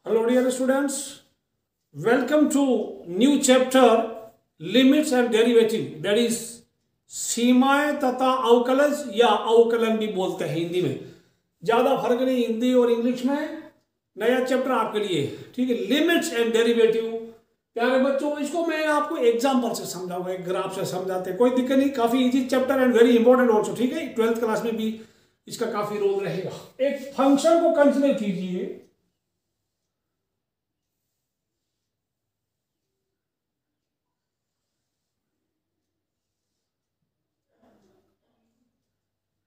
Hello dear students, welcome to new chapter limits and derivative, that is सीमाएं तथा अवकलज या अवकलन भी बोलते हैं हिंदी में। ज़्यादा फर्क नहीं हिंदी और इंग्लिश में। नया चैप्टर आपके लिए, ठीक है। लिमिट्स एंड डेरिवेटिव प्यारे बच्चों, इसको मैं आपको एग्जाम्पल से समझाऊंगा, एक ग्राफ से समझाते हैं, कोई दिक्कत नहीं। काफ़ी easy chapter and very important also, ठीक है। 12th क्लास में भी इसका काफ़ी रोल रहेगा। एक फंक्शन को कंसिडर कीजिए,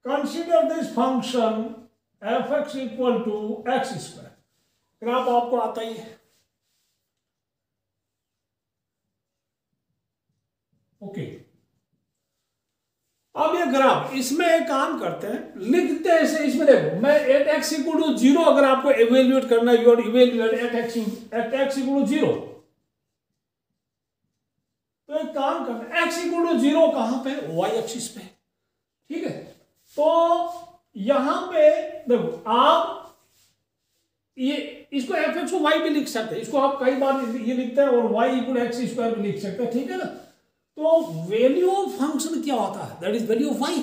consider this function f(x) equal to x square। Graph आपको आता ही है, ओके। अब ये ग्राफ, इसमें एक काम करते हैं, लिखते हैं इसे। इसमें देखो, मैं एट x इक्वल टू 0 अगर आपको इवेल्युएट करना है, your evaluate at x equal to 0, तो एक काम करते हैं, x इक्वल टू 0 कहां पे, y एक्सिस पे, ठीक है। तो यहां पे देखो, आप ये इसको f(x) को y भी लिख सकते हैं, इसको आप कई बार ये लिखते हैं, और y इक्वल x स्क्वायर भी लिख सकते हैं, ठीक है ना। तो वैल्यू ऑफ फंक्शन क्या होता है, that is value of y।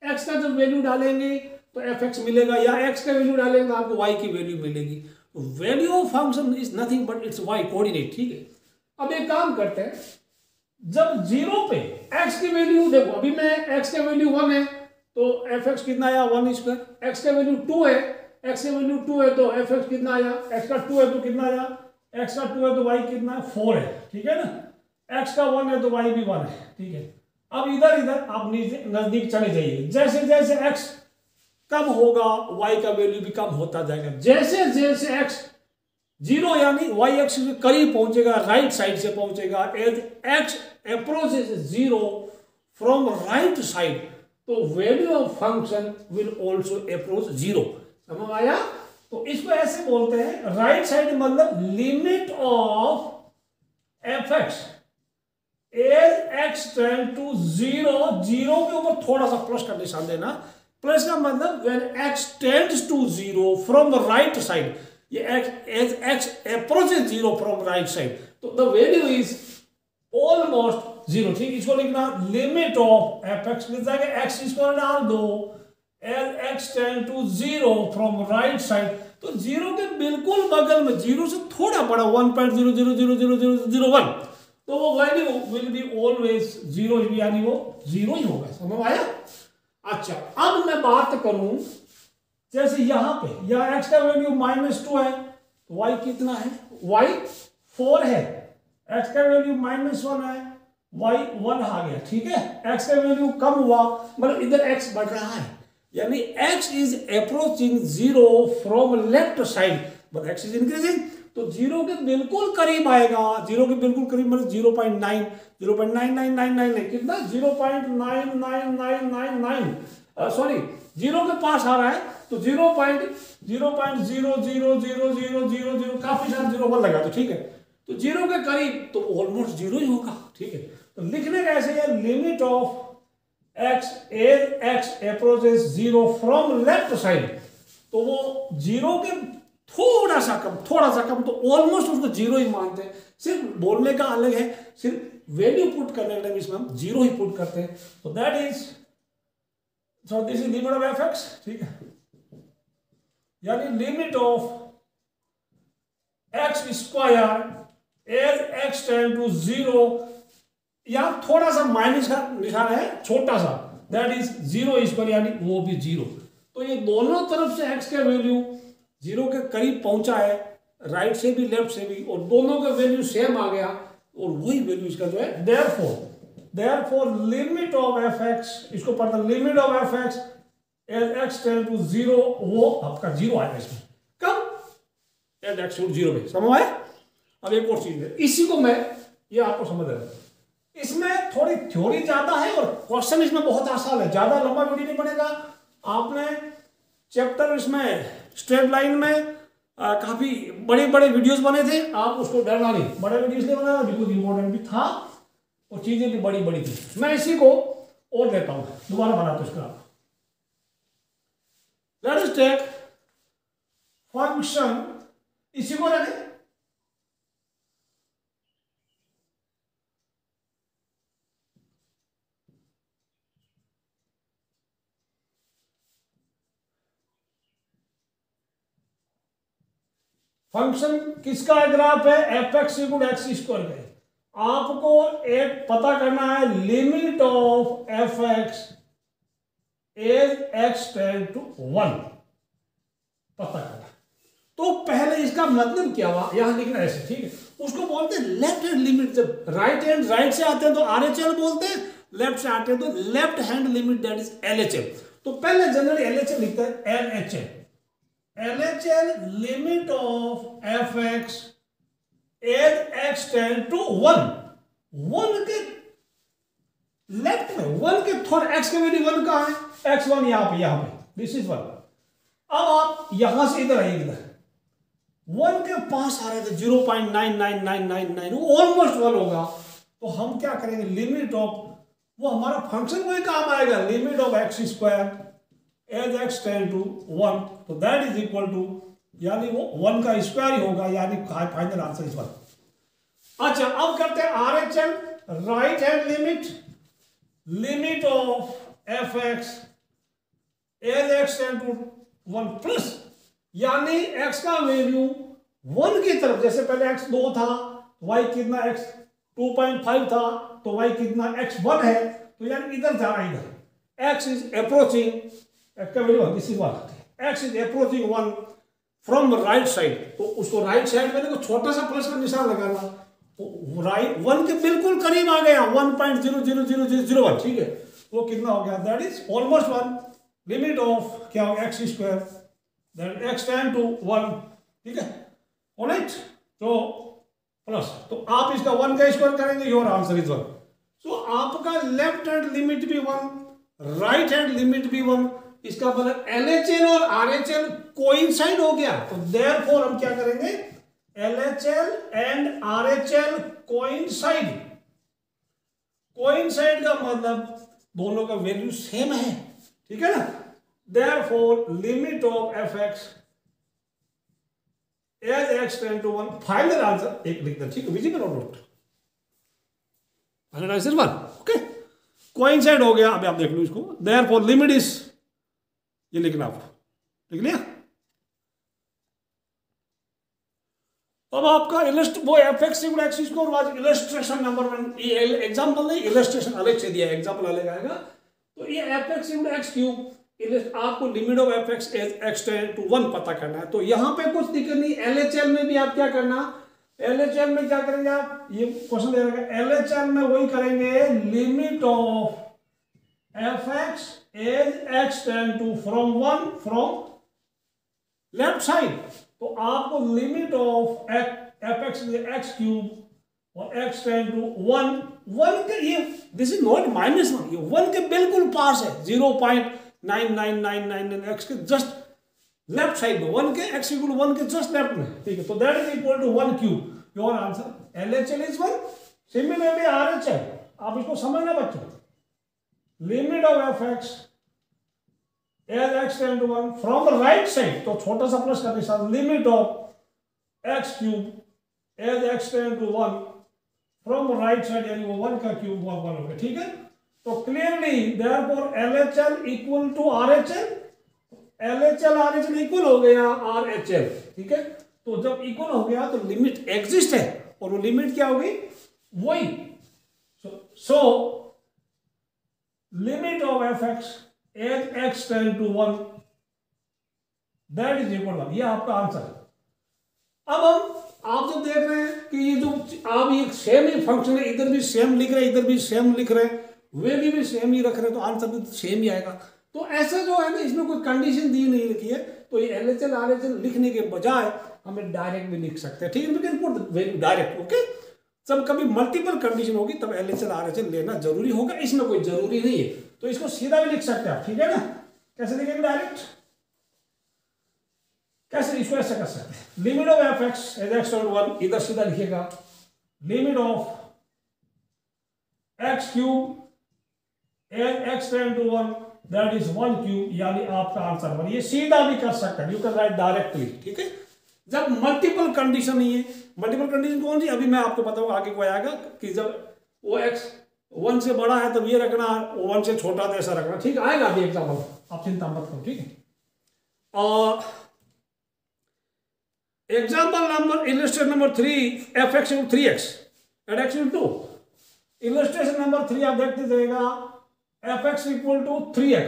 x का जब वैल्यू डालेंगे तो f(x) मिलेगा, या x का वैल्यू डालेंगे तो आपको y की वैल्यू मिलेगी। तो value of function is nothing but it's y coordinate, ठीक है। अब एक काम करते हैं, जब 0 पे x की वैल्यू देखो, अभी मैं x का वैल्यू 1 है तो f(x) कितना आया 1 स्क्वायर, x का वैल्यू 2 है, x का वैल्यू 2 है तो f(x) कितना आया, x का 2 है तो कितना आया, x का 2 है तो y कितना है 4 है, ठीक है ना। x का 1 है तो y भी 1 है, ठीक है। अब इधर इधर आप नजदीक चले जाइए, जैसे जैसे x कम होगा y का वैल्यू भी कम होता जाएगा। जैसे जैसे x 0 यानी y एक्सिस के करीब पहुंचेगा, राइट साइड से पहुंचेगा, as x approaches 0 from right side, तो value of function will also approach 0। समझ आया। तो इसको ऐसे बोलते हैं, राइट साइड मतलब limit of f(x) as x tend to 0, 0 के ऊपर थोड़ा सा प्लस का निशान देना। प्लस का मतलब when x tends to 0 from right side, ये as x approaches 0 from right side, तो द वैल्यू इज ऑलमोस्ट 0, ठीक। इसको लिखना लिमिट ऑफ f(x) लिख जाएगा, x स्क्वायर डाल दो, as x tend to 0 from right side, तो 0 के बिल्कुल बगल में, 0 से थोड़ा बड़ा 1.0000001, तो वो वैल्यू विल बी ऑलवेज 0, यानी वो 0 ही होगा। समझ आया। अच्छा, अब मैं बात करूं, जैसे यहां पे या x का वैल्यू -2 है तो y कितना है, y 4 है, x का वैल्यू -1 है, y 1 आ गया, ठीक है। x का वैल्यू कम हुआ मतलब इधर x बढ़ रहा है, यानी x is approaching 0 from left side but x is increasing, तो 0 के बिल्कुल करीब आएगा। 0 के बिल्कुल करीब मतलब 0.9, 0.9999 कितना, 0.99999, सॉरी 0 के पास आ रहा है, तो 0.0000000, काफी सारा 0 लगा, तो ठीक है। तो 0 के करीब तो ऑलमोस्ट 0 ही होगा, ठीक है। तो लिखने का ऐसे है, limit of x as x approaches 0 from left side, तो वो 0 के थोड़ा सा कम, तो ऑलमोस्ट उसको 0 ही मानते हैं। सिर्फ बोलने का अलग है, सिर्फ वैल्यू पुट करने के टाइम इसमें हम 0 ही पुट करते हैं। तो that is, so this is limit of f(x), ठीक है, यानी limit of x square as x tend to 0, यहां थोड़ा सा माइनस का निशान है, छोटा सा, दैट इज 0 स्क्वायर, यानी वो भी 0। तो ये दोनों तरफ से x का वैल्यू 0 के करीब पहुंचा है, राइट से भी लेफ्ट से भी, और दोनों का वैल्यू सेम आ गया, और वही वैल्यू इसका जो है, देयरफॉर लिमिट ऑफ f(x), इसको पढ़ना, limit of f(x) as x tend to 0, वो आपका 0 आएगा इसमें, कब, एज x टेंड 0 में। समझ आया। अब एक और चीज है, इसी को मैं, ये आपको समझ रहा है, इसमें थोड़ी थ्योरी ज्यादा है और क्वेश्चन इसमें बहुत आसान है। ज्यादा लंबा वीडियो नहीं बनेगा, आपने चैप्टर इसमें स्ट्रेट लाइन में काफी बड़े बड़े वीडियोस बने थे, आप उसको डरना नहीं, बड़े वीडियो इसलिए बनाया बिल्कुल इंपॉर्टेंट भी था और चीजें भी बड़ी बड़ी थी। मैं इसी को और देता हूं, दोबारा बनाता हूं इसका। लेट अस टेक फंक्शन इसी को रखें। फंक्शन किसका ग्राफ है? F x equal X square का। आपको एक पता करना है limit of F x as x tend to 1 पता करना। तो पहले इसका मतलब क्या हुआ, यहां लिखना है ऐसे, ठीक है। उसको बोलते हैं लेफ्ट हैंड लिमिट। जब राइट हैंड राइट से आते हैं तो आरएचएल बोलते हैं, लेफ्ट से आते हैं तो left hand limit, that is LHL. तो पहले जनरली एलएचएल लिखता है, LHL LHL limit of fx as x tend to 1 के लेफ्ट में, 1 के थोड़ा x के वैल्यू 1 कहां है? x1 यहां पे दिस इज 1। अब आप यहां से इधर आइए, इधर 1 के पास आ रहे थे 0.99999, वो ऑलमोस्ट 1 होगा। तो हम क्या करेंगे, लिमिट ऑफ, वो हमारा फंक्शन वही काम आएगा, limit of X square as x tend to 1, तो दैट इज इक्वल टू, यानी वो 1 का स्क्वायर ही होगा, यानी फाइनल आंसर इज 1। अच्छा, अब करते हैं RHL, right hand limit, limit of F x as x tend to 1 plus, यानी एक्स का वैल्यू 1 की तरफ, जैसे पहले एक्स 2 था, वाई कितना एक्स 2.5 था, तो वाई कितना एक्स 1 है, तो यानी इधर जा रहा है, इधर x is approaching, this is 1, x is approaching 1 from right side, तो उसको राइट साइड में देखो छोटा सा प्लस का निशान लगाना, तो राइट 1 के बिल्कुल करीब आ गया, 1.00001, ठीक है। वो कितना हो गया, that is almost 1। Limit of क्या हो, X square that X tend to 1, ठीक है, ऑलराइट। तो प्लस, तो आप इसका 1 का स्क्वायर करेंगे, योर आंसर इज 1। सो आपका लेफ्ट हैंड लिमिट भी 1, राइट हैंड लिमिट भी 1, इसका मतलब LHL और RHL कोइंसाइड हो गया, तो देयरफॉर हम क्या करेंगे, LHL and RHL coincide. Coincide का मतलब दोनों का वैल्यू सेम है, ठीक है ना। Therefore limit of F x as x tend to 1, final answer एक लिख दे, ठीक है, विजिबल और note, final answer 1, okay. Coincide हो गया, अभी आप देख लो इसको, देयरफॉर लिमिट इज, ये लिखना, आप लिख लिया। अब आपका वो F x x square was illustration number 1, ये एग्जांपल नहीं, इलस्ट्रेशन अलग से दिया है, एग्जांपल अलग आएगा। तो ये एफ एक्स एक्स क्यूब, आपको limit of F x x tend to 1 पता करना है। तो यहां पे कुछ दिक्कत नहीं, एलएचएल में भी आप क्या करना, एलएचएल में क्या करेंगे आप, ये क्वेश्चन दे रखा है, एलएचएल में वही करेंगे, limit of F x as x tend to from 1 from left side, तो आपको limit of F x X cube और एक्स टेंड टू 1 के, ये दिस इज नॉट -1, ये 1 के बिल्कुल पास है, 0.99999 एक्स के जस्ट लेफ्ट साइड में, 1 के एक्स इक्वल 1 के जस्ट लेफ्ट में, ठीक है। तो that is equal to 1 cube, your answer LHL is 1। Similarly RHL, आप इसको समझना बच्चों, limit of F x as x tend to 1 from the right side, तो छोटा सा प्लस का निशान, limit of X cube as x tend to 1 from right side, यानी वो 1 का क्यूब 1 हो गया, ठीक है। तो clearly therefore LHL equal to RHL, LHL RHL equal हो गया आरएचएल, ठीक है। तो जब इक्वल हो गया तो लिमिट एग्जिस्ट है, और वो लिमिट क्या होगी, वही, so limit of F x as x tend to 1, that is equal 1, ये आपका आंसर है। अब आप जब देख रहे हैं कि ये जो आप ये सेम ही फंक्शन है, इधर भी सेम लिख रहे हैं, इधर भी सेम लिख रहे हैं, वैल्यू भी सेम ही रख रहे हैं, तो आंसर भी सेम ही आएगा। तो ऐसा जो है ना, इसमें कोई कंडीशन दी नहीं लिखी है, तो ये एलएचएल आरएचएल लिखने के बजाय हमें डायरेक्ट भी लिख सकते हैं, ठीक है, we can put value direct, okay. जब कभी मल्टीपल कंडीशन होगी तब एलएचएल आरएचएल लेना जरूरी होगा, इसमें कोई जरूरी नहीं है, तो इसको सीधा भी लिख सकते हैं आप, ठीक है ना। कैसे लिखेंगे डायरेक्ट, कैसे, इसको ऐसे कर सकते हैं, limit of F x as x tend to 1, इधर सीधा लिखेगा limit of X cube as x tend to 1, that is 1 cube, यानी आपका आंसर 1, ये सीधा भी कर सकते हैं, यू कैन राइट डायरेक्टली, ठीक है। जब मल्टीपल कंडीशन नहीं है। मल्टीपल कंडीशन कौन सी, अभी मैं आपको बताऊंगा, आगे को आएगा कि जब वो x 1 से बड़ा है तब ये रखना, 1 से छोटा तो ऐसा रखना, ठीक आएगा अभी एग्जाम्पल, आप चिंता मत करो, ठीक है। और example number illustration number 3 f(x) = 3x at x = 2। Illustration number 3 आप देखते जाएगा f(x) = 3x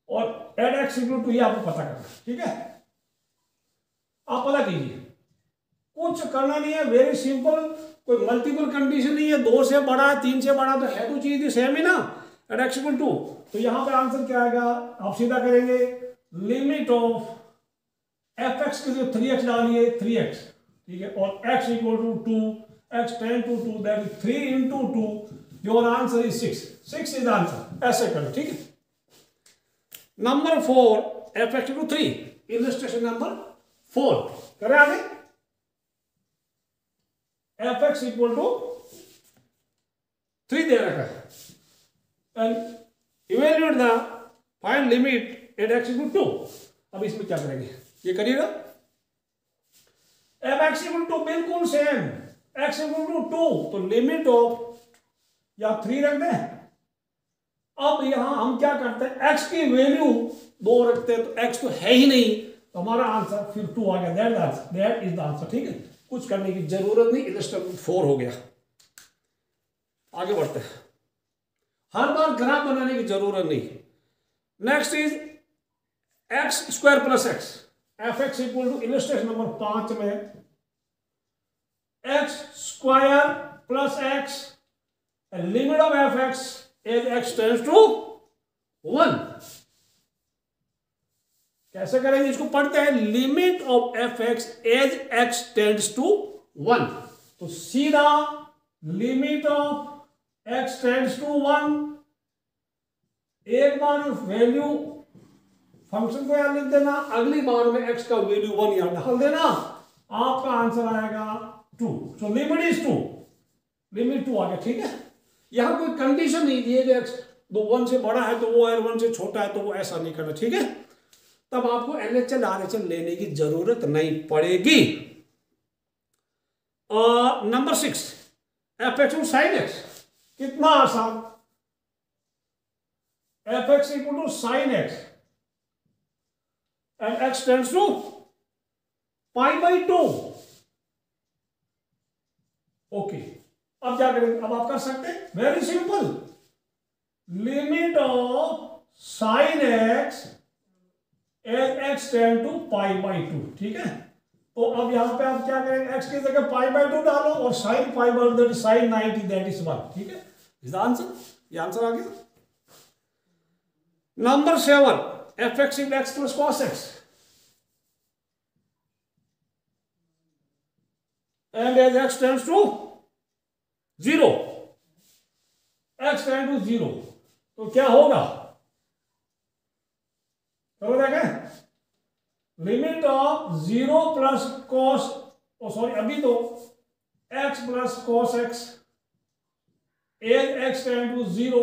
और एट x = 2, ये आपको पता करना, ठीक है। आप पता कीजिए, कुछ करना नहीं है, वेरी सिंपल, कोई मल्टीपल कंडीशन नहीं है, 2 से बड़ा है 3 से बड़ा तो है तो चीज सेम ही ना, एट x = 2। तो यहां पे आंसर क्या आएगा, आप सीधा करेंगे लिमिट ऑफ f(x) के लिए 3x डालिए 3x, ठीक है, और x = 2, x tend to 2, that is 3 × 2, your answer is 6 is answer, ऐसे करें, ठीक है। नंबर 4 f(x) = 3, इलस्ट्रेशन नंबर 4 करें आगे। f(x) = 3 दे रखा है and evaluate the find limit at x = 2। अब इसमें क्या करेंगे, ये करिएगा, f(x) = 2 बिल्कुल सेम, x = 2 तो लिमिट ऑफ या 3 रख दें। अब यहां हम क्या करते हैं, x की वैल्यू 2 रखते हैं, तो x तो है ही नहीं, तो हमारा आंसर फिर 2 आ गया, दैट इज द आंसर, ठीक है। कुछ करने की जरूरत नहीं, इलस्ट्रेशन 4 हो गया। आगे बढ़ते हैं, हर बार ग्राफ बनाने की जरूरत नहीं। Next is x² + x, f(x) = illustration number 5 में x² + x, limit of f(x) as x tends to 1। कैसे करेंगे, इसको पढ़ते हैं, limit of f(x) as x tends to 1। तो सीधा limit of x tends to 1, एक बार वैल्यू फंक्शन को यहां लिख देना, अगली बार में x का वैल्यू 1 यहां डाल देना, आपका आंसर आएगा 2। सो लिमिट इज 2, लिमिट 2 आ गया, ठीक है। यहां कोई कंडीशन नहीं दिए गए, x 1 से बड़ा है तो वो है, 1 से छोटा है तो वो, ऐसा नहीं करना, ठीक है। तब आपको LHL RHL लेने की जरूरत नहीं पड़ेगी। नंबर 6 f(x) = sin x, कितना आसान, f(x) = sin x and x tends to π/2। Okay, अब क्या करेंगे, अब आप कर सकते हैं, very simple, limit of sin x as x tend to π/2, ठीक है। तो अब यहां पे आप क्या करेंगे, x की जगह π/2 डालो और sin π/2 that is sin 90, that is 1, ठीक है, इज द आंसर, ये आंसर आ गया। Number 7 f(x) = x + cos x and as x tends to 0, x tends to 0, तो क्या होगा, चलो देखें, लिमिट ऑफ 0 + cos, अभी तो x + cos x as x tend to 0।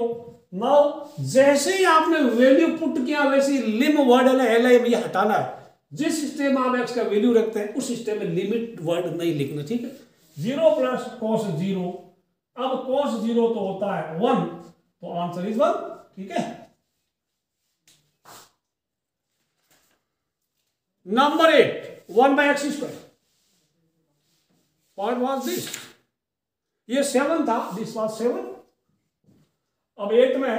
Now जैसे ही आपने वैल्यू पुट किया वैसे ही लिम वर्ड है LI में हटाना है। जिस सिस्टम में आप x का वैल्यू रखते हैं उस सिस्टम में लिमिट वर्ड नहीं लिखना, ठीक है। 0 + cos 0, अब cos 0 तो होता है 1, तो आंसर इज 1, ठीक है। Number 8 1/x², what was this, ये 7 था, दिस वाज 7। अब 8 में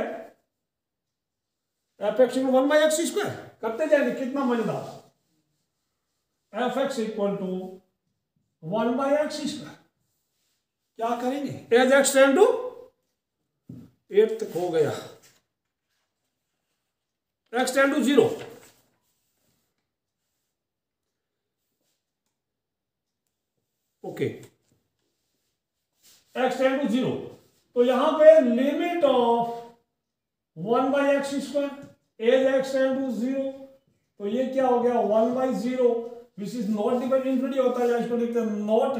f(x) = 1/x² करते जाएंगे, कितना मजेदार, f(x) = 1/x², क्या करेंगे, एज x टेंड टू 8 तक हो गया, x tend to 0, okay, x tend to 0, तो यहां पे limit of 1/x² as x tend to 0, तो ये क्या हो गया 1/0 which is not defined, infinity होता है, इसको लिखते हैं नॉट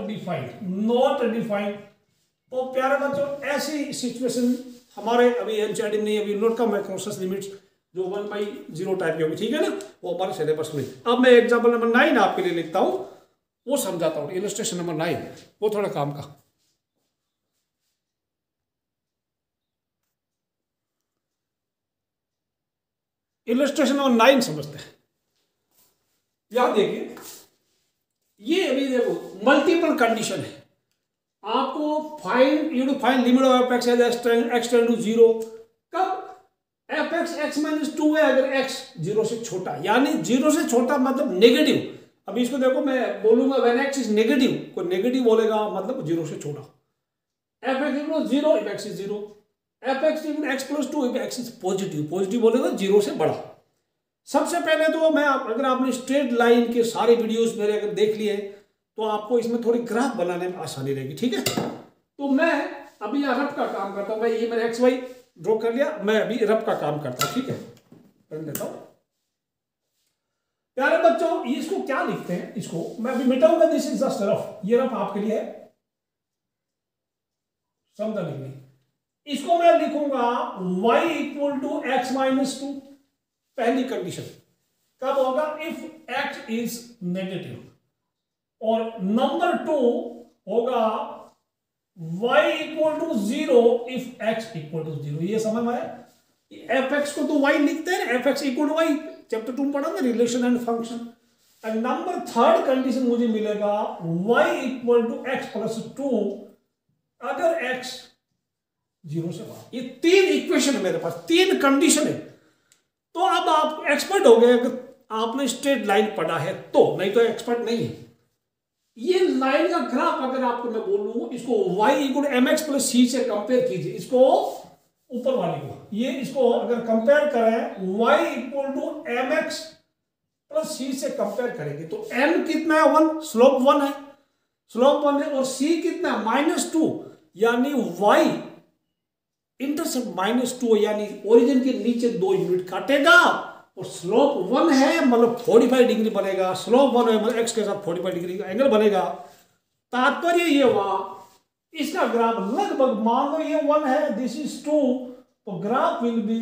डिफाइंड। तो प्यारे बच्चों, ऐसी सिचुएशन हमारे अभी एनसीईआरटी में नहीं, अभी नोट का मैक्रोसस लिमिट्स जो 1/0 टाइप की होगी, ठीक है ना, वो हमारे सिलेबस में। अब मैं एग्जाम्पल नंबर 9 आपके लिए लिखता हूं, वो समझाता हूं। इलस्ट्रेशन नंबर 9 वो थोड़ा काम का। इलस्ट्रेशन नंबर 9 समझते हैं। यहां देखिए, ये अभी देखो मल्टीपल कंडीशन है। आपको find limit of F x x tend to 0। कब? एफ एक्स एक्स माइनस 2 है अगर एक्स 0 से छोटा, यानी 0 से छोटा मतलब नेगेटिव। अभी इसको देखो, मैं बोलूंगा व्हेन एक्स इज नेगेटिव, कोई नेगेटिव बोलेगा मतलब 0 से छोटा। F x equal 0 if x is 0, F x equal x plus 2 if x is positive. Positive बोलेगा 0 से बड़ा। सबसे पहले तो मैं अगर आपने स्ट्रेट लाइन के सारे वीडियोस मेरे अगर देख लिए तो आपको इसमें थोड़ी ग्राफ बनाने में आसानी रहेगी, ठीक है। तो मैं अभी यहाँ रफ का काम करता हूँ भाई, ये मैंने एक्स वाई ड्रॉ कर लिया, मैं अभी रफ का काम करता हूँ, ठीक है। कर लेता हूँ प्यारे बच्चों, इसको क्या लिखते हैं, इसको मैं अभी मिटाऊंगा। दिस इज जस्ट रफ, ये रफ आपके लिए है, समझा नहीं। इसको मैं लिखूंगा y equal to x minus 2, पहली कंडीशन। कब होगा? If x is negative. और नंबर 2 होगा y equal to 0 if x equal to 0। ये समझ में आया? एफ एक्स को तो y लिखते हैं, f x equal to y, chapter 2 में पढ़ा ना, relation and function. And number 3 condition मुझे मिलेगा y equal to x plus 2 अगर x 0 से बड़ा। ये 3 इक्वेशन है मेरे पास, 3 कंडीशन है। तो अब आप एक्सपर्ट हो गए अगर आपने स्ट्रेट लाइन पढ़ा है तो, नहीं तो एक्सपर्ट नहीं है। ये लाइन का ग्राफ अगर आपको मैं बोलूं, इसको y equal m x plus c से कंपेयर कीजिए, इसको ऊपर वाले को, ये इसको अगर कंपेयर करें y equal to m x plus c से कंपेयर करेंगे तो m कितना है? 1, स्लोप 1 है, स्लोप 1 है। और c कितना है? -2, यानी y इंटरसेप्ट -2, यानी ओरिजिन के नीचे 2 यूनिट काटेगा। और स्लोप 1 है मतलब 45 डिग्री बनेगा, स्लोप 1 है मतलब x के साथ 45 डिग्री का एंगल बनेगा। तात्पर्य ये हुआ इसका ग्राफ लगभग, मान लो ये 1 है, दिस इज 2, तो ग्राफ विल बी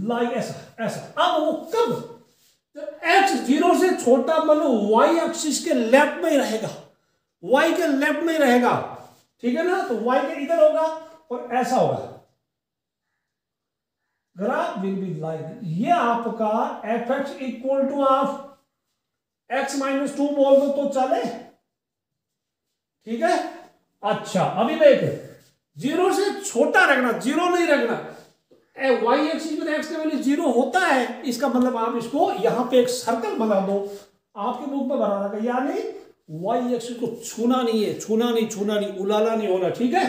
लाइक ऐसा ऐसा। अब वो कब? तो x 0 से छोटा मतलब y एक्सिस के लेफ्ट में ही रहेगा, y के लेफ्ट में ही रहेगा, ठीक है ना। तो y के इधर होगा और ऐसा होगा, ग्राफ विल बी लाइक। ये आपका F x equal two of x minus 2 बोल दो तो चले, ठीक है। अच्छा अभी देख, 0 से छोटा रखना, 0 नहीं रखना। वाई एक्सिस में एक्स का वैल्यू 0 होता है, इसका मतलब आप इसको यहां पे एक सर्कल बना दो, आपके बुक में बना रखा, यानी वाई एक्सिस को छूना नहीं है, छूना नहीं, उलाला नहीं होना, ठीक है।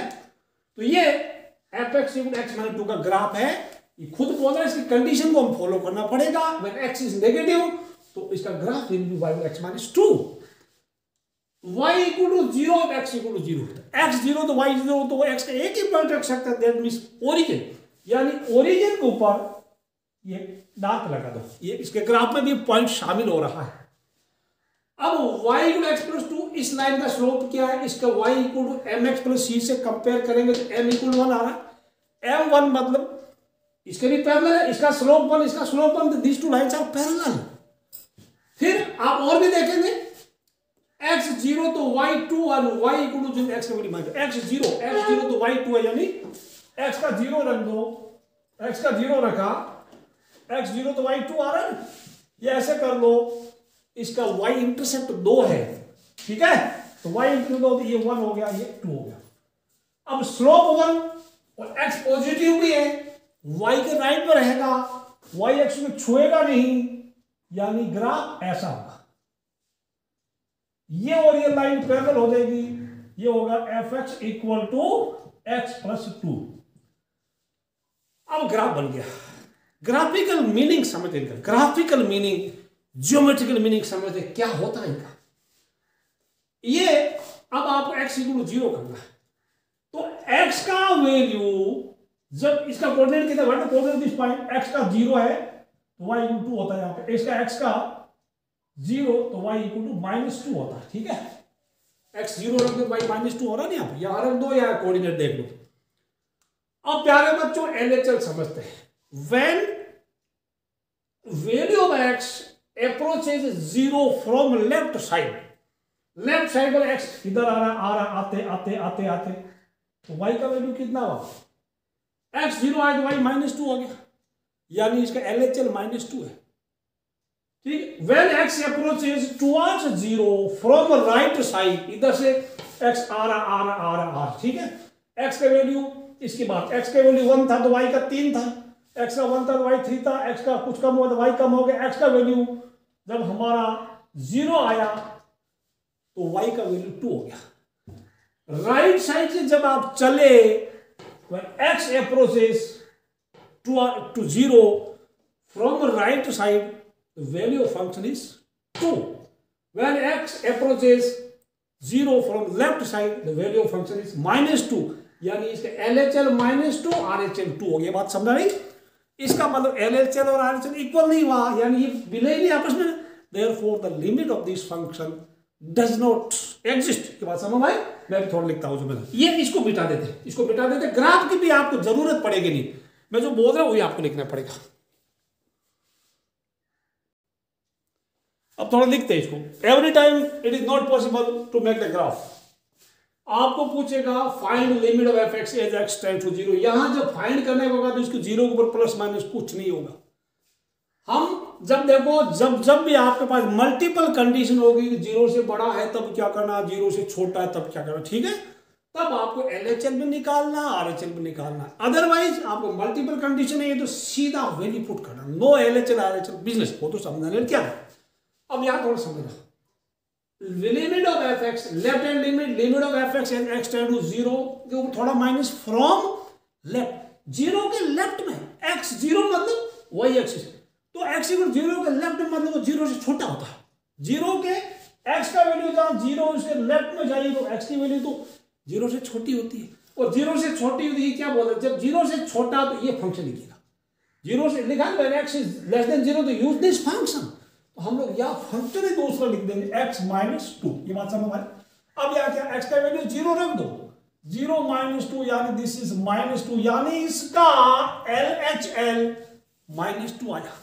तो ये F x equal x minus 2 का ग्राफ है। ये खुद बोल रहा है, इसकी कंडीशन को हम फॉलो करना पड़ेगा। व्हेन x इज नेगेटिव तो इसका graph will be y x minus 2, y equal to 0 x equal to 0, x 0 तो y 0, तो x का एक ही पॉइंट रख सकता है, दैट मींस ओरिजिन, यानी ओरिजिन के ऊपर ये डार्क लगा दो, ये इसके ग्राफ में भी पॉइंट शामिल हो रहा है। अब y इक्वल x प्लस 2, इस लाइन का स्लोप क्या है? इसका y equal to m x plus c से कंपेयर करेंगे तो m इक्वल 1 आ रहा है। m1 मतलब इसके भी पैरेलल है, इसका स्लोप 1, इसका slope 1, this two lines are parallel. फिर आप और भी देखेंगे, x 0 तो y 2 और y इक्वल टू x का वैल्यू x 0 तो y 2 है, यानी x का 0 रख दो, x का 0 रखा, x 0 तो y 2 आ रहा है। ये ऐसे कर लो, इसका y इंटरसेप्ट 2 है, ठीक है। तो y इंटरसेप्ट 2, ये 1 हो गया, ये 2 हो गया। अब स्लोप 1 और x पॉजिटिव भी है, y के राइट में रहेगा, y एक्सिस में छुएगा नहीं, यानी ग्राफ ऐसा होगा। ये और ये लाइन पैरेलल हो जाएगी, ये होगा f x equal to x plus 2। अब ग्राफ बन गया। ग्राफिकल मीनिंग समझते, ग्राफिकल मीनिंग, ज्योमेट्रिकल मीनिंग समझते क्या होता है इनका। ये अब आपको x इक्वल टू 0 करना है, तो x का वैल्यू जब इसका कोऑर्डिनेट कितना है, कोऑर्डिनेट दिस पॉइंट x का 0 है तो y इक्वल 2 होता है, यहाँ पे इसका x का 0 तो y इक्वल टू -2 होता है, ठीक है। x 0 रख दो, y -2 हो रहा है ना, यहाँ पे यहाँ रख दो या कोऑर्डिनेट देख लो। अब प्यारे बच्चों LHL समझते हैं। When value of x approaches 0 from left side. Left side पर एक्स इधर आ रहा आते आते आते आते, तो वाई का वैल्यू कितना हुआ? एक्स 0 आया तो वाई -2 हो गया, यानी इसका LHL -2 है। ठीक, when x approaches towards 0 from right side, इधर से एक्स आ रहा, ठीक है। एक्स का वैल्यू, इसके बाद एक्स का वैल्यू 1 था तो वाई का 3 था, एक्स का 1 था तो वाई 3 था, एक्स का कुछ कम हुआ तो वाई कम हो गया। एक्स का वैल्यू जब हमारा 0 आया तो वाई का वैल्यू 2 हो गया। राइट साइड से जब आप चले, when x approaches to 0 from the right side, the value of function is 2. When x approaches 0 from left side, the value of function is -2, यानी इसका LHL -2 RHL 2 हो गया। बात समझा नहीं? इसका मतलब LHL और RHL इक्वल नहीं हुआ, यानी ये मिले नहीं आपस में। Therefore the limit of this function does not exist। की बात समझ भाई? मैं भी थोड़ा लिखता हूं जो मैंने, ये इसको मिटा देते, ग्राफ की भी आपको जरूरत पड़ेगी नहीं, मैं जो बोल रहा हूं वही आपको लिखना पड़ेगा। अब थोड़ा लिखते हैं इसको। Every time it is not possible to make the graph, आपको पूछेगा find limit of F x as x tends to 0। यहां जब फाइंड करने होगा तो इसको 0 के ऊपर प्लस माइनस कुछ नहीं होगा। हम जब देखो, जब भी आपके पास मल्टीपल कंडीशन होगी, 0 से बड़ा है तब क्या करना, 0 से छोटा है तब क्या करना, ठीक है। तब आपको LHL भी निकालना, RHL भी निकालना। अदरवाइज आपको मल्टीपल कंडीशन है तो सीधा वैल्यू पुट करना, नो LHL RHL बिजनेस। वो तो समझना क्या है। अब यहां थोड़ा समझना, limit of F x, left hand limit of F x as x tend to 0 के ऊपर थोड़ा माइनस फ्रॉम लेफ्ट, 0 के लेफ्ट में x 0 मतलब y एक्सिस, तो x इक्वल 0 के लेफ्ट में मतलब वो 0 से छोटा होता है। 0 के x का वैल्यू जहां 0 से लेफ्ट में जाएगी तो x की वैल्यू तो 0 से छोटी होती है, और 0 से छोटी होती है क्या बोलते हैं, जब 0 से छोटा तो ये फंक्शन लिखेगा। 0 से लिखा है when x is less then 0 तो यूज दिस फंक्शन, तो हम लोग यहां फंक्शन ही दूसरा लिख देंगे x -2। ये बात समझ में? अब यहां क्या, x का वैल्यू 0 रख दो, 0 -2 यानी दिस इज -2, यानी इसका LHL -2 आया।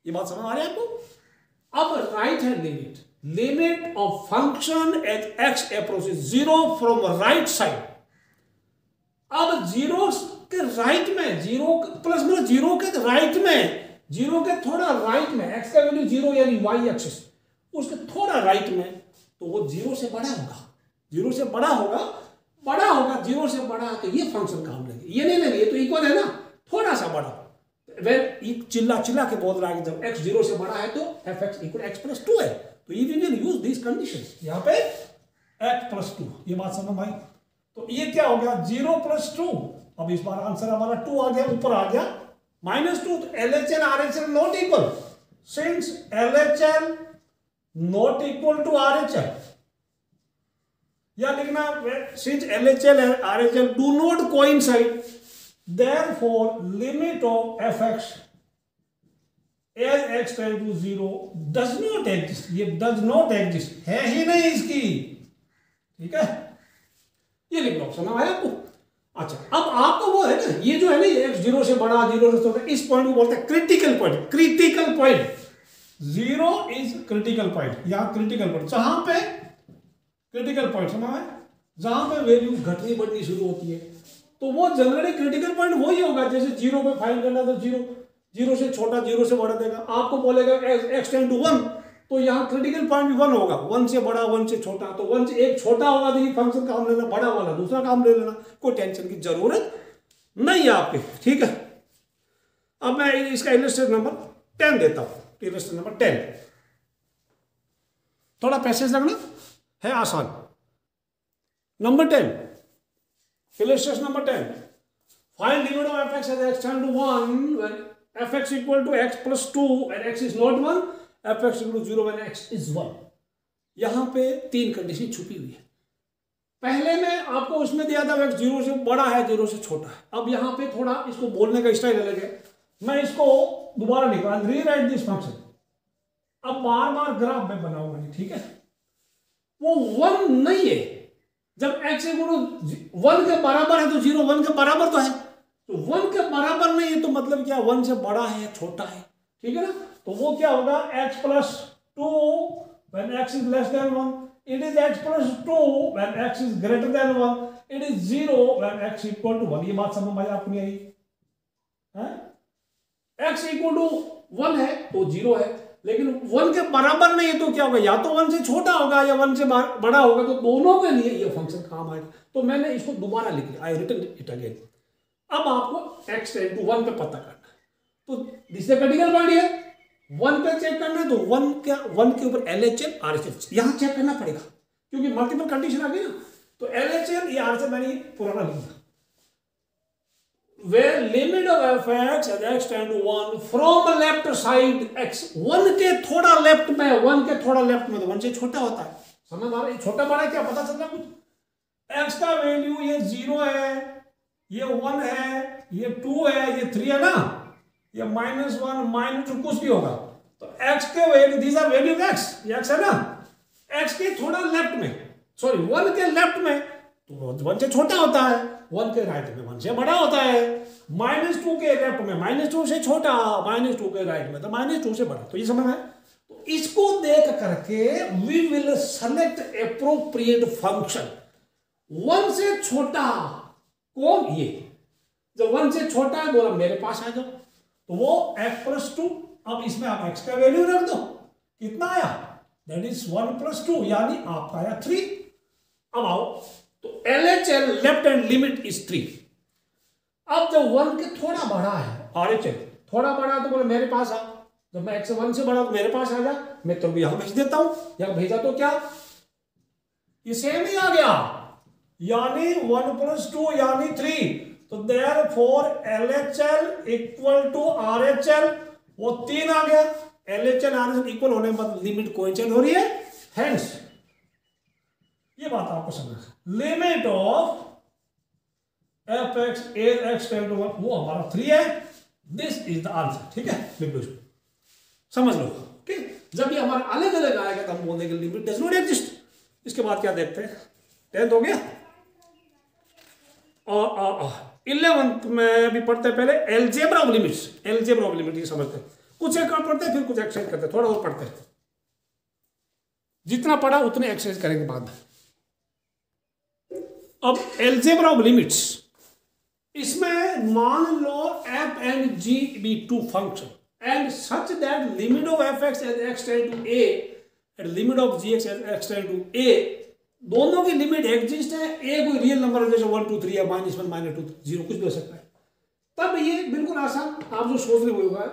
ये बात समझ आ रही है आपको? अब right hand limit of function as x approaches 0 from right side. अब 0 के राइट में, 0 प्लस मतलब 0 के राइट में, 0 के थोड़ा राइट में, x का वैल्यू 0 यानी y एक्सिस, उसके थोड़ा राइट में, तो वो 0 से बड़ा होगा, 0 से बड़ा होगा, 0 से बड़ा, तो ये फंक्शन काम लेंगे। ये नहीं लेंगे, ये तो इक्वल है ना, थोड़ा सा बड़ा। चिल्ला के बोल रहा है कि जब x 0 से बड़ा है तो एफ एक्स इक्वल x + 2 है, तो ये we will use this conditions. यहां पे x + 2, ये बात समझ भाई? तो ये क्या हो गया, 0 + 2। अब इस बार आंसर हमारा 2 आ गया, ऊपर आ गया -2, तो LHL RHL not equal, since LHL not equal to RHL, या लिखना since LHL and RHL do not coincide, therefore limit of fx as x tends to 0 does not exist। ये does not exist है ही नहीं इसकी, ठीक है। ये लिख लो, समझ आया आपको? अच्छा, अब आपको वो है ना, ये जो है ना, ये x 0 से बड़ा, 0 से छोटा, इस पॉइंट को बोलते हैं critical point. Critical point 0 is critical point, यहां क्रिटिकल पॉइंट, जहां पे क्रिटिकल पॉइंट समझ में, जहां पे वैल्यू घटनी बढ़नी शुरू होती है, तो वो जनरली क्रिटिकल पॉइंट वही होगा। जैसे 0 पे फाइंड करना तो 0 से छोटा, 0 से बड़ा देगा, आपको बोलेगा x टेंड टू 1, तो यहाँ क्रिटिकल पॉइंट 1 होगा, 1 से बड़ा, 1 से छोटा, तो 1 से एक छोटा होगा तो ये फंक्शन काम लेना, बड़ा वाला दूसरा काम ले लेना, कोई टेंशन की जरूरत नहीं है आपके, ठीक है। अब मैं इसका इलस्ट्रेशन नंबर 10 देता हूं, इलस्ट्रेशन नंबर 10, थोड़ा पैसेज लगना है आसान। Number 10, illustration number 10, find limit of fx as x tends to 1 when fx equal to x + 2 and x is not 1, fx equal to 0 when x is 1। यहां पे 3 condition छुपी हुई है। पहले में आपको उसमें दिया था x 0 से बड़ा है, 0 से छोटा है। अब यहां पे थोड़ा इसको बोलने का स्टाइल अलग है, मैं इसको दोबारा लिखा, रीराइट दिस फंक्शन। अब बार बार ग्राफ में बनाऊंगा, ठीक है। वो 1 नहीं है, जब x इक्वल टू 1 के बराबर है तो 0 1 के बराबर तो है, तो 1 के बराबर नहीं है तो मतलब क्या 1 से बड़ा है या छोटा है, ठीक है ना। तो वो क्या होगा, x plus 2 when x is less than 1, it is x plus 2 when x is greater than 1, it is 0 when x equal to 1। ये बात समझ में आपको नहीं आई है? x इक्वल टू 1 है तो 0 है, लेकिन 1 के बराबर नहीं है तो क्या होगा, या तो 1 से छोटा होगा या 1 से बड़ा होगा, तो दोनों के लिए ये फंक्शन काम आएगा। तो मैंने इसको दोबारा लिख लिया, आई रिटन इट अगेन। अब आपको x टेंड टू 1 पे पता करना है, तो दिस इज क्रिटिकल पॉइंट है, 1 पे चेक करना है, तो 1 के ऊपर LHS RHS यहां चेक करना पड़ेगा, क्योंकि मल्टीपल कंडीशन आ गई ना। तो LHS या RHS मैंने पुराना लिख दिया, where limit of f(x) as x tend to 1 from left side x, 1 के थोड़ा लेफ्ट में, 1 के थोड़ा लेफ्ट में, तो 1 से छोटा होता है, समझ आ रहा है? छोटा बड़ा क्या पता चल रहा है कुछ? x का वैल्यू ये 0 है, ये 1 है, ये 2 है, ये 3 है ना, ये -1 -2 कुछ भी होगा, तो x के value, these are value of x, ये x है ना, x के थोड़ा लेफ्ट में, सॉरी 1 के लेफ्ट में तो 1 से छोटा होता है, 1 के राइट में 1 से बड़ा होता है, -2 के लेफ्ट में -2 से छोटा, -2 के राइट में तो -2 से बड़ा। तो ये समझ में, तो इसको देख करके we will select appropriate function. 1 से छोटा कौन, ये जब 1 से छोटा है बोला मेरे पास आ जाओ, तो वो x प्लस 2, अब इसमें आप x का वैल्यू रख दो, कितना आया, दैट इज 1 प्लस 2, यानी आपका आया 3। अब आओ, तो LHL left hand limit is 3। अब जब 1 के थोड़ा बड़ा है, RHL थोड़ा बड़ा, तो बोले मेरे पास आ, जब मैं x 1 से बड़ा तो मेरे पास आ जा, मैं तो यहां भेज देता हूं, यहां भेजा तो क्या ये सेम ही आ गया, यानी 1 प्लस 2 यानी 3, तो therefore LHL equal to RHL, वो 3 आ गया, LHL RHL इक्वल होने के बाद लिमिट कोइंसिडेंट हो रही है, हेंस ये बात आपको समझना, limit of f(x) as x tend to 1, वो हमारा 3 है, दिस इज द आंसर। ठीक है, बिल्कुल समझ लो। ठीक, जब ये हमारा अलग अलग आएगा तो हम बोल देंगे लिमिट डज नॉट एग्जिस्ट। इसके बाद क्या देखते हैं, 10th हो गया, और 11th में भी पढ़ते हैं, पहले algebra of limits, algebra of limit ये समझते हैं, कुछ एक और पढ़ते हैं फिर कुछ एक्सरसाइज करते हैं, थोड़ा और पढ़ते हैं, जितना पढ़ा उतने एक्सरसाइज करेंगे बाद में। अब एलजेब्रा ऑफ लिमिट्स, इसमें मान लो f and g be two function and such that limit of fx as x tend to a and limit of gx as x tend to a, दोनों की लिमिट एग्जिस्ट है, a कोई real number है, जैसे 1 2 3 या -1 -2 0 कुछ भी हो सकता है, तब ये बिल्कुल आसान, आप जो सोच रहे होगा,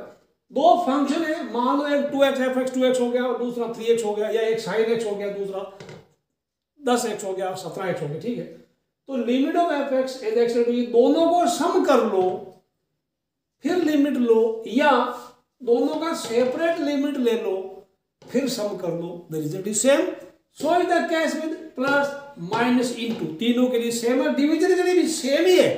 दो फंक्शन है, मान लो एक 2x fx 2x हो गया और दूसरा 3x हो गया, या एक sin x हो गया, दूसरा 10x हो गया, 17x हो गया, ठीक है। तो limit of fx as x tend to a, दोनों को सम कर लो फिर लिमिट लो, या दोनों का सेपरेट लिमिट ले लो फिर सम कर लो, the result is same. So is the case with plus minus into, तीनों के लिए सेम है, डिवीजन के लिए भी सेम ही है।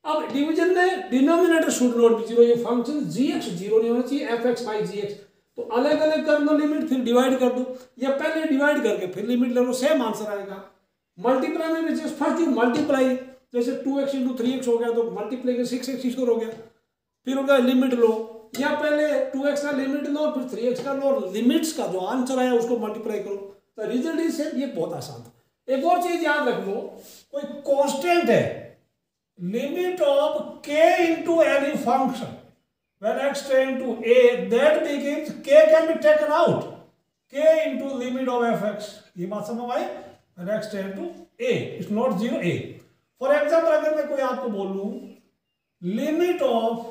अब डिवीजन में denominator should not be zero, ये फंक्शन gx जीरो नहीं होना चाहिए, fx बाई gx, तो अलग अलग कर दो लिमिट, फिर डिवाइड कर दो, या पहले डिवाइड करके फिर लिमिट ले लो, सेम आंसर आएगा। मल्टीप्लाई में जैसे फर्स्ट यू मल्टीप्लाई, जैसे 2x इंटू 3x हो गया तो मल्टीप्लाई के 6x स्क्वायर हो गया, फिर उनका लिमिट लो, या पहले 2x का लिमिट लो फिर 3x का लो, लिमिट्स का जो आंसर आया उसको मल्टीप्लाई करो, तो रिजल्ट इज सेम। ये बहुत आसान था। एक और चीज याद रख लो, कोई कांस्टेंट है, limit of k into any function when x tend to a, that begins k can be taken out, k into limit of fx, ये बात समझ आई, when x tend to a, it's not 0 a। For example अगर मैं कोई आपको बोलूं limit of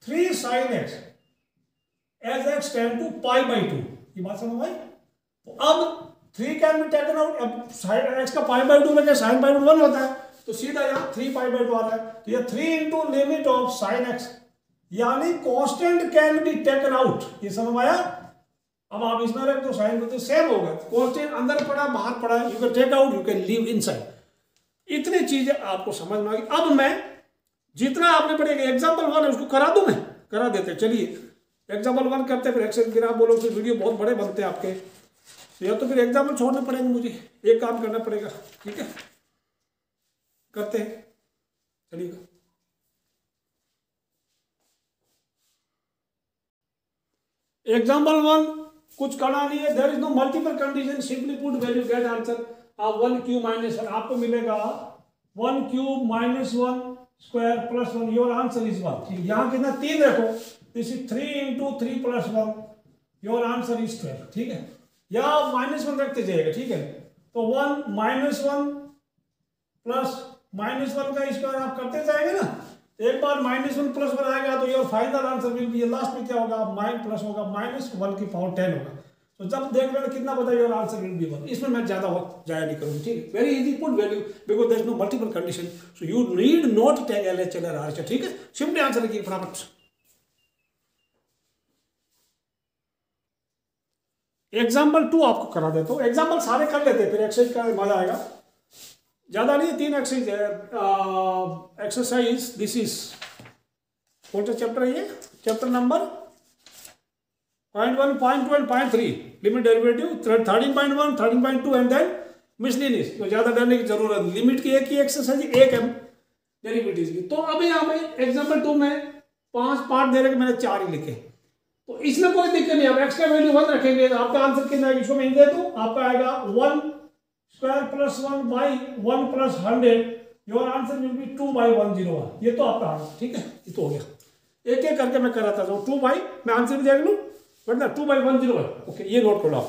3 sin x as x tend to pi by 2, ये बात समझ आई, तो अब 3 कैन बी टेकन आउट, अब sin x का pi by 2 में sin pi by 1 होता है, तो सीधा यहाँ 3 pi by 2 आ रहा है, तो ये 3 into limit of sin x, यानी constant can be taken out, ये समझ आया। अब आप इसमें रख दो साइन को तो सेम होगा, कांस्टेंट अंदर पड़ा बाहर पड़ा, you can take out, you can leave inside, इतनी चीजें आपको समझ में आ गई। अब मैं जितना आपने पढ़ेगा, एग्जाम्पल 1 है उसको करा दूं, मैं करा देते, चलिए एग्जाम्पल 1 करते, फिर एक्सरसाइज, फिर आप बोलो फिर वीडियो बहुत बड़े बनते हैं आपके, या तो फिर एग्जाम्पल छोड़ने पड़ेंगे, मुझे एक काम करना पड़ेगा, ठीक है, करते हैं, चलिएगा। एग्जाम्पल 1 कुछ करना नहीं है, there is no multiple condition, simply put value get answer. आप 1 क्यूब माइनस 1 आपको मिलेगा 1 cube minus 1 square plus 1, your answer is 1। ठीक, यहाँ कितना 3 रखो, this is 3 into 3 plus 1, your answer is 12। ठीक है, या -1 रखते जाएगा। ठीक है, तो 1 -1 प्लस -1 का स्क्वायर आप करते जाएंगे ना, एक बार -1 प्लस 1 आएगा तो your final answer will be, last में क्या होगा, माइन प्लस होगा -1 की पावर 10 होगा। तो जब देख लेना कितना बता, योर आंसर विल बी 1। इसमें मैं ज्यादा वक्त जाया नहीं करूंगा। ठीक है, very easy, put value because there is no multiple condition, so you need not take LHS और RHS। ठीक है, सिंपली आंसर लिखिए फटाफट। एग्जाम्पल 2 आपको करा देता हूँ, एग्जाम्पल सारे कर लेते हैं फिर एक्सरसाइज का मजा आएगा। ज्यादा नहीं, 3 एक्सरसाइज है। एक्सरसाइज दिस इज कौन सा चैप्टर है ये, chapter number 0.1, 0.2 and 0.3 limit derivative, 13.1, 13.2 and then miscellaneous. तो ज्यादा डरने की जरूरत नहीं, लिमिट की एक ही एक्सरसाइज, एक है डेरिवेटिव्स की। तो अभी यहाँ पे एग्जाम्पल 2 में 5 पार्ट दे रहे, मैंने 4 ही लिखे, तो इसमें कोई दिक्कत नहीं। आप एक्स का वैल्यू 1 रखेंगे तो आपका आंसर कितना है, इसको मैं दे दूं, आपका आएगा 1 square plus 1 by 1 plus 100, your answer will be 2/101। ये तो आपका आंसर। ठीक है, ये तो हो गया, एक एक करके मैं कर रहा था, 2 बाई, मैं आंसर भी देख लूं, बट 2/101। ओके, ये नोट कर लो आप।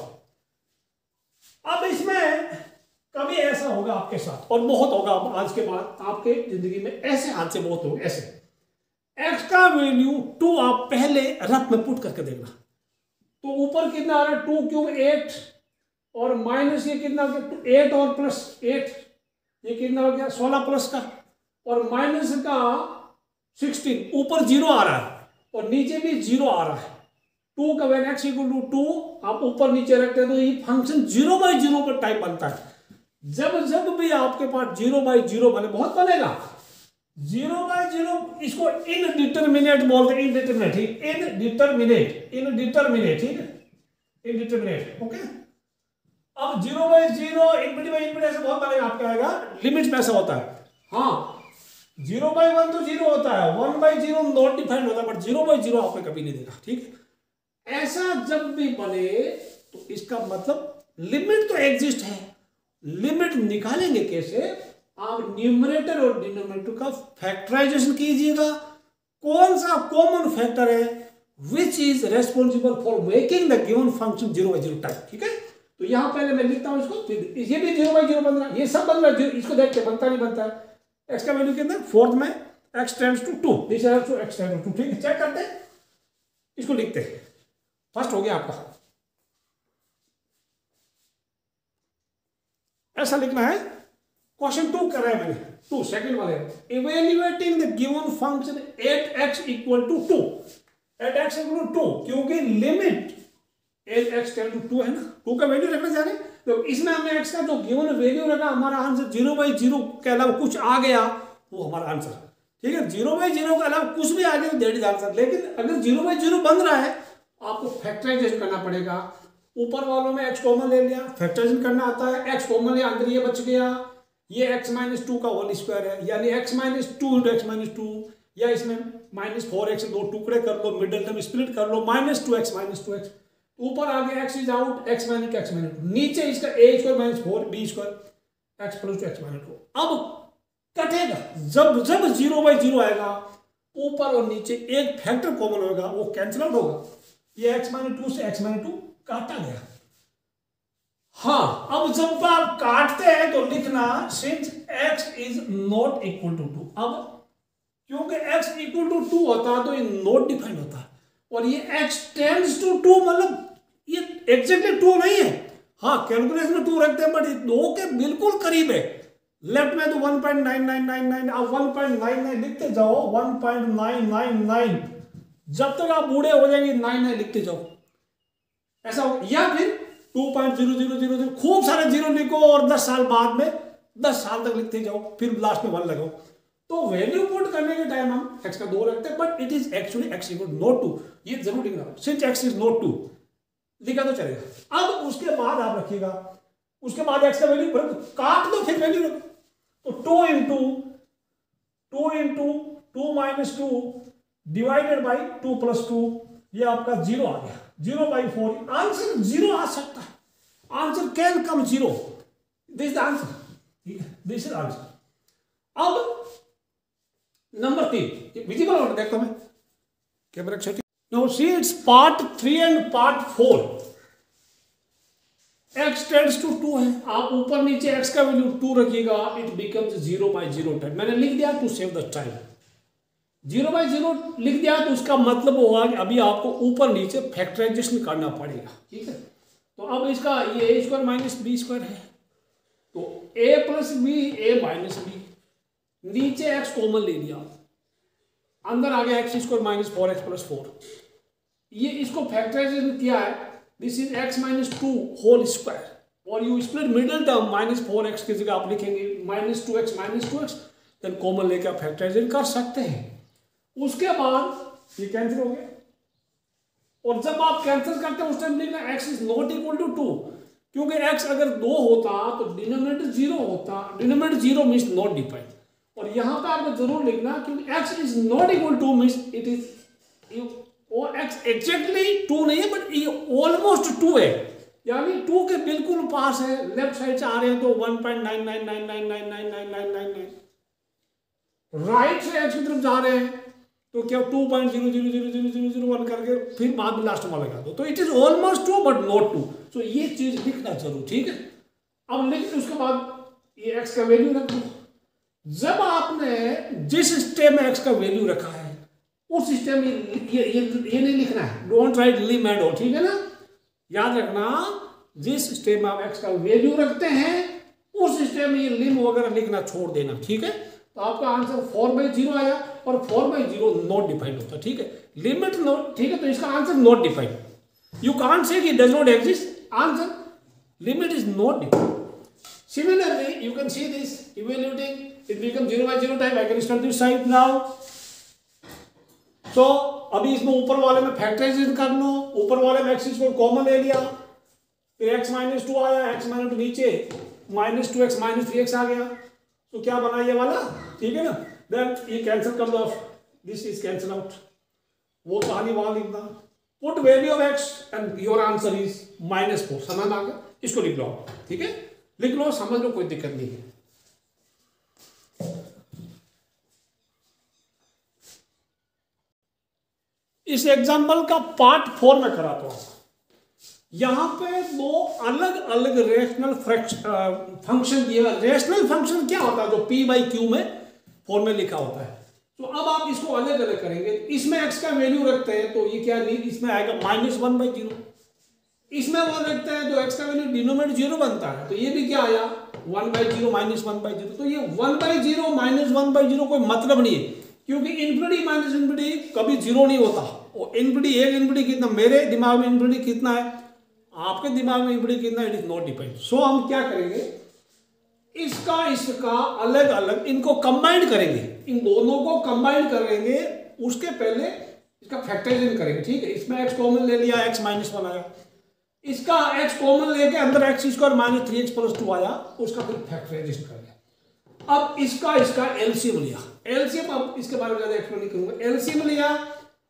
अब इसमें कभी ऐसा होगा आपके साथ, और बहुत होगा आज के बाद आपके जिंदगी में, ऐसे हादसे बहुत होंगे। ऐसे एक्स का वैल्यू 2 आप पहले रफ में पुट करके देखना, तो ऊपर कितना आ रहा है, 2 क्यूब 8, और माइनस ये कितना हो गया 8 और प्लस 8, ये कितना हो गया 16 प्लस का, और माइनस का 16, ऊपर 0 आ रहा है और नीचे भी 0 आ रहा है। 2 का वैन एक्स इक्वल टू 2 आप ऊपर नीचे रखते हैं तो ये फंक्शन 0/0 पर टाइप बनता है। जब जब भी आपके पास 0/0 बने, बहुत बनेगा 0/0, इसको इनडिटरमिनेट बोलते हैं, इनडिटरमिनेट। ठीक, इनडिटरमिनेट, इनडिटरमिनेट। ठीक है, इनडिटरमिनेट। ओके, अब 0/0 इनफिनिटी ऐसे बहुत बनेगा, आपका आएगा लिमिट में ऐसा होता है। हाँ, 0/1 तो 0 होता है, 1/0 नॉट डिफाइंड होता है, बट 0/0 आपने कभी नहीं देखा। ठीक है, ऐसा जब भी बने तो इसका मतलब लिमिट तो एग्जिस्ट है। लिमिट निकालेंगे कैसे, आप न्यूमरेटर और डिनोमिनेटर का फैक्टराइजेशन कीजिएगा। कौन सा कॉमन फैक्टर है which is responsible for making the given function 0/0 type. ठीक है, तो यहां पहले मैं लिखता हूं इसको, फिर ये भी 0/0 बन रहा है, ये सब बन रहा है, इसको देखते बनता नहीं बनता है। एक्स का वैल्यू कितना, फोर्थ में x tends to 2, this is to x tends to 2। ठीक है, चेक करते हैं, इसको लिखते हैं। फर्स्ट हो गया आपका, ऐसा लिखना है। क्वेश्चन 2 कर रहे हैं मैंने, 2 सेकंड वाले, evaluating the given function at x equal to 2, at x equal to 2, क्योंकि limit at x tend to 2 है ना, 2 का वैल्यू रखना चाह रहे हैं, तो इसमें हमने x का जो गिवन वैल्यू रखा, हमारा आंसर 0/0 के अलावा कुछ आ गया वो हमारा आंसर। ठीक है, 0/0 के अलावा कुछ भी आ गया तो दैट इज आंसर। लेकिन अगर 0/0 बन रहा है आपको फैक्टराइजेशन करना पड़ेगा। ऊपर वालों में x कॉमन ले लिया, फैक्टराइजेशन करना आता है, x कॉमन लिया, अंदर ये बच गया, ये x - 2 का होल स्क्वायर है, यानी x - 2 इंटू x - 2, या इसमें -4x 2 टुकड़े कर लो, मिडिल टर्म स्प्लिट कर लो, -2x - 2x, ऊपर आ गया x इज आउट, x - 2, नीचे इसका a² - 4 b² x + x - 2। अब कटेगा, जब जब 0/0 आएगा ऊपर और नीचे एक फैक्टर कॉमन होगा, वो कैंसिल आउट होगा, ये x - 2 से x - 2 काटा गया। हाँ, अब जब आप काटते हैं तो लिखना since x is not equal to 2। अब क्योंकि x इक्वल टू 2 होता है तो ये नॉट डिफाइंड होता है, और ये x टेंड्स टू 2 मतलब ये एग्जैक्टली 2 नहीं है। हाँ, कैलकुलेशन में 2 रखते हैं, बट ये 2 के बिल्कुल करीब है। लेफ्ट में तो 1.9999, आप 1.99 लिखते जाओ, 1.999, जब तक आप बूढ़े हो जाएंगे 99 लिखते जाओ, ऐसा हो। या फिर 2.0000 खूब सारे जीरो लिखो और 10 साल बाद में 10 साल तक लिखते जाओ, फिर लास्ट में 1 लगाओ। तो वैल्यू पुट करने के टाइम हम x का 2 रखते हैं, but it is actually x equal not 2, ये जरूर लिखना, सिंस x इज नॉट 2 लिखा तो चलेगा। अब उसके बाद आप रखिएगा, उसके बाद x का वैल्यू काट दो, फिर वैल्यू रखो, तो 2 इंटू 2 - 2 डिवाइडेड बाई 2 + 2, ये आपका 0 आ गया, 0/4 आंसर 0 आ सकता है, answer can come 0, this the answer, ठीक है, दिस इज आंसर। अब नंबर 3 विजिबल और देखता मैं कैमरा छोटी। Now see it's part 3 and part 4, x tends to 2 है, आप ऊपर नीचे x का वैल्यू 2 रखिएगा, इट बिकम्स 0/0 टाइम। मैंने लिख दिया टू सेव द टाइम, 0/0 लिख दिया तो उसका मतलब होगा कि अभी आपको ऊपर नीचे फैक्टराइजेशन करना पड़ेगा, ठीक है। तो अब इसका ये a square minus b square है, तो a plus b a minus b, नीचे x कॉमन ले लिया, अंदर आ गया x square minus 4x plus 4, ये इसको फैक्टराइजेशन किया है, this is x minus 2 whole square, और you split middle term minus 4x की जगह आप लिखेंगे माइनस 2x, देन कॉमन लेकर आप फैक्टराइजेशन कर सकते हैं। उसके बाद ये कैंसिल हो गया, और जब आप कैंसिल करते हैं उस टाइम लिखना x is not equal to 2, क्योंकि x अगर 2 होता तो डिनोमिनेटर 0 होता, डिनोमिनेटर 0 मीन्स नॉट डिफाइंड, और यहां पे आपको जरूर लिखना क्योंकि x is not equal two means it is और x एग्जैक्टली 2 नहीं है बट ये ऑलमोस्ट 2 है, यानी 2 के बिल्कुल पास है, लेफ्ट साइड से आ रहे हैं तो 1.9999999999, राइट से x की तरफ जा रहे हैं तो क्या 2.000001 करके फिर बाद में लास्ट में लगा दो, तो it is almost 2 but not 2, तो ये चीज लिखना जरूर, ठीक है। अब लिख उसके बाद ये x का वैल्यू रख दो, जब आपने जिस स्टेप में x का वैल्यू रखा है उस सिस्टम में ये नहीं लिखना है, don't write limb and all, ठीक है ना, याद रखना जिस सिस्टम में आप x का वैल्यू रखते हैं उस सिस्टम में ये लिम वगैरह लिखना छोड़ देना, ठीक है। तो आपका आंसर 4/0 आया, और 4/0 नॉट डिफाइंड होता है, ठीक है, लिमिट नॉट, ठीक है, तो इसका answer not defined, you can't say कि does not exist, answer limit is not defined. Similarly you can see this evaluating, it become 0/0 time, I can start this side now. तो अभी इसमें ऊपर वाले में फैक्टराइजेशन कर लो, ऊपर वाले में x को कॉमन ले लिया, फिर x माइनस 2 आया, x माइनस 2 नीचे माइनस 2x माइनस 3x आ गया, तो क्या बना ये वाला, ठीक है ना, देन ये कैंसिल कर दो, दिस इज कैंसिल आउट, वो कहानी वहां लिखना, put value of x and your answer is -4, समझ आ गया, इसको लिख लो, ठीक है, लिख लो, समझ लो, कोई दिक्कत नहीं है। इस एग्जाम्पल का पार्ट 4 में कराता हूं, यहां पे दो अलग अलग रेशनल फंक्शन दिए हुए। रेशनल फंक्शन क्या होता है, जो p/q में फॉर्म में लिखा होता है, तो अब आप इसको अलग अलग करेंगे, इसमें x का वैल्यू रखते हैं तो ये क्या, इसमें आएगा -1/0, इसमें 1 रखते हैं तो x का वैल्यू डिनोमिनेटर 0 बनता है, तो ये भी क्या आया 1/0 -1/0, तो ये 1/0 -1/0 कोई मतलब नहीं है, क्योंकि इनफिनिटी माइनस इनफिनिटी कभी 0 नहीं होता, और इनफिनिटी एक इनफिनिटी कितना, मेरे दिमाग में इनफिनिटी कितना है, आपके दिमाग में इनफिनिटी कितना, इट इज नॉट डिपेंड। सो हम क्या करेंगे, इसका अलग अलग इनको कंबाइन करेंगे, इन दोनों को कंबाइन करेंगे, उसके पहले इसका फैक्टराइजेशन करेंगे, ठीक है। इसमें x कॉमन ले लिया, x -1 आया, इसका x कॉमन लेके अंदर x square minus 3x plus 2 आया, उसका फिर फैक्टराइजेशन कर लिया। अब इसका एलसीएम लिया, एलसीएम अब इसके बारे में ज्यादा एक्सप्लेन नहीं करूंगा, एलसीएम लिया,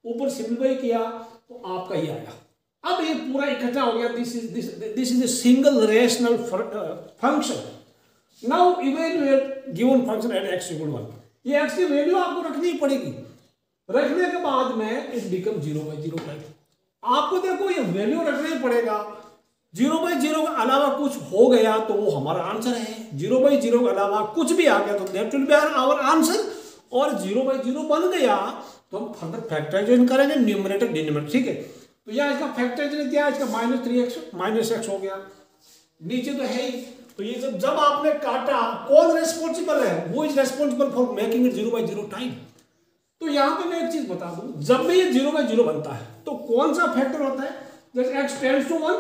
ऊपर सिंपलीफाई किया तो आपका ये आया। अब ये पूरा इकट्ठा हो गया, this is a single rational function. Now evaluate given function at x = 1, ये x की वैल्यू आपको रखनी पड़ेगी, रखने के बाद में इट बिकम 0/0 टाइप, आपको देखो ये वैल्यू रखना ही पड़ेगा, 0/0 के अलावा कुछ हो गया तो वो हमारा आंसर है, 0/0 के अलावा कुछ भी आ गया तो that will be our answer, और 0/0 बन गया तो हम फर्दर फैक्टराइजेशन करेंगे, न्यूमरेटर डिनोमिनेटर, ठीक है। तो यहाँ इसका फैक्टराइजेशन क्या है, इसका -3x -x हो गया, नीचे तो है ही, तो ये जब आपने काटा कौन रेस्पॉन्सिबल है, वो is responsible for making it 0/0 time. तो यहाँ पे मैं एक चीज बता दूं, जब भी ये 0/0 बनता है तो कौन सा फैक्टर होता है, जैसे x टेंड्स टू 1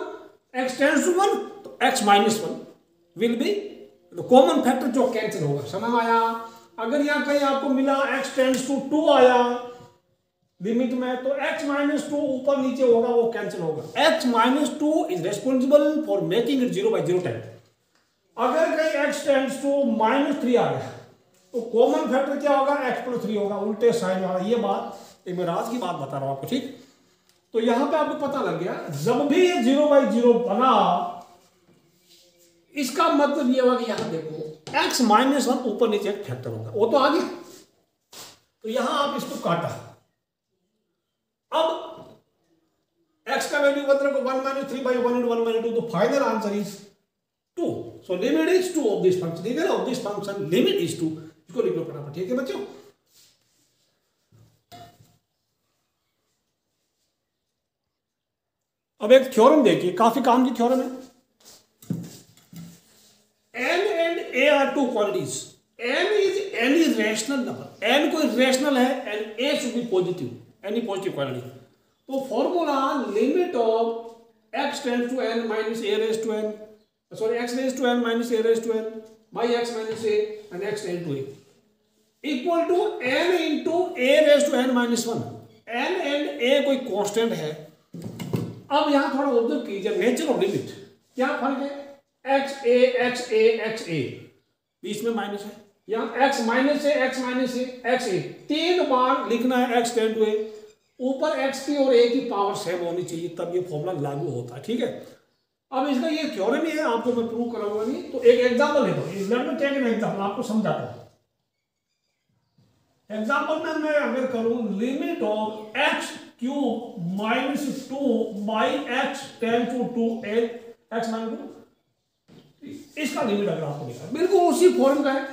तो x -1 will be common factor जो कैंसिल होगा, समझ आया। अगर यहाँ कहीं आपको मिला x टेंड्स टू 2 आया लिमिट में, तो x -2 ऊपर नीचे होगा, वो कैंसिल होगा, x -2 is responsible for making it 0/0 time. अगर कहीं x टेंड्स टू -3 आ गया तो कॉमन फैक्टर क्या होगा, x + 3 होगा, उल्टे साइड वाला, ये बात एक मैं राज की बात बता रहा हूं आपको, ठीक। तो यहां पे आपको पता लग गया, जब भी ये 0/0 बना, इसका मतलब ये हुआ कि यहां देखो x-1 ऊपर नीचे एक फैक्टर होगा, वो तो आ गया। तो यहां आप इसको काटा, अब x का वैल्यू बदल को 1 - 3/1 × 1 - 2, तो final answer is 2। So limit is 2 of this function, ठीक है ना, of this function limit is 2। इसको लिख लो फटाफट, ठीक है बच्चों। अब एक थ्योरम देखिए, काफी काम की थ्योरम है। n and a are two quantities. n is rational number. n कोई rational है and a should be positive, any positive quantity. तो formula limit of x tends to n minus a raised to n, sorry x raised to n minus a raised to n by x minus a and x tends to a equal to n into a raised to n minus 1. n and a कोई constant है। अब यहां थोड़ा observe कीजिए, nature of limit क्या फर्क है, x a बीच में माइनस है, यहाँ x माइनस है, x माइनस है, x a, 3 बार लिखना है x टेंड टू a, ऊपर x की और a की पावर सेम होनी चाहिए, तब ये फॉर्मूला लागू होता है, ठीक है। अब इसका ये थ्योरम ही है, आपको मैं प्रूव कराऊंगा नहीं, तो एक एग्जांपल लेता हूं, let me take an example, आपको समझाता हूं। एग्जांपल में मैं अगर करूं limit of x cube minus 2 by x tend to 2 x minus 2, इसका लिमिट अगर आपको निकाल, बिल्कुल उसी फॉर्म का है,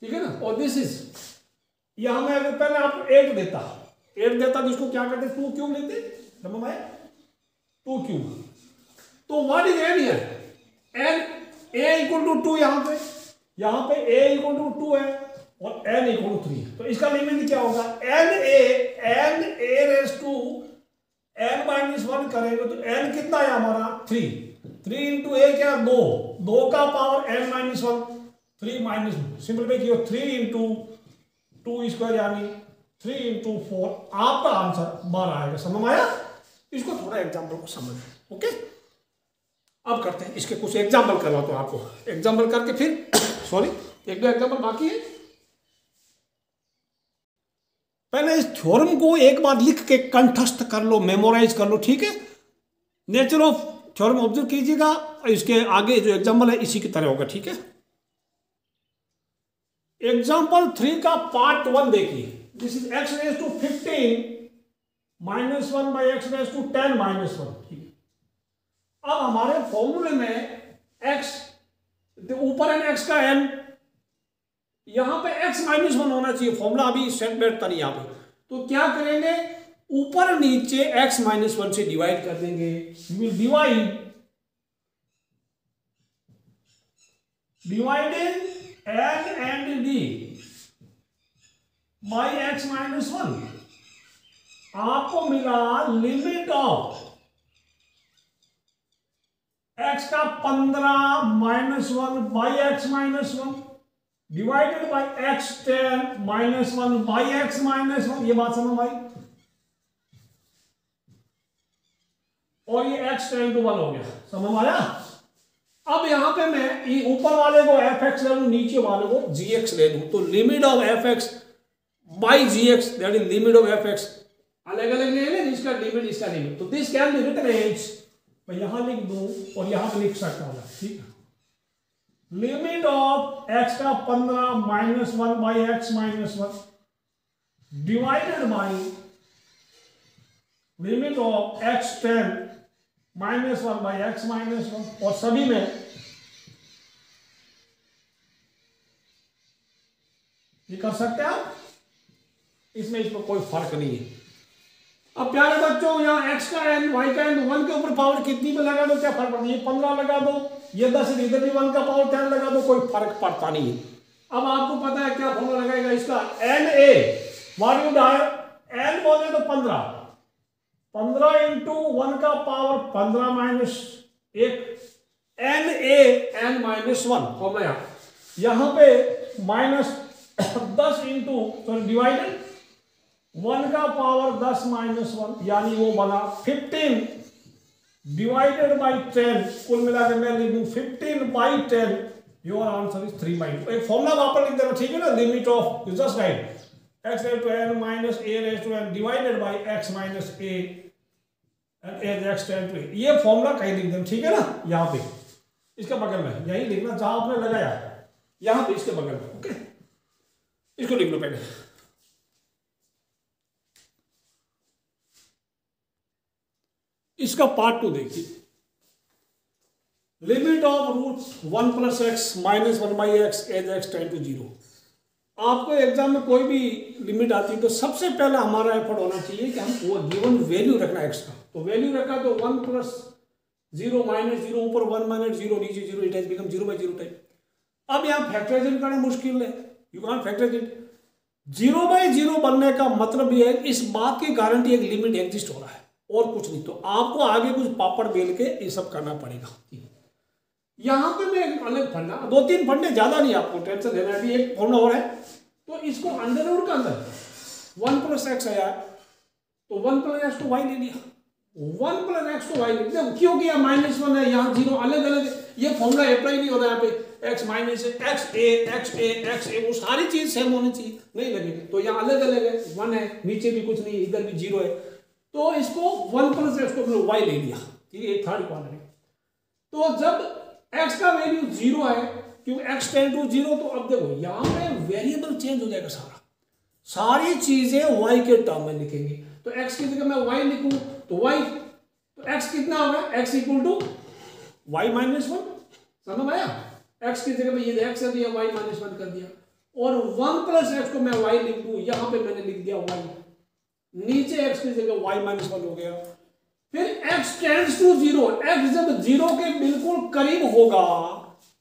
ठीक है ना। और दिस इज, यहां मैं अगर पहले आपको 8 देता तो इसको क्या करते, 2 क्यूब लेते, समझ में 2 क्यूब। तो what is n here, n a equal to 2, यहां पे a इक्वल टू 2 है और n इक्वल टू 3, तो इसका लिमिट क्या होगा, n a raise to n minus 1 करेंगे तो n कितना है हमारा 3 इंटू a क्या 2 का power n minus 1, 3 minus simple पे किया 3 इंटू 2 स्क्वायर यानी 3 इंटू 4, आपका आंसर 12 आएगा। समझ आया, इसको थोड़ा एग्जाम्पल को समझ, ओके। अब करते हैं इसके कुछ एग्जाम्पल करवाता हूं आपको, एग्जाम्पल करके फिर सॉरी 1-2 एग्जाम्पल बाकी है। पहले इस थ्योरम को एक बार लिख के कंठस्थ कर लो, मेमोराइज कर लो, ठीक है। नेचर ऑफ थ्योरम ऑब्जर्व कीजिएगा, इसके आगे जो एग्जाम्पल है इसी की तरह होगा, ठीक है। एग्जाम्पल 3 का पार्ट 1 देखिए, this is x raise to 15 minus 1 by x raise to 10 minus 1, ठीक है। अब हमारे फॉर्मूले में x ऊपर है x का n, यहां पे x माइनस 1 होना चाहिए, फॉर्मूला अभी सेट बैठता नहीं यहां पे, तो क्या करेंगे ऊपर नीचे x माइनस 1 से डिवाइड कर देंगे, will divided n and d by x minus 1, आपको मिला लिमिट ऑफ x का 15 minus 1 by x minus 1 divided by x 10 minus 1 by x minus 1, ये बात समझ आई, और ये x 10 to 1 हो गया, समझ आया। अब यहां पे मैं ऊपर वाले को fx ले लूं, नीचे वाले को gx ले लूं, तो limit of fx by gx that is limit of fx, अलग अलग ले लें, इसका लिमिट इसका लिमिट, तो this can be written as, मैं यहां लिख दूं और यहां पे लिख सकता हूं, ठीक है। लिमिट ऑफ x का 15 minus 1 by x minus 1 divided by limit of x 10 minus 1 by x minus 1, और सभी में ये कर सकते हैं आप, इसमें कोई फर्क नहीं है। अब प्यारे बच्चों, यहाँ x का n y का n 1 के ऊपर पावर कितनी पे लगा दो, क्या फर्क पड़ता है, 15 लगा दो, ये 10 इधर भी 1 का पावर 10 लगा दो, कोई फर्क पड़ता नहीं है। अब आपको पता है क्या फॉर्मूला लगाएगा इसका, n a व्हाट यू डायर, n बोले तो 15 इंटू 1 का power 15 minus 1, n a n minus 1 formula, यहां पे माइनस 10 इंटू डिवाइडेड 1 का पावर 10 माइनस 1, यानी वो बना 15 डिवाइडेड बाई 10, कुल मिलाकर मैं लिख दूं 15 बाई 10, योर आंसर इज 3/2। एक फॉर्मूला वापस लिख देना, ठीक है ना, limit of just right x raise to n minus a raise to n divided by x minus a and as x tend to, ये फॉर्मूला कहीं लिख दें, ठीक है ना, यहाँ पे इसके बगल में यही लिखना जहां आपने लगाया, यहाँ पे इसके बगल में, ओके, इसको लिख लो पहले। इसका पार्ट 2 देखिए, limit of root 1 plus x minus 1 by x as x tend to 0। आपको एग्जाम में कोई भी लिमिट आती है तो सबसे पहला हमारा एफर्ट होना चाहिए कि हम वो गिवन वैल्यू रखना एक्स का, तो वैल्यू रखा तो 1 प्लस 0 माइनस 0, ऊपर 1 माइनस 0, नीचे 0, it has become 0 by 0 type. अब यहाँ फैक्टराइजेशन करना मुश्किल है, you can't factorize it. 0 by 0 बनने का मतलब ये है इस बात की गारंटी एक लिमिट एग्जिस्ट हो रहा है और कुछ नहीं, तो आपको आगे कुछ पापड़ बेल के ये सब करना पड़ेगा। यहां पे मैं एक अलग फंडा, 2-3 फंडे ज्यादा नहीं, आपको टेंशन लेना है, एक फॉर्मूला और है, तो इसको अंडर रूट का अंदर 1 प्लस एक्स आया तो 1 प्लस एक्स को वाई ले लिया, 1 प्लस एक्स को वाई ले लिया, क्यों किया, -1 है यहाँ 0, अलग अलग ये फॉर्मूला अप्लाई नहीं होता, यहाँ पे एक्स माइनस एक्स ए वो सारी चीज सेम होनी चाहिए, नहीं लगेगी, तो यहाँ अलग अलग है, 1 है, नीचे भी कुछ नहीं, इधर भी 0 है, तो इसको 1 प्लस एक्स को वाई ले लिया, ठीक है, एक थर्ड क्वांटिटी। तो जब x का वैल्यू 0 है, क्योंकि x टेंड टू 0, तो अब देखो यहां पे वेरिएबल चेंज हो जाएगा, सारी चीजें y के टर्म में लिखेंगे, तो x की जगह मैं y लिखूं तो y, तो x कितना होगा, x equal to y minus 1, समझ में आया, x की जगह में ये x है तो ये y माइनस 1 कर दिया, और 1 प्लस एक्स को मैं y लिख दूं, यहां पे मैंने लिख दिया y, नीचे x की जगह y माइनस 1 हो गया। फिर x टेंड्स टू 0, x जब 0 के बिल्कुल करीब होगा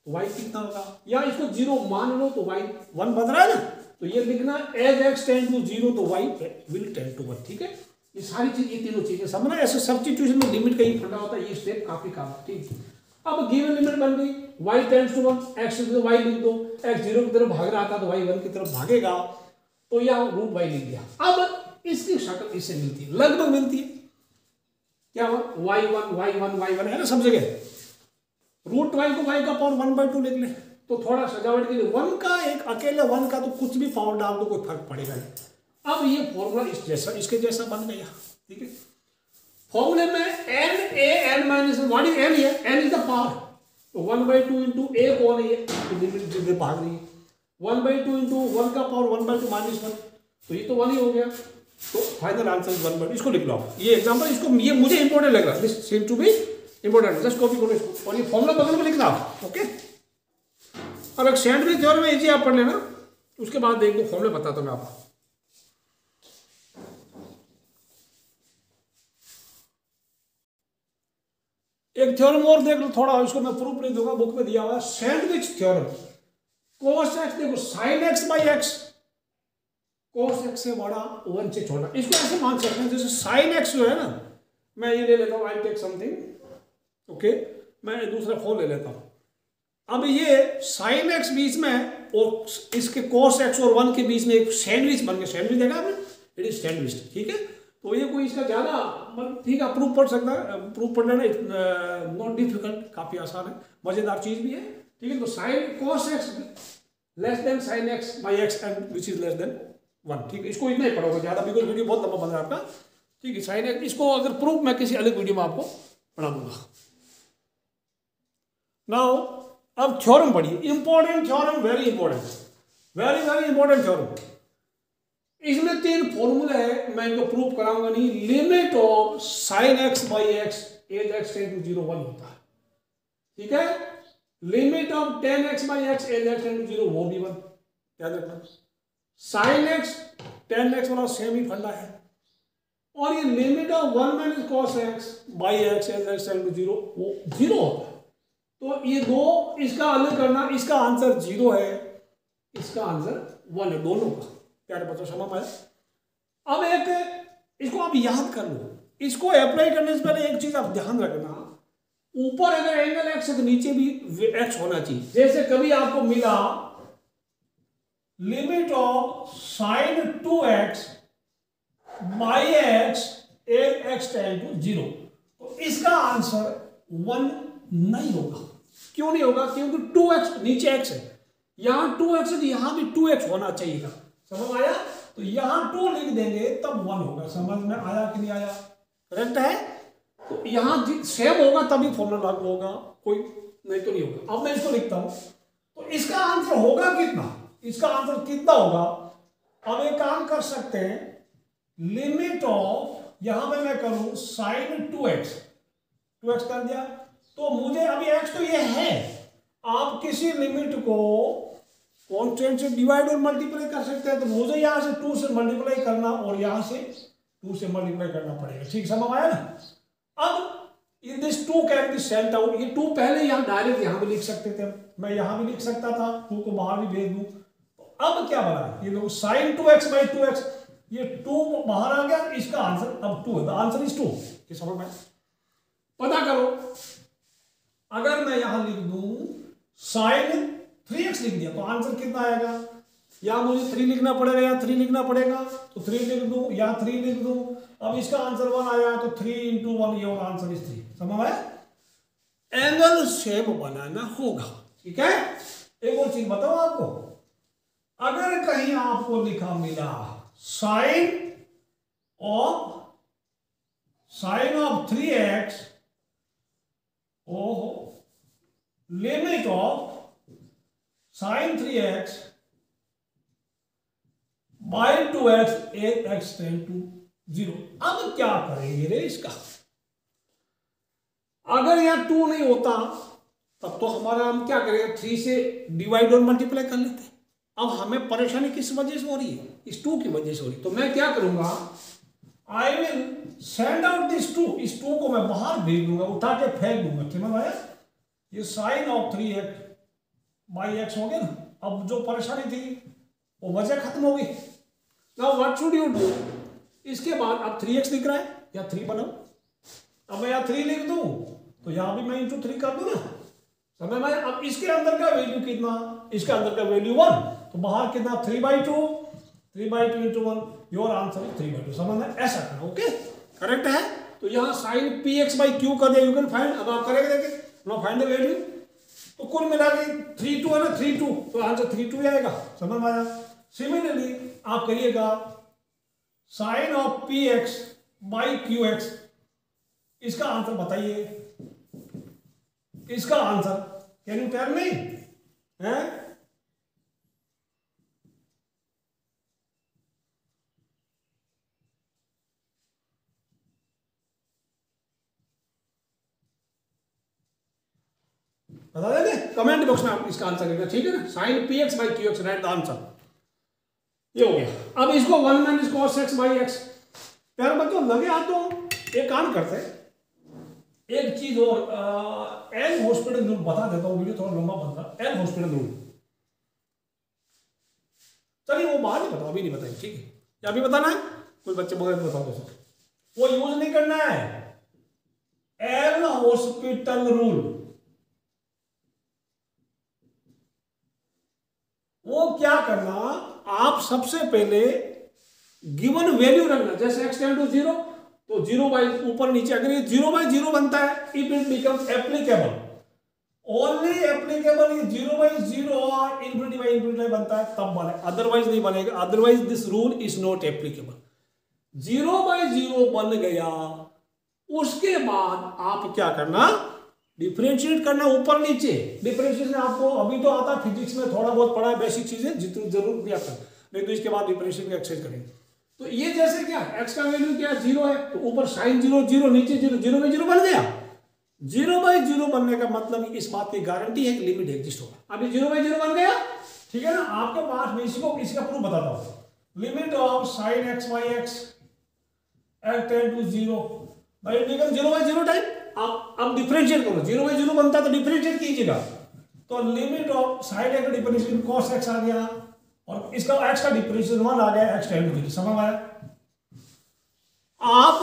तो y कितना होगा, या इसको 0 मान लो तो y 1 बन रहा है ना, तो ये लिखना एज x टेंड टू 0 तो y विल टेंड टू 1, ठीक है, ये सारी चीज, ये तीनों चीजें समझना, ऐसे सब्स्टिट्यूशन में लिमिट का ही फंडा होता है, ये स्टेप काफी काम, ठीक। अब गिवन लिमिट बन गई, y टेंड्स टू 1, x तो y लिख दो, x 0 की तरफ भाग रहा था तो y 1 की तरफ भागेगा, तो यहाँ रूट y लिख दिया। अब इसकी शक्ल इससे मिलती है, लगभग मिलती है, क्या हुआ, y1 है ना सब जगह, रूट y को y का पावर 1/2 लिख ले, तो थोड़ा सजावट के लिए 1 का, एक अकेले 1 का तो कुछ भी पावर डाल दो कोई फर्क पड़ेगा नहीं। अब ये फॉर्मूला इस जैसा, इसके जैसा बन गया, ठीक है, फॉर्मूले में n minus what is n है, n इज द पावर, तो 1/2 इंटू a कौन है, लिमिट जिधर भाग रही है, 1/2 इंटू 1 का पावर 1/2 माइनस 1, तो ये तो 1 ही हो गया, तो फाइनल आंसर इज 1/2, इसको लिख लो आप, ये एग्जांपल, इसको ये मुझे इंपॉर्टेंट लग रहा है, this seem to be important, just copy करो इसको, और ये फॉर्मूला बगल में लिखना आप, ओके। अब एक सैंडविच थ्योरम इजी आप पढ़ लेना, उसके बाद देख दो फॉर्मूला बताता हूं मैं आपको। एक थ्योरम और देख लो थोड़ा, इसको मैं प्रूफ नहीं दूंगा, बुक में दिया हुआ है, सैंडविच थ्योरम, cos x देखो sin x by x, cos x से बड़ा 1 से छोटा, इसको ऐसे मान सकते हैं जैसे sin x जो है ना, मैं ये ले लेता हूं, आई टेक समथिंग, ओके, मैं दूसरा फोन ले लेता हूं, अब ये sin x बीच में और इसके cos x और 1 के बीच में एक सैंडविच बन गया, सैंडविच देखा आपने, इट इज सैंडविच, ठीक है, तो ये कोई इसका ज्यादा, ठीक है, प्रूफ पढ़ सकता है, प्रूफ पढ़ लेना, नॉट डिफिकल्ट, काफी आसान है, मजेदार चीज भी है, ठीक है, तो sin cos x less then sin x by x and which is less than 1, ठीक है, इसको इतना ही पढ़ोगे ज्यादा, बिकॉज वीडियो बहुत लंबा बन रहा है आपका, ठीक है, sin x, इसको अगर प्रूफ मैं किसी अलग वीडियो में आपको पढ़ा दूंगा। नाउ अब थ्योरम पढ़िए, important theorem, very important, very very important theorem, इसमें 3 फॉर्मूले हैं, मैं इनको प्रूफ कराऊंगा नहीं, limit of sin x by x as x tend to 0 1 होता है, ठीक है, limit of 10x by x as x tend to 0 वो भी 1, याद रखना, sin x 10x वाला सेम ही फंडा है, और ये limit of 1 minus cos x by x as x tend to 0 वो 0 होता है, तो ये दो, इसका अलग करना, इसका आंसर 0 है, इसका आंसर 1 है, दोनों का, प्यारे बच्चों समझ में आया। अब एक इसको आप याद कर लो, इसको अप्लाई करने से पहले एक चीज आप ध्यान रखना, ऊपर अगर एंगल x है तो नीचे भी x होना चाहिए, जैसे कभी आपको मिला limit of sin 2x by x as x tend to 0, तो इसका आंसर 1 नहीं होगा, क्यों नहीं होगा, क्योंकि 2x नीचे x है, यहां 2x है तो यहां भी 2x होना चाहिए, समझ आया, तो यहां 2 लिख देंगे तब 1 होगा, समझ में आया कि नहीं आया, करेक्ट है। तो यहाँ सेम होगा तभी फॉर्मूला लागू होगा, कोई नहीं तो नहीं होगा। अब मैं इसको लिखता हूं, तो इसका आंसर होगा कितना, इसका आंसर कितना होगा। अब एक काम कर सकते हैं, लिमिट ऑफ, यहां पे मैं करूं साइन 2x कर दिया, तो मुझे अभी x तो ये है, आप किसी लिमिट को कांस्टेंट से डिवाइड और मल्टीप्लाई कर सकते हैं, तो मुझे यहां से 2 से मल्टीप्लाई करना और यहां से 2 से मल्टीप्लाई करना पड़ेगा। ठीक समझ आया ना। अब in this 2 can be sent out, ये 2 पहले यहां डायरेक्ट यहां भी लिख सकते थे, मैं यहां भी लिख सकता था, 2 को बाहर भी भेज दूं। तो अब क्या बना, ये देखो sin 2x by 2x, ये 2 बाहर आ गया, इसका आंसर अब 2 है, द आंसर इज 2। ये समझ में पता करो, अगर मैं यहां लिख दूं sin 3x लिख दिया तो आंसर कितना आएगा, या मुझे 3 लिखना पड़ेगा या 3 लिखना पड़ेगा, तो 3 लिख दूं या 3 लिख दूं। अब इसका आंसर 1 आया, तो 3 into 1, ये आंसर इज 3। समझ आया। एंगल शेप बनाना होगा, ठीक है। एक और चीज बताओ आपको, अगर कहीं आपको लिखा मिला साइन ऑफ 3x, ओहो, limit of sin 3x by 2x 8x tend to 0। अब क्या करेंगे रे इसका, अगर यह 2 नहीं होता तब तो हमारा हम क्या करेंगे, 3 से डिवाइड और मल्टीप्लाई कर लेते। अब हमें परेशानी किस वजह से हो रही है, इस 2 की वजह से हो रही। तो मैं क्या करूंगा, I will send out this 2, इस 2 को मैं बाहर भेज दूंगा, उठा के फेंक दूंगा। समझ आया। ये sign of 3x by x हो गया ना। अब जो परेशानी थी वो वजह खत्म हो गई। Now what should you do, इसके बाद अब 3x लिख रहा है या 3 बनाओ, अब मैं यहाँ 3 लिख दूं तो यहां भी मैं इंटू 3 कर दूं ना, समझ में। अब इसके अंदर का वैल्यू कितना, इसके अंदर का वैल्यू 1, तो बाहर कितना 3/2 into 1, योर आंसर इज 3/2। समझ में, ऐसा करना, ओके करेक्ट है। तो यहाँ साइन px by q कर दिया, यू कैन फाइंड। अब आप करेंगे देखिए, नो फाइंड द वैल्यू, तो कुल मिला के 3/2 है ना, 3/2, तो आंसर 3/2 आएगा। समझ में आया। सिमिलरली आप करिएगा sine of px by qx, इसका आंसर बताइए, इसका answer can you tell me है। बता देंगे कमेंट बॉक्स में, आप इसका आंसर करेंगे, ठीक है ना। Sine px by qx, write the answer. ये हो गया। अब इसको 1 - cos x by x, प्यारे बच्चों लगे हाथ तो एक काम करते हैं, एक चीज और एल हॉस्पिटल रूल बता देता हूँ, वीडियो थोड़ा लंबा बन रहा। एल हॉस्पिटल रूल, चलिए वो बाद में बताओ, अभी नहीं बताएंगे, ठीक है। या अभी बताना है, कोई बच्चे बगैर बताओ दोस्तों, वो यूज नहीं करना है। एल हॉस्पिटल रूल, वो क्या करना, आप सबसे पहले गिवन वैल्यू रखना, जैसे x टेंड टू 0, तो 0 बाई ऊपर नीचे, अगर ये 0/0 बनता है, if it becomes applicable, only applicable ये 0/0 और ∞/∞ बनता है तब बने, अदरवाइज नहीं बनेगा। Otherwise this rule is not applicable. 0/0 बन गया, उसके बाद आप क्या करना, डिफरेंशिएट करना ऊपर नीचे। डिफरेंशिएशन आपको अभी तो आता है, फिजिक्स में थोड़ा बहुत पढ़ा है, बेसिक चीजें जितनी जरूर भी आता है, नहीं तो इसके बाद डिफरेंशिएशन एक्सरसाइज करेंगे। तो ये जैसे क्या, x का वैल्यू क्या 0 है, तो ऊपर साइन 0 0, नीचे 0, 0/0 बन गया। 0/0 बनने का मतलब इस बात की गारंटी है कि लिमिट एग्जिस्ट होगा। अभी 0/0 बन गया, ठीक है ना। आपके पास मैं इसका प्रूफ बताता हूं। Limit of sine x by x tend to 0 by become 0/0 time. आप डिफरेंशिएट करो, 0/0 बनता है तो डिफरेंशिएट कीजिएगा, तो लिमिट ऑफ साइन x का डिफरेंशिएशन cos x आ गया, और इसका x का डिफरेंशिएशन 1 आ गया, x टेंड टू 0। समझ आया। आप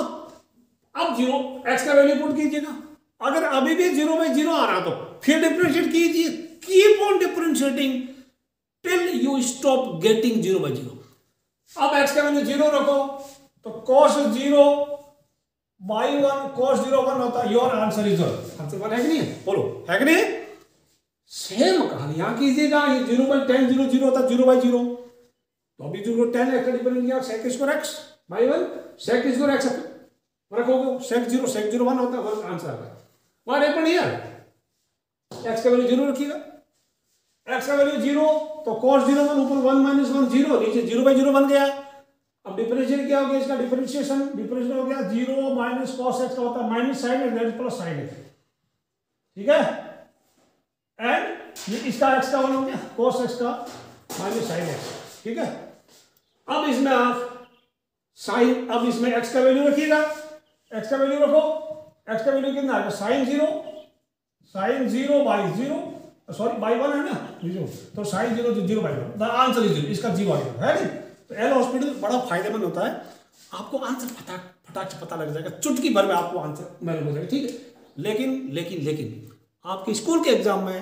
अब 0 x का वैल्यू पुट कीजिएगा, अगर अभी भी 0/0 आ रहा तो फिर डिफरेंशिएट कीजिए, keep on differentiating till you stop getting 0/0। अब x का वैल्यू 0 रखो, तो cos 0 by 1 cos 0 1 होता है, योर आंसर इज 1। आंसर 1 है कि नहीं है, बोलो है कि नहीं। सेम कहानी यहां कीजिएगा, ये 0/10 0 0 होता है 0/0, तो अभी 0 10 x का डिफरेंस किया, sec² x by 1 sec² x रखोगे sec 0 1 होता है, आंसर आ गया। व्हाट हैपेंड हियर, x का वैल्यू 0 रखिएगा, x का वैल्यू 0 तो cos 0 1 ऊपर 1 माइनस 1 0, नीचे 0/0 बन गया। अब डिफरेंशिएट क्या हो गया इसका, डिफरेंशिएशन हो गया 0 माइनस cos x का होता है minus sine x that plus sine x, ठीक है। एंड ये इसका x का वन हो गया cos x का माइनस साइन x, ठीक है। अब इसमें आप साइन, अब इसमें x का वैल्यू रखिएगा, x का वैल्यू रखो, x का वैल्यू कितना आएगा साइन 0 बाई 0 सॉरी बाई 1 है ना 0, तो साइन 0 0/1, द आंसर इज 0, इसका 0 आएगा, है नहीं। तो एल हॉस्पिटल बड़ा फायदेमंद होता है, आपको आंसर फटाक से पता लग जाएगा, चुटकी भर में आपको आंसर मालूम हो जाएगा, ठीक है। लेकिन आपके स्कूल के एग्जाम में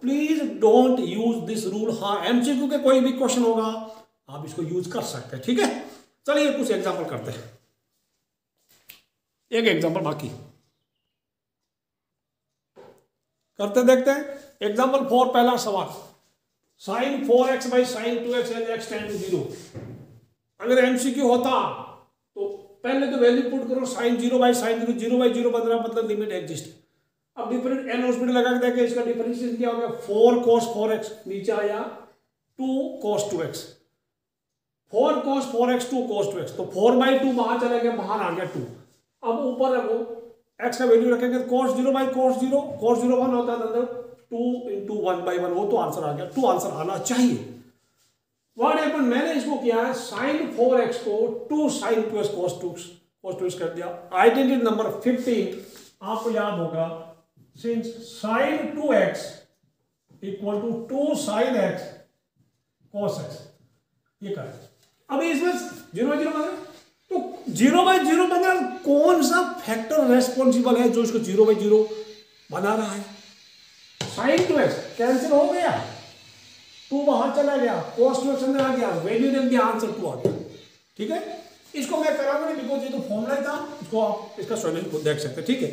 please don't use this rule. हाँ एमसीक्यू के कोई भी क्वेश्चन होगा आप इसको यूज कर सकते हैं, ठीक है। चलिए कुछ एग्जाम्पल करते हैं, एक एग्जाम्पल बाकी करते देखते हैं। एग्जाम्पल 4 पहला सवाल, sine 4x by sine 2x and x tend to 0। अगर एमसीक्यू होता तो पहले तो वैल्यू पुट करो, साइन 0 बाई साइन 0, 0/0 बन रहा मतलब लिमिट एग्जिस्ट। अब डिफरेंट एन हॉस्पिटल लगा के देखे, इसका डिफरेंशिएशन क्या हो गया 4 cos 4x, नीचे आया 2 cos 2x, 4 cos 4x 2 cos 2x, तो 4/2 बाहर चला गया, बाहर आ गया 2। अब ऊपर रखो x का वैल्यू रखेंगे cos 0 बाई cos 0, cos 0 1 होता है, 2 into 1/1, वो तो आंसर आ गया, 2 आंसर आना चाहिए। व्हाट हैपेंड, मैंने इसको किया है sin 4x को 2 sin 2x cos 2x कर दिया। आइडेंटिटी नंबर 15 आपको याद होगा, since sin 2x equal to 2 sin x cos x, ये कर। अभी इसमें 0/0 बना, तो 0/0 बना, कौन सा फैक्टर रेस्पॉन्सिबल है जो इसको 0/0 बना रहा है। sin 2x कैंसिल हो गया, 2 बाहर चला गया, cos 2x अंदर आ गया, वैल्यू देख दिया, आंसर 2 आ गया, ठीक है। इसको मैं कराऊंगा नहीं बिकॉज ये तो फॉर्मूला था, इसको आप इसका सॉल्यूशन खुद देख सकते हैं, ठीक है।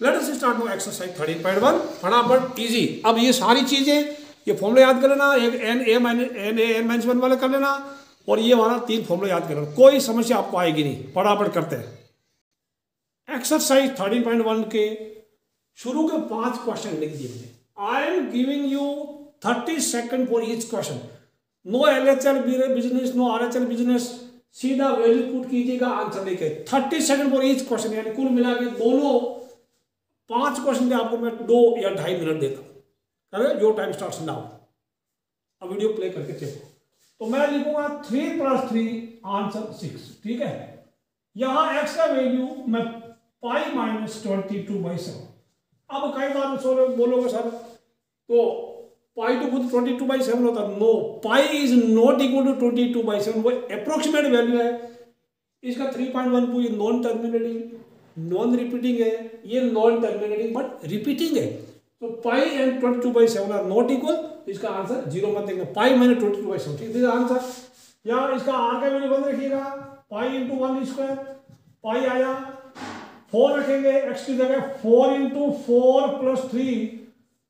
Let us start now exercise 13.1, फटाफट इजी। अब ये सारी चीजें, ये फॉर्मूला याद कर लेना, एक n-1 वाले कर लेना, और ये वाला 3 फॉर्मूला याद कर लेना, कोई समस्या आपको आएगी नहीं। फटाफट करते हैं। एक्सरसाइज 13.1 के शुरू के 5 क्वेश्चन लिख दिए मैंने। I am giving you 30 second for each question, no LHL business, no RHL business, सीधा वैल्यू पुट कीजिएगा, आंसर लेके 30 सेकंड फॉर ईच क्वेश्चन, यानी कुल मिला के दोनों 5 क्वेश्चन के आपको मैं 2 या 2.5 मिनट देता हूँ। अरे योर टाइम स्टार्ट्स नाउ। अब वीडियो प्ले करके चेक। तो मैं लिखूंगा 3 + 3 आंसर 6, ठीक है। यहां x का वैल्यू मैं पाई -22/7। अब कई बार बोलोगे सर तो पाई तो खुद 22/7 होता है, no, pi is not equal to 22/7, वो अप्रोक्सीमेट वैल्यू है। इसका 3.12 ये नॉन टर्मिनेटिंग नॉन रिपीटिंग है, ये नॉन टर्मिनेटिंग बट रिपीटिंग है। तो पाई एंड 22/7 आर नॉट इक्वल, इसका आंसर 0 मत देंगे, पाई -22/7, ठीक है आंसर। या इसका आर का वैल्यू बंद रखिएगा, पाई × 1², पाई आया, 4 रखेंगे x की जगह, 4 × 4 + 3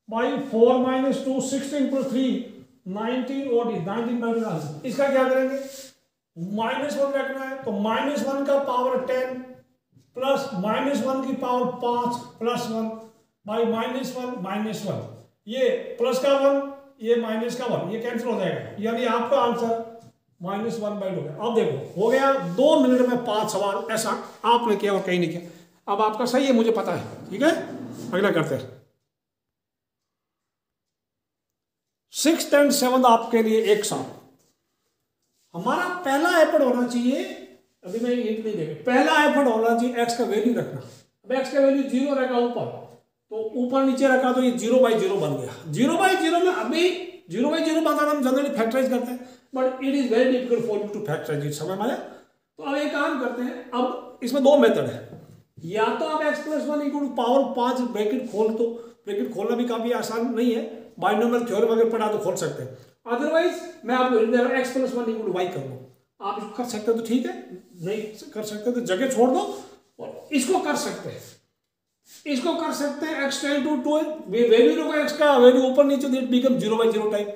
बाई 4 - 2, 16 + 3 19, और 19 आंसर। इसका क्या करेंगे, -1 रखना है, तो -1 का पावर 10 प्लस -1 की पावर 5 + 1 बाई -1 -1, ये प्लस का 1 ये माइनस का 1, ये कैंसिल हो जाएगा, यानी आपका आंसर -1/2 हो गया। अब देखो हो गया 2 मिनट में 5 सवाल, ऐसा आपने किया और कहीं नहीं किया। अब आपका सही है, मुझे पता है, ठीक है। अगला करते हैं 6th and 7th आपके लिए एक साथ। हमारा पहला एफर्ट होना चाहिए, अभी मैं हिंट नहीं देगा, पहला एफर्ट होना चाहिए एक्स का वैल्यू रखना। अब एक्स का वैल्यू 0 रखा ऊपर, तो ऊपर नीचे रखा तो ये 0/0 बन गया। 0/0 में अभी 0/0 बताना हम जनरली फैक्टराइज करते हैं, but it is very difficult for you to factorise it, समझ में आया। तो अब एक काम करते हैं, अब इसमें 2 मेथड है, या तो आप x + 1 = पावर 5 ब्रैकेट खोल, तो ब्रैकेट खोलना भी काफी आसान नहीं है, बाइनोमियल थ्योरम अगर पढ़ा तो खोल सकते हैं। अदरवाइज मैं आपको x + 1 = y कर लो, आप इसको कर सकते हो तो ठीक है, नहीं कर सकते तो जगह छोड़ दो, और इसको कर सकते हैं, इसको कर सकते हैं x → 2, वैल्यू रखो x का वैल्यू ऊपर नीचे, इट बिकम 0/0 टाइप,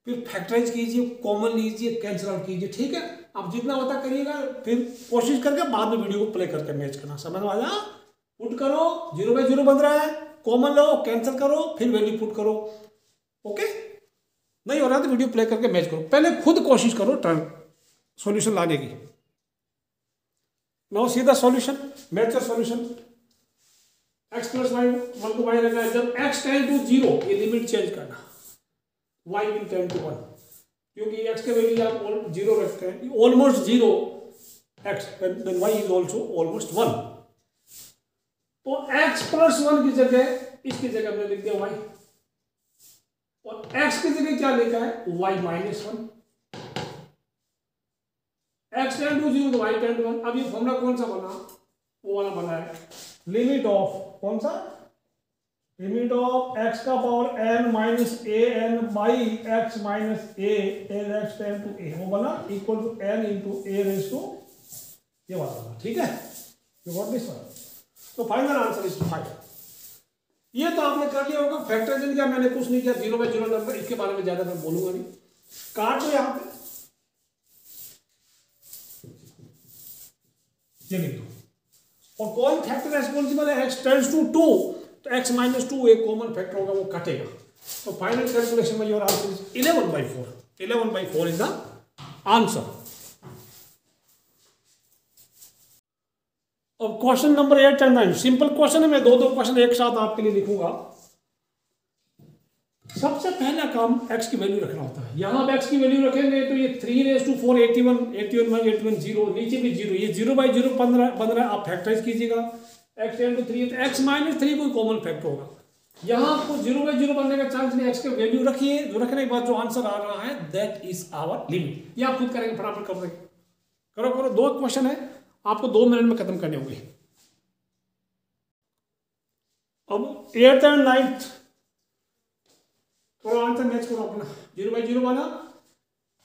फिर फैक्टराइज कीजिए, कॉमन लीजिए, कैंसिल आउट कीजिए, ठीक है। आप जितना होता करिएगा, फिर कोशिश करके बाद में वीडियो को प्ले करके मैच करना। समझ में आया? पुट करो, 0/0 बन रहा है, कॉमन लो, कैंसिल करो, फिर वैल्यू पुट करो। ओके, नहीं हो रहा तो वीडियो प्ले करके मैच करो, पहले खुद कोशिश करो सॉल्यूशन लाने की। नाउ सीधा solution, match your solution. x plus y 1 को y रखना है, जब x टेंड टू 0 ये लिमिट चेंज करना, y विल टेंड टू 1, क्योंकि x के वैल्यू आप 0 रखते हैं, almost 0 x, then y is also almost 1। तो x प्लस 1 की जगह, इसकी जगह हमने लिख दिया y, और x की जगह क्या लिखा है, y minus 1। x tend to 0 तो y टेंड टू 1। अब ये फॉर्मूला कौन सा बना, वो वाला बना है, लिमिट ऑफ कौन सा, लिमिट ऑफ x का power n minus a n by x minus a n x tend to a, वो बना equal to n into a raise to, ये वाला बना। ठीक है, यू गॉट दिस वन। तो फाइनल आंसर इज 5। ये तो आपने कर लिया होगा। फैक्टराइजेशन क्या, मैंने कुछ नहीं किया, 0/0 नंबर, इसके बारे में ज्यादा मैं बोलूंगा नहीं। काट दो यहां पे, ये लिख दो, और कौन फैक्टर रेस्पॉन्सिबल है, x टेंड्स टू 2, तो x माइनस 2 एक कॉमन फैक्टर होगा, वो कटेगा। तो फाइनल कैलकुलेशन में your answer is 11/4। 11/4 is the answer. अब question number 8 and 9 simple question है, मैं दो क्वेश्चन एक साथ आपके लिए लिखूंगा। सबसे पहला काम x की वैल्यू रखना होता है। यहां आप x की वैल्यू रखेंगे तो ये 3⁴ 81 0, नीचे भी 0, ये 0/0 बन रहा है, आप फैक्टराइज कीजिएगा। x टेंड टू 3 तो x माइनस 3 कोई कॉमन फैक्टर होगा। यहां आपको 0/0 बनने का चांस नहीं, x की वैल्यू रखिए, जो रखने के बाद जो आंसर आ रहा है दैट इज आवर लिमिट। ये आप खुद करेंगे, फटाफट कर देंगे, करो। दो क्वेश्चन है, आपको 2 मिनट में खत्म करने होंगे। अब 8th एंड 9th थोड़ा आंसर मैच करो अपना। 0/0 वाला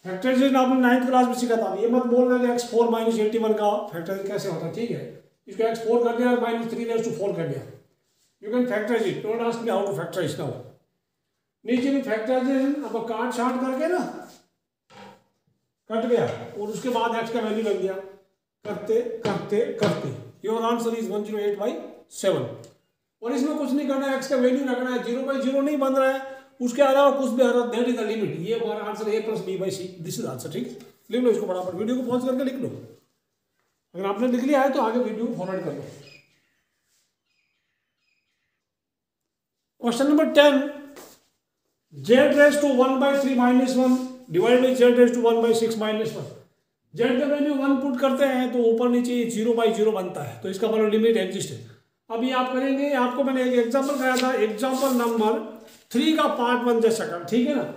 फैक्टराइजेशन आपने 9th क्लास में सीखा था। ये मत बोलना कि x4 माइनस 81 का फैक्टराइजेशन कैसे होता है, ठीक है। इसको x4 कर दिया और माइनस 3⁴ कर दिया, you can factorise it, don't ask me how to factorise now. नीचे में फैक्टराइजेशन अब काट शार्ट करके ना, कट गया और उसके बाद x का वैल्यू लग गया, करते करते करते योर आंसर इज 108/7। और इसमें कुछ नहीं करना है, x का वैल्यू रखना है, 0/0 नहीं बन रहा है, उसके अलावा कुछ भी आ रहा है, दैट इज द लिमिट। ये हमारा answer a + b/c, this is answer. ठीक है, लिख लो इसको फटाफट, वीडियो को पॉज करके लिख लो। अगर आपने लिख लिया है तो आगे वीडियो को फॉरवर्ड कर लो। Question number 10, z⁻⁴ - 1 divide by z⁻⁴ - 1। z का वैल्यू 1 पुट करते हैं तो ऊपर नीचे 0/0 बनता है, तो इसका मतलब लिमिट एग्जिस्ट है। अभी आप करेंगे, आपको मैंने एक एग्जांपल कराया था, एग्जांपल नंबर 3 का पार्ट 1 जैसा कर, ठीक है ना।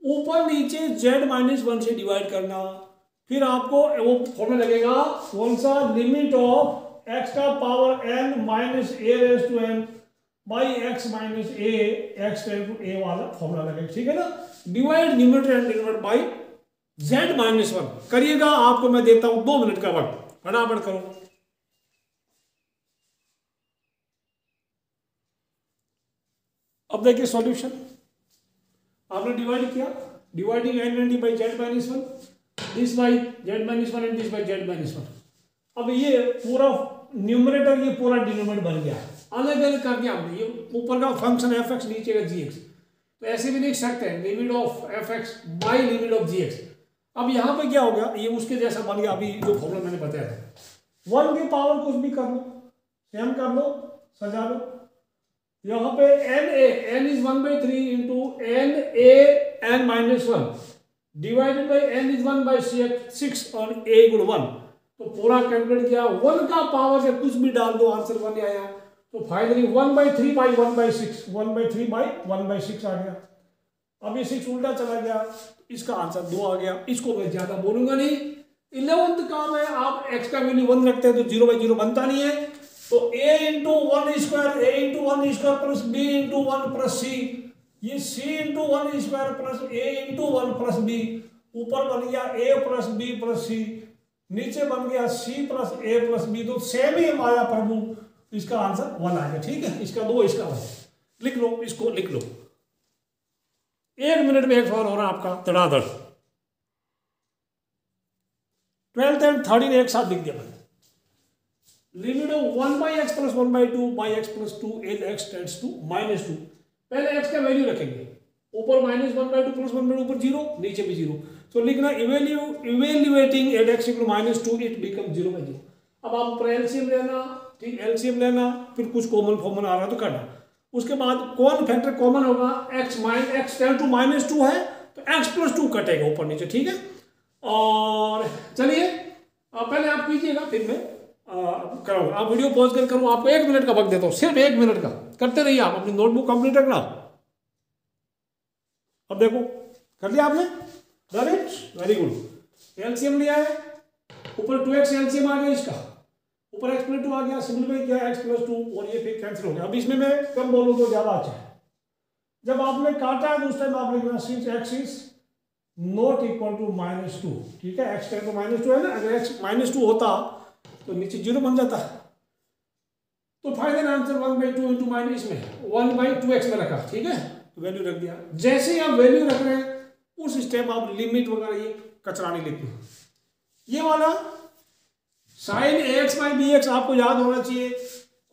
ऊपर नीचे z-1 से डिवाइड करना, फिर आपको वो फॉर्मूला लगेगा कौन सा, लिमिट ऑफ x का power n minus a raise to n by x minus a x tend to a वाला फॉर्मूला लगेगा, ठीक है ना। Divide numerator and denominator by z-1 करिएगा। आपको मैं देता हूं 2 मिनट का वक्त, फटाफट करो। अब देखिए सॉल्यूशन, आपने डिवाइड किया, dividing n and d by z-1, this by z-1 and this by z-1। अब ये पूरा न्यूमरेटर, ये पूरा डिनोमिनेटर बन गया, अलग अलग कर दिया हमने। ये ऊपर का फंक्शन f(x), नीचे का g(x), तो ऐसे भी लिख सकते हैं, limit of f(x) by limit of g(x). अब यहाँ पे क्या हो गया, ये उसके जैसा बन गया, अभी जो फॉर्मूला मैंने बताया था। 1 की पावर कुछ भी कर लो, सेम कर लो, सजा लो। यहाँ पे n is 1/3 into n(a)n-1 divided by n is 1/6 और a = 1। तो पूरा कैलकुलेट किया, 1 का पावर से कुछ भी डाल दो, आंसर 1 आया। तो फाइनली 1/3/1/6, 1/3/1/6 आ गया। अब ये 6 उल्टा चला गया, इसका आंसर 2 आ गया। इसको मैं ज्यादा बोलूंगा नहीं। 11th काम है, आप x का वैल्यू 1 रखते हैं तो 0/0 बनता नहीं है, तो a × 1² plus b × 1 plus c, ये c × 1² plus a × 1 plus b, ऊपर बन गया a plus b plus c, नीचे बन गया c plus a plus b, तो सेम ही आया प्रभु, इसका आंसर 1 आएगा। ठीक है, इसका 2, इसका 1। लिख लो, इसको लिख लो। 1 मिनट में एक सवाल हो रहा है आपका धड़ाधड़। 12th एंड 13 एक साथ लिख दिया मैंने। Limit of 1/x + 1/2 x + 2 as x tends to -2। पहले x का वैल्यू रखेंगे, ऊपर -1/2 + 1/2 ऊपर 0, नीचे भी 0। तो लिखना evaluating at x = -2 it become 0/0। अब आप ऊपर एलसीएम लेना, ठीक, एलसीएम लेना, फिर कुछ कॉमन फॉर्मूला आ रहा है तो करना। उसके बाद कौन फैक्टर कॉमन होगा, x टेंड टू -2 है तो x + 2 कटेगा ऊपर नीचे, ठीक है। और चलिए पहले आप कीजिएगा, फिर मैं कराऊंगा। आप वीडियो पॉज कर करूँ, आपको 1 मिनट का वक्त देता हूँ, सिर्फ 1 मिनट का, करते रहिए आप, अपनी नोटबुक कंप्लीट रखना। अब देखो कर लिया आपने, done it, very good. LCM लिया है, ऊपर 2x एलसीएम आ गया इसका, ऊपर x + 2 आ गया, सिंपलीफाई किया x + 2 और ये फिर कैंसिल हो गया। अब इसमें मैं कम बोलूँ तो ज़्यादा अच्छा है। जब आपने काटा है तो उस टाइम आपने लिखना since x is not equal to -2, ठीक है, x टेंड टू -2 है ना, अगर x -2 होता तो नीचे 0 बन जाता। तो फाइनल आंसर 1/2 इंटू माइनस में 1/2x में रखा, ठीक है, तो वैल्यू रख दिया। जैसे ही आप वैल्यू रख रहे हैं उस स्टेप आप लिमिट वगैरह ये कचरा नहीं लिखना। ये वाला sin x/bx आपको याद होना चाहिए,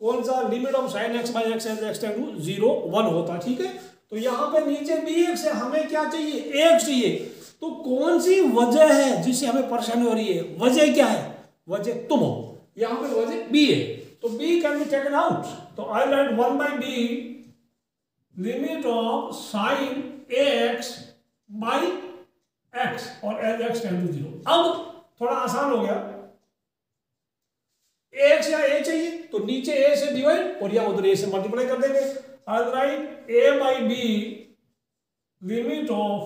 कौन सा, limit of sin x/x as x tend to 0 1 होता है, ठीक है। तो यहाँ पे नीचे bx है, हमें क्या चाहिए, x चाहिए। तो कौन सी वजह है जिससे हमें परेशानी हो रही है, वजह क्या है, वजह तुम हो, यहाँ पे वजह b है, तो b can be taken out. तो I write 1/b limit of sin ax/x और एज x टेंड टू 0। अब थोड़ा आसान हो गया, x या a चाहिए तो नीचे a से डिवाइड और या उधर a से मल्टीप्लाई कर देंगे। I write a/b limit of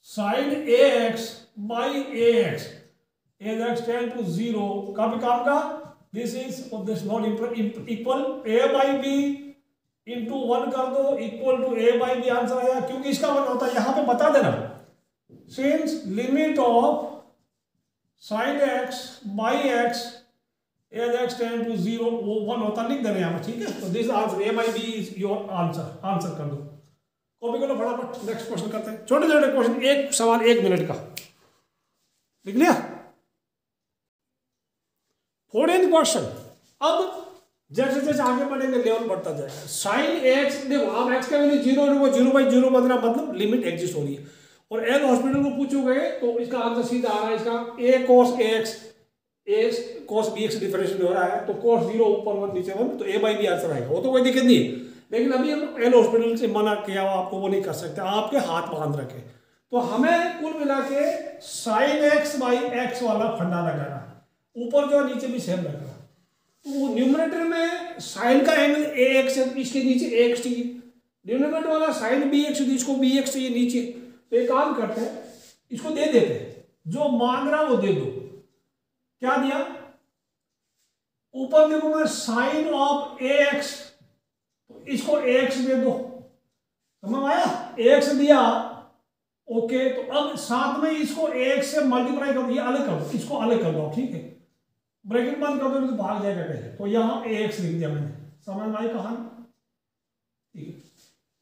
sin ax/ax as x tend to 0, काफी काम का, दिस इज और this not equal, a/b into 1 कर दो इक्वल टू a/b आंसर आया, क्योंकि इसका 1 होता है, यहां पे बता देना since limit of sin x/x as x tend to 0 वो 1 होता, लिख देना यहाँ पर, ठीक है। तो this answer a/b is your answer, answer कर दो, कॉपी करो फटाफट। नेक्स्ट क्वेश्चन करते हैं, छोटे छोटे क्वेश्चन, एक सवाल 1 मिनट का, लिख लिया। 14th question. अब जैसे जैसे आगे बढ़ेंगे लेवल बढ़ता जाएगा। sin x, देखो आप x का वैल्यू 0/0 बदला, मतलब लिमिट एग्जिस्ट हो रही है। और एल हॉस्पिटल को पूछोगे तो इसका आंसर सीधा आ रहा है, इसका a cos ax a cos bx differential हो रहा है, तो cos 0 ऊपर 1 नीचे 1, तो a/b आंसर आएगा, वो तो कोई दिक्कत नहीं है। लेकिन अभी हम एल हॉस्पिटल से मना किया हुआ, आपको वो नहीं कर सकते, आपके हाथ बांध रखे। तो हमें कुल मिला के sin x/x वाला फंडा लगाना, ऊपर जो नीचे भी सेम लगेगा। तो न्यूमरेटर में साइन का एंगल ax है, इसके नीचे ax चाहिए, डिनोमिनेटर वाला sin bx है, इसको bx चाहिए नीचे। तो एक काम करते हैं, इसको दे देते हैं, जो मांग रहा वो दे दो। क्या दिया, ऊपर देखो मैं साइन ऑफ ax, तो इसको ax दे दो, समझ आया, ax दिया, ओके। तो अब साथ में इसको ax से मल्टीप्लाई कर दो, ये अलग कर दो, इसको अलग कर दो, ठीक है, ब्रैकेट बंद कर दो तो भाग जाएगा कहीं, तो यहां ax लिख दिया मैंने, समझ में आई कहानी, ठीक है।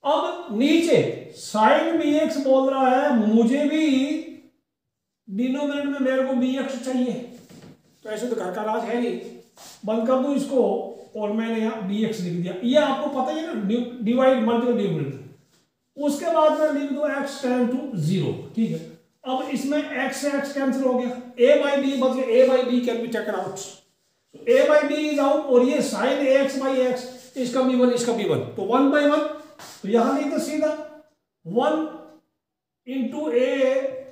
अब नीचे साइन bx बोल रहा है, मुझे भी डिनोमिनेटर में मेरे को bx चाहिए, तो ऐसे तो घर का राज है नहीं, बंद कर दो इसको, और मैंने यहाँ bx लिख दिया। ये आपको पता ही है ना, डिवाइड मल्टीपल डिविडेंड। उसके बाद में लिख दो x टेंड टू 0, ठीक है। अब इसमें x से x कैंसिल हो गया, a/b बदले a/b can be taken out, a/b is out, और ये sin ax/x, इसका भी 1 इसका भी 1, तो 1/1, तो यहां लिख दो सीधा 1 इंटू a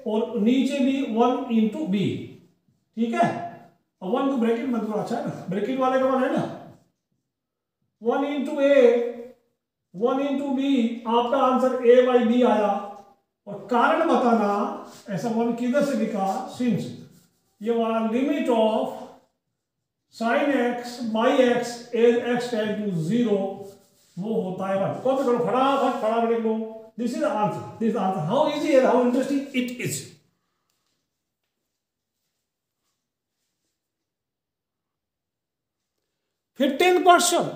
और नीचे भी 1 इंटू b, ठीक है। और 1 को ब्रैकेट मत करो, अच्छा है ना, ब्रैकेट वाले का 1 है ना, 1 इंटू a 1 इंटू b, आपका आंसर a/b आया। और कारण बताना, ऐसा 1 किधर से लिखा, सिंस ये वाला limit of sin x/x as x tend to 0 वो होता है 1। कॉपी करो फटाफट, फटाफट लिख लो, this is answer, this is answer. How easy है, हाउ इंटरेस्टिंग इट इज। फिर 10%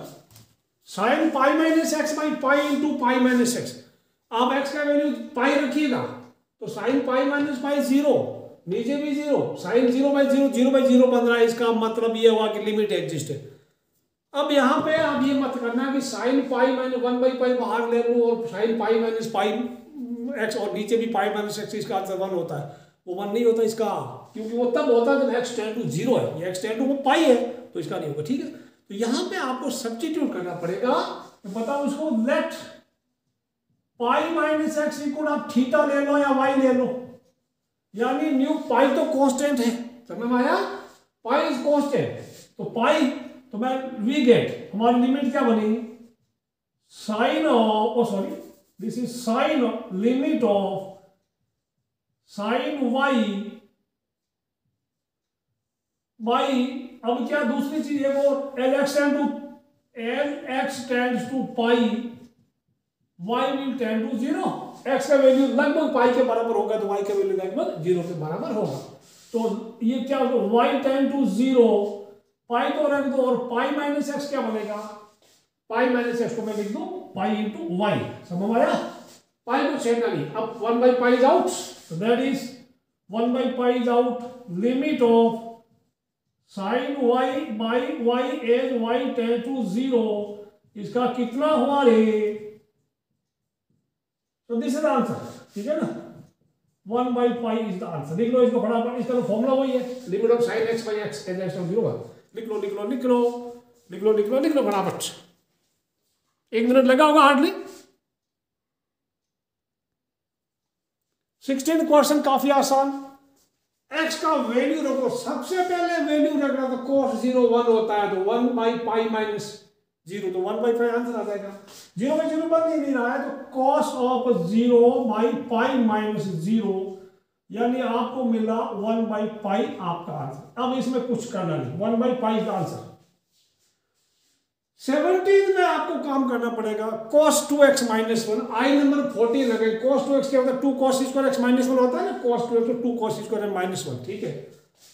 sin π-x/π इंटू π-x। आप x का वैल्यू पाई रखिएगा, तो sin π - π 0, नीचे भी 0, साइन 0/0, 0/0 बन रहा है, इसका मतलब ये हुआ कि लिमिट एग्जिस्ट है। अब यहाँ पे आप ये मत करना कि साइन पाई मैंने 1/पाई बाहर ले लूँ और sine pi minus pi x और नीचे भी पाई माइनस एक्स, इसका आंसर 1 होता है। वो 1 नहीं होता इसका, क्योंकि वो तब होता है जब एक्स टेंड टू 0 है, ये एक्स टेंड टू पाई है, तो इसका नहीं होगा। ठीक है, तो यहाँ पे आपको सब्स्टिट्यूट करना पड़ेगा। तो बताओ उसको, let pi minus x equal, आप थीटा ले लो या वाई ले लो, यानी न्यू पाई तो कांस्टेंट है, समझ में आया, पाई इज कांस्टेंट, तो पाई तो मैं वी गेट हमारी लिमिट क्या बनेगी, sine of, oh sorry this is sine limit of sine y by, अब क्या दूसरी चीज है वो, L x tends to pi y will tend to 0, एक्स का वैल्यू लगभग पाई के बराबर होगा तो वाई का वैल्यू लगभग 0 के बराबर होगा। तो ये क्या होगा, वाई टेंड टू 0, पाई को रख दो और पाई माइनस एक्स क्या बनेगा, पाई माइनस एक्स को मैं लिख दूं पाई इंटू वाई, समझ आया, पाई को छेड़ना नहीं। अब 1/पाई is out, so that is 1/पाई is out, limit of sin y by y as y tends to 0, इसका कितना हुआ रे, तो दिस इज आंसर, ठीक है ना, 1/पाई इज द आंसर। लिख लो इसको फटाफट, इसका तो फॉर्मूला वही है, limit of sin x by x as x tends to 0, लिख लो लिख लो लिख लो लिख लो लिख लो लिख लो फटाफट, 1 मिनट लगा होगा हार्डली। 16 क्वेश्चन काफी आसान। x का वैल्यू रखो, सबसे पहले वैल्यू रखना तो cos 0 1 होता है, तो 1/पाई माइनस 0, तो 1/पाई आंसर आ जाएगा। 0/0 बन ही नहीं रहा है, तो cos ऑफ 0/पाई माइनस 0, यानी आपको मिला 1/पाई आपका आंसर। अब इसमें कुछ करना नहीं, 1/पाई का आंसर। 17 में आपको काम करना पड़ेगा, cos 2x माइनस 1, आई नंबर 14 लगे, cos 2x क्या होता है, 2 cos स्क्वायर x माइनस 1 होता है ना, cos 2x तो 2 cos स्क्वायर माइनस 1, ठीक है।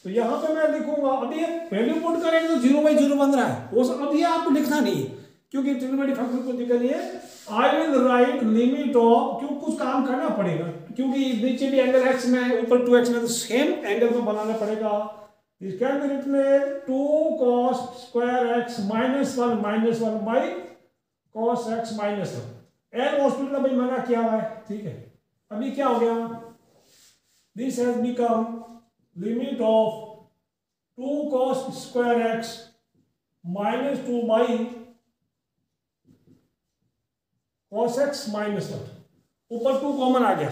तो यहाँ पे मैं लिखूंगा, अभी ये वैल्यू पुट करेंगे तो 0/0 बन रहा है, वो सब अब ये आपको लिखना नहीं है, क्योंकि ट्रिग्नोमेट्रिक फंक्शन को दिक्कत नहीं है। I will write limit of, क्यों कुछ काम करना पड़ेगा, क्योंकि नीचे भी एंगल x में ऊपर 2x में, तो सेम एंगल को बनाना पड़ेगा। This can be written as 2 cos square x minus 1 by cos x minus 1, L hospital भाई मना किया हुआ है, ठीक है। अभी क्या हो गया, this has become limit of 2 cos square x minus 2 by cos x minus 1, ऊपर 2 कॉमन आ गया,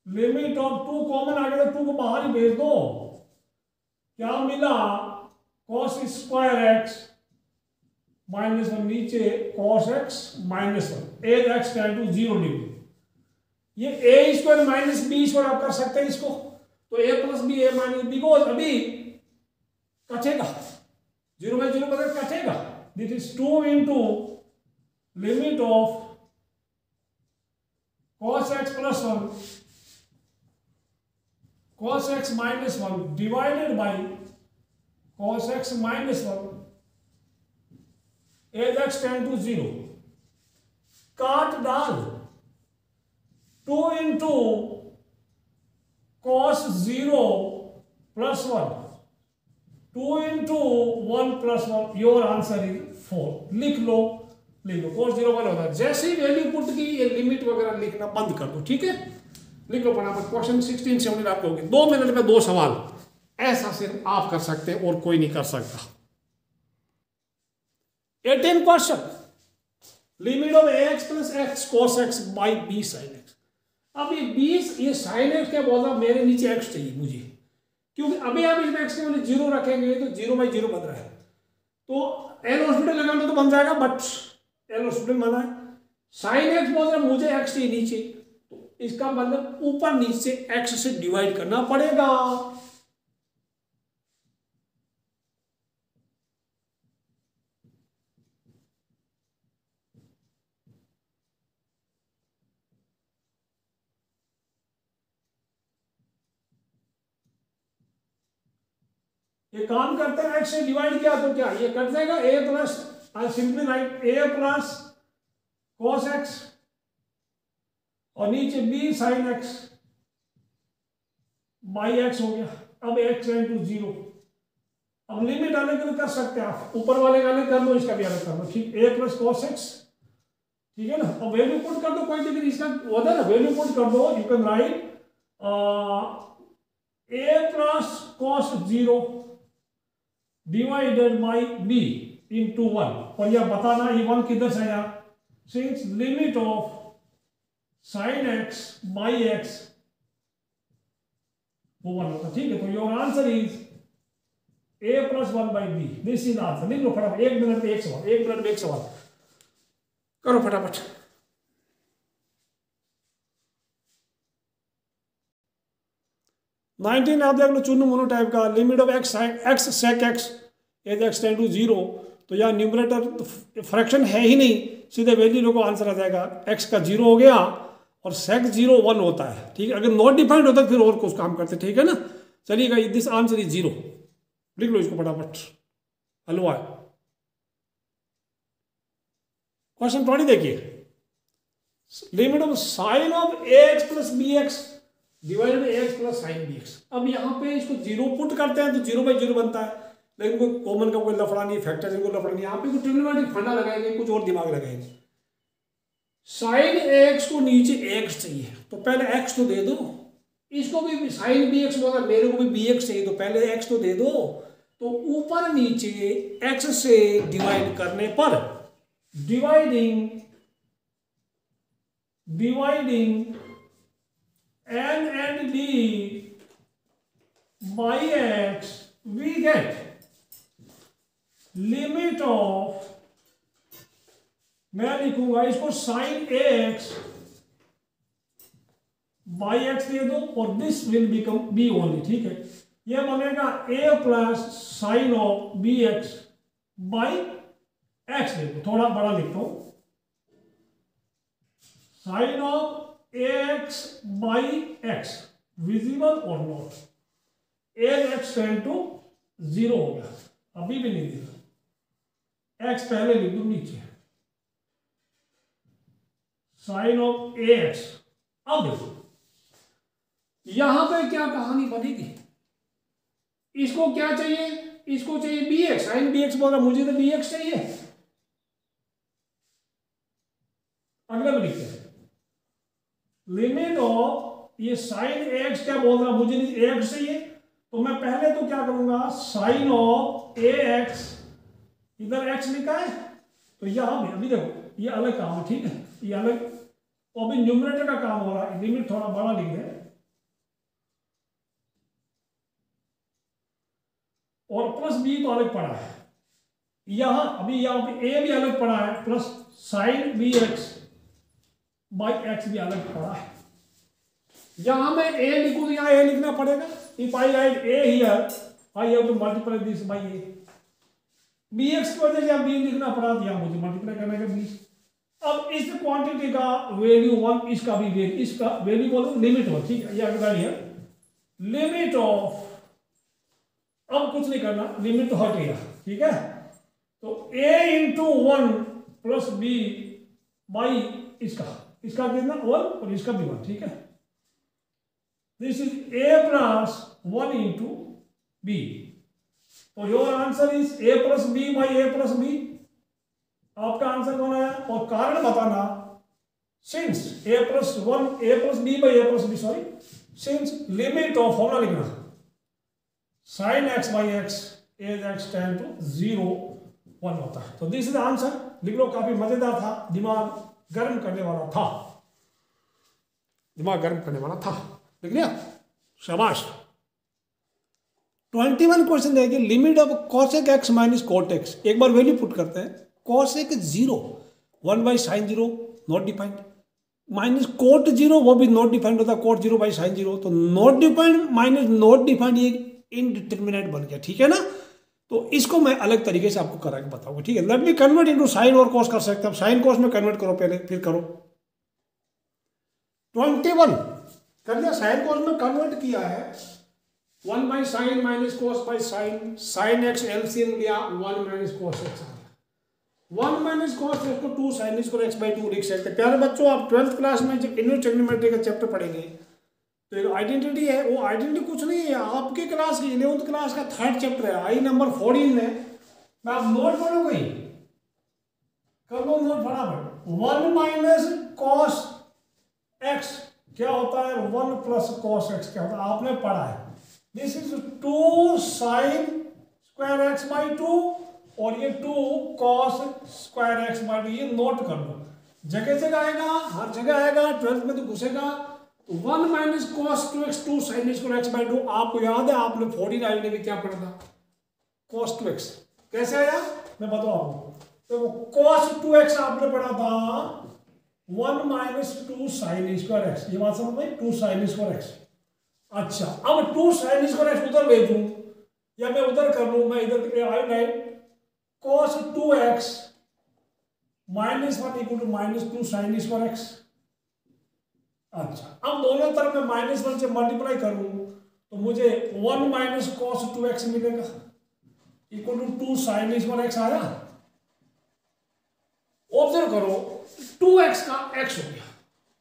लिमिट ऑफ 2 कॉमन आ गया तो 2 को बाहर ही भेज दो, क्या मिला, cos स्क्वायर x माइनस 1, नीचे cos x minus 1 as x tend to 0 degree. ये a square minus b square आप कर सकते हैं इसको, तो a plus b a minus b को अभी कटेगा, 0/0 बदल कटेगा, this is 2 into limit of cos x plus 1 cos x minus 1 divided by cos x minus 1 as x tend to 0, काट डाल, 2 into cos 0 plus 1, 2 into 1 plus 1, your answer is 4। लिख लो cos 0 1 होता है, जैसे ही वैल्यू पुट की ये limit वगैरह लिखना बंद कर दो, ठीक है। लिख लो फटाफट, क्वेश्चन 16 17 आपके होंगे, 2 मिनट में 2 सवाल, ऐसा सिर्फ आप कर सकते हैं और कोई नहीं कर सकता। 18 question, limit of ax plus x cos x by b sin x। अब ये 20 ये sin x क्या बोला, मेरे नीचे x चाहिए मुझे, क्योंकि अभी आप इसमें x के वाले 0 रखेंगे तो 0/0 बन रहा है, तो एल हॉस्पिटल लगाना तो बन जाएगा, बट एल हॉस्पिटल बना है। sin x बोल रहा है मुझे x चाहिए नीचे, इसका मतलब ऊपर नीचे x से डिवाइड करना पड़ेगा। ये काम करते हैं, x से डिवाइड किया तो क्या ये कट जाएगा, a plus, I simply write a plus cos x और नीचे b sin x, by x हो गया। अब एक्स टेंड टू 0। अब लिमिट अलग अलग कर सकते हैं आप, ऊपर वाले का अलग कर लो, इसका भी अलग कर लो, ठीक। ए प्लस कॉस एक्स, ठीक है ना। अब वैल्यू पुट कर दो, कोई डिग्री इसका होता है ना, वैल्यू पुट कर दो। You can write a plus cos 0 divided by b into 1। और यह बताना ये 1 किधर से आया, since limit of sine x by x वो 1 होता, ठीक है। तो your answer is a plus 1 by b, this is answer. लिख लो फटाफट, 1 मिनट में एक सवाल, 1 मिनट में एक सवाल करो फटाफट। 19 आप देख लो, चुनो मोनो टाइप का। Limit of x sine x sec x as x tend to 0। तो यहाँ न्यूमरेटर फ्रैक्शन है ही नहीं, सीधे वैल्यू लोगों को आंसर आ जाएगा। एक्स का 0 हो गया और सेक 0 1 होता है, ठीक है। अगर नॉट डिफाइंड होता फिर और कुछ काम करते, ठीक है ना। चलिएगा, दिस आंसर इज 0। लिख लो इसको फटाफट, हलवा। क्वेश्चन 20 देखिए, limit of sine of x plus b x divided by x plus sine b x. अब यहाँ पे इसको 0 पुट करते हैं तो 0/0 बनता है, लेकिन कोई कॉमन का कोई लफड़ा नहीं, फैक्टर को लफड़ा नहीं। यहाँ पे कोई ट्रिग्नोमेट्रिक फंडा लगाएंगे, कुछ और दिमाग लगाएंगे। साइन एक्स को नीचे एक्स चाहिए तो पहले एक्स तो दे दो, इसको भी साइन बी एक्स बोला, मेरे को भी बी एक्स चाहिए तो पहले एक्स तो दे दो। तो ऊपर नीचे एक्स से डिवाइड करने पर dividing n and d by x we get limit of, मैं लिखूंगा इसको साइन एक्स बाई एक्स दे दो और this will become b only, ठीक है। यह बनेगा a plus sine of b x by x दे दो, थोड़ा बड़ा लिखता हूं, sine of x by x visible और not, as x tend to 0 हो गया। अभी भी नहीं दिया, एक्स पहले लिख दो नीचे, साइन ऑफ ए एक्स। अब देखो यहां पे क्या कहानी बनेगी, इसको क्या चाहिए, इसको चाहिए b x, sine b x बोल रहा, मुझे तो बी एक्स चाहिए। अगला भी लिखते हैं, लिमिट ऑफ ये साइन एक्स क्या बोल रहा, मुझे नहीं एक्स चाहिए, तो मैं पहले तो क्या करूंगा, साइन ऑफ ए एक्स, इधर एक्स लिखा है तो यहां भी अभी देखो ये अलग काम है, ठीक है, ये अलग, तो अभी न्यूमरेटर का काम हो रहा है, लिमिट थोड़ा बड़ा लिख दे और प्लस बी तो अलग पड़ा है, यहां अभी यहां पे ए भी अलग पड़ा है, plus sine b x by x भी अलग पड़ा है। यहां मैं ए लिखूं तो यहां ए लिखना पड़ेगा, if I write a here I have to multiply this by a, b x की वजह से अब बी लिखना पड़ा तो यहां मुझे मल्टीप्लाई करने का बी। अब इस क्वांटिटी का वैल्यू 1, इसका भी वैल्यू, इसका वैल्यू बोलो लिमिट हो, ठीक है, ये अगर लिमिट ऑफ, अब कुछ नहीं करना, लिमिट तो हट गया, ठीक है। तो a into 1 plus b by इसका कितना 1 और इसका भी 1, ठीक है। This is a plus 1 into b, तो your answer is a plus b by a plus b. आपका आंसर कौन आया, और कारण बताना, since a plus 1 a plus b by a plus b, sorry, since limit of, formula लिखना, sine x by x as x tend to 0 1 होता है। तो दिस इज आंसर, लिख लो, काफी मजेदार था, दिमाग गर्म करने वाला था, दिमाग गर्म करने वाला था, लिख लिया, शाबाश। 21 क्वेश्चन रहेगी, limit of cosec x minus cot x, एक बार वैल्यू पुट करते हैं, cosec 0 1 by sine 0 not defined, minus cot 0 वो भी नॉट डिफाइंड होता है, कोट 0 बाई साइन 0, तो not defined minus not defined ये इनडिटरमिनेट बन गया, ठीक है ना। तो इसको मैं अलग तरीके से आपको करा के बताऊंगा, ठीक है। Let me convert into sine और कॉस कर सकते हैं, साइन कॉस में कन्वर्ट करो पहले, फिर करो। 21 कर दिया, साइन कॉस में कन्वर्ट किया है, 1 by sine minus cos by sine, sine x LCM लिया 1 minus cos x, 1 minus cos x को 2 साइन इसको x/2 लिख सकते हैं। प्यारे बच्चों, आप 12th क्लास में जब इनवर्स ट्रिग्नोमेट्री का चैप्टर पढ़ेंगे तो एक आइडेंटिटी है, वो आइडेंटिटी कुछ नहीं है, आपके क्लास की 11th क्लास का 3rd चैप्टर है, आई नंबर 14 में। मैं आप नोट पढ़ो कोई कर लो नोट फटाफट। 1 माइनस कॉस एक्स क्या होता है, 1 प्लस कॉस एक्स क्या होता है, आपने पढ़ा है। This is 2 sine square x by 2 और ये 2 कॉस स्क्वायर एक्स बाई 2, ये नोट कर लो, जगह जगह आएगा, हर जगह आएगा, 12th में तो घुसेगा। तो 1 minus cos 2x 2 sine square x by 2, आपको याद है आपने 49 में क्या पढ़ा था, कॉस 2x कैसे आया मैं बताऊँ आपको। तो कॉस 2x आपने पढ़ा था 1 माइनस 2 साइन स्क्वायर एक्स, ये बात समझ में, 2 साइन स्क्वायर एक्स। अच्छा अब 2 साइन स्क्वायर एक्स उधर भेजूं या मैं उधर कर लूं, मैं इधर I write cos 2x minus 1 equal to minus 2 sine square x. अच्छा अब दोनों तरफ मैं -1 से मल्टीप्लाई करूं तो मुझे 1 माइनस कॉस 2x मिलेगा equal to 2 sine square x आया। ऑब्जर्व करो 2x का x हो गया,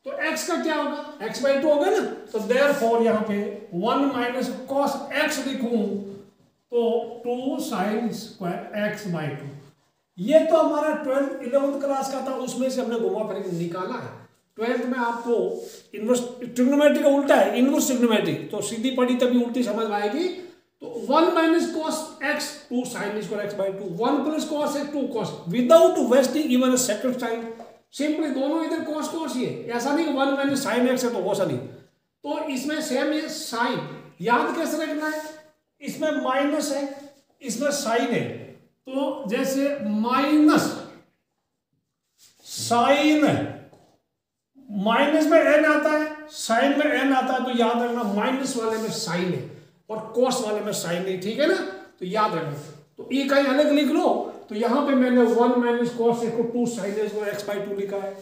तो x का क्या होगा, x बाई 2 होगा ना, तो देयरफॉर यहां पे 1 माइनस कॉस x लिखूं तो 2 साइन स्क्वायर x बाई 2। ये तो हमारा 11th क्लास का था, उसमें से हमने घुमा फिर निकाला है। 12th में आपको इनवर्स ट्रिग्नोमेट्री का उल्टा है, इनवर्स ट्रिग्नोमेट्री, तो सीधी पढ़ी तभी उल्टी समझ आएगी। तो 1 minus cos x 2 sine square x by 2, 1 plus cos x 2 cos, without wasting even a second time, simply दोनों इधर कॉस कॉस ही है, ऐसा नहीं कि 1 माइनस साइन एक्स है तो वैसा नहीं। तो इसमें सेम है साइन, याद कैसे रखना है, इसमें माइनस है इसमें साइन है, तो जैसे माइनस साइन, माइनस में एन आता है, साइन में एन आता है, तो याद रखना माइनस वाले में साइन है और कॉस वाले में साइन नहीं, ठीक है ना, तो याद रखना। तो ये कहीं अलग लिख लो, तो यहां पे मैंने 1 माइनस कॉस एक्स को 2 साइन एक्स बाई 2 लिखा है,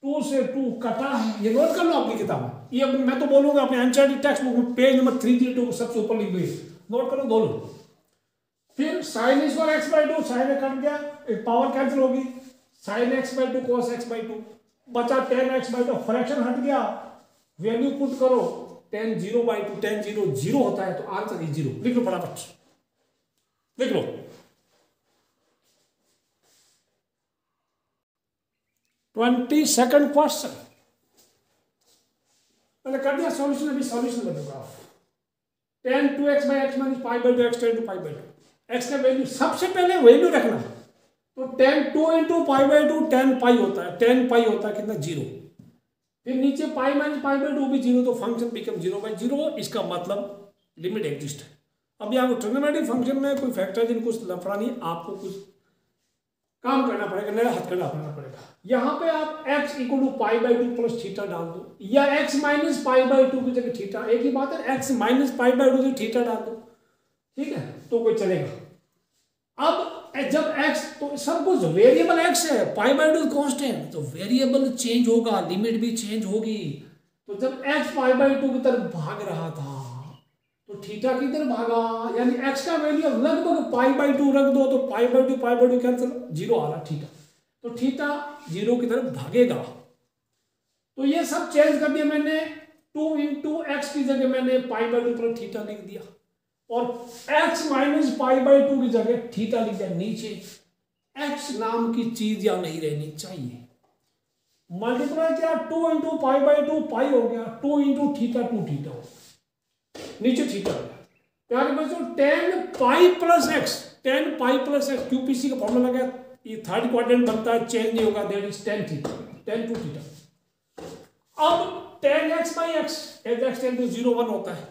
2 से 2 कटा है, ये नोट कर लो अपनी किताब में, ये मैं तो बोलूंगा अपने एनसीईआरटी टेक्स्ट बुक में पेज नंबर 332 सबसे ऊपर लिख दो, नोट करो दोनों। फिर sine square x by 2, sine cut गया, एक पावर कैंसिल होगी, sine x by 2 cos x by 2 बचा, tan x बाई 2 फ्रैक्शन हट गया, वैल्यू पुट करो, tan 0 बाई 2, tan 0 0 होता है, तो आंसर इज 0। लिख लो फटाफट, लिख लो। 22nd क्वेश्चन मैंने कर दिया सॉल्यूशन, अभी सॉल्यूशन बताऊंगा। tan 2x by x minus pi by 2 x tend to pi by 2, x का वैल्यू सबसे पहले वैल्यू रखना, तो tan 2 into pi by 2 tan pi होता है, tan पाई होता है कितना 0, फिर नीचे पाई माइनस पाई बाई 2 भी 0, तो फंक्शन बिकम 0 बाई 0, इसका मतलब लिमिट एग्जिस्ट है। अब यहाँ को ट्रिग्नोमेट्रिक फंक्शन में कोई फैक्टर कुछ लफड़ा नहीं, आपको कुछ काम करना पड़ेगा, नया हथकंडा अपनाना पड़ेगा। यहाँ पे आप x equal to pi by 2 plus theta डाल दो, या x माइनस पाई बाई 2 की जगह थीटा, एक ही बात है, x माइनस पाई बाई 2 की थीटा डाल दो, ठीक है, तो कोई चलेगा। अब जब x, तो सब कुछ वेरिएबल x है, पाई बाई 2 कांस्टेंट, तो वेरिएबल चेंज होगा, लिमिट भी चेंज होगी। तो जब x पाई बाई 2 की तरफ भाग रहा था तो थीटा की तरफ भागा, यानी x का वैल्यू लगभग पाई बाई 2 रख दो, तो पाई बाई 2 कैंसिल, 0 आ रहा थीटा, तो थीटा 0 की तरफ भागेगा। तो ये सब चेंज कर दिया मैंने, 2 इंटू एक्स की जगह मैंने पाई बाई 2 प्लस थीटा लिख दिया, और x माइनस पाई बाई 2 की जगह थीटा लिख दिया। नीचे x नाम की चीज या नहीं रहनी चाहिए, मल्टीप्लाई किया 2 इंटू पाई बाई 2 पाई हो गया, 2 इंटू थीटा 2 थीटा हो गया, नीचे थीटा हो गया। प्यारे बच्चों tan पाई प्लस एक्स, tan पाई प्लस एक्स क्यूपीसी का फॉर्मूला लगा, ये थर्ड क्वाड्रेंट बनता है, चेंज नहीं होगा, that is tan theta, tan 2 theta. अब tan x by x as x tend to 0 1 होता है,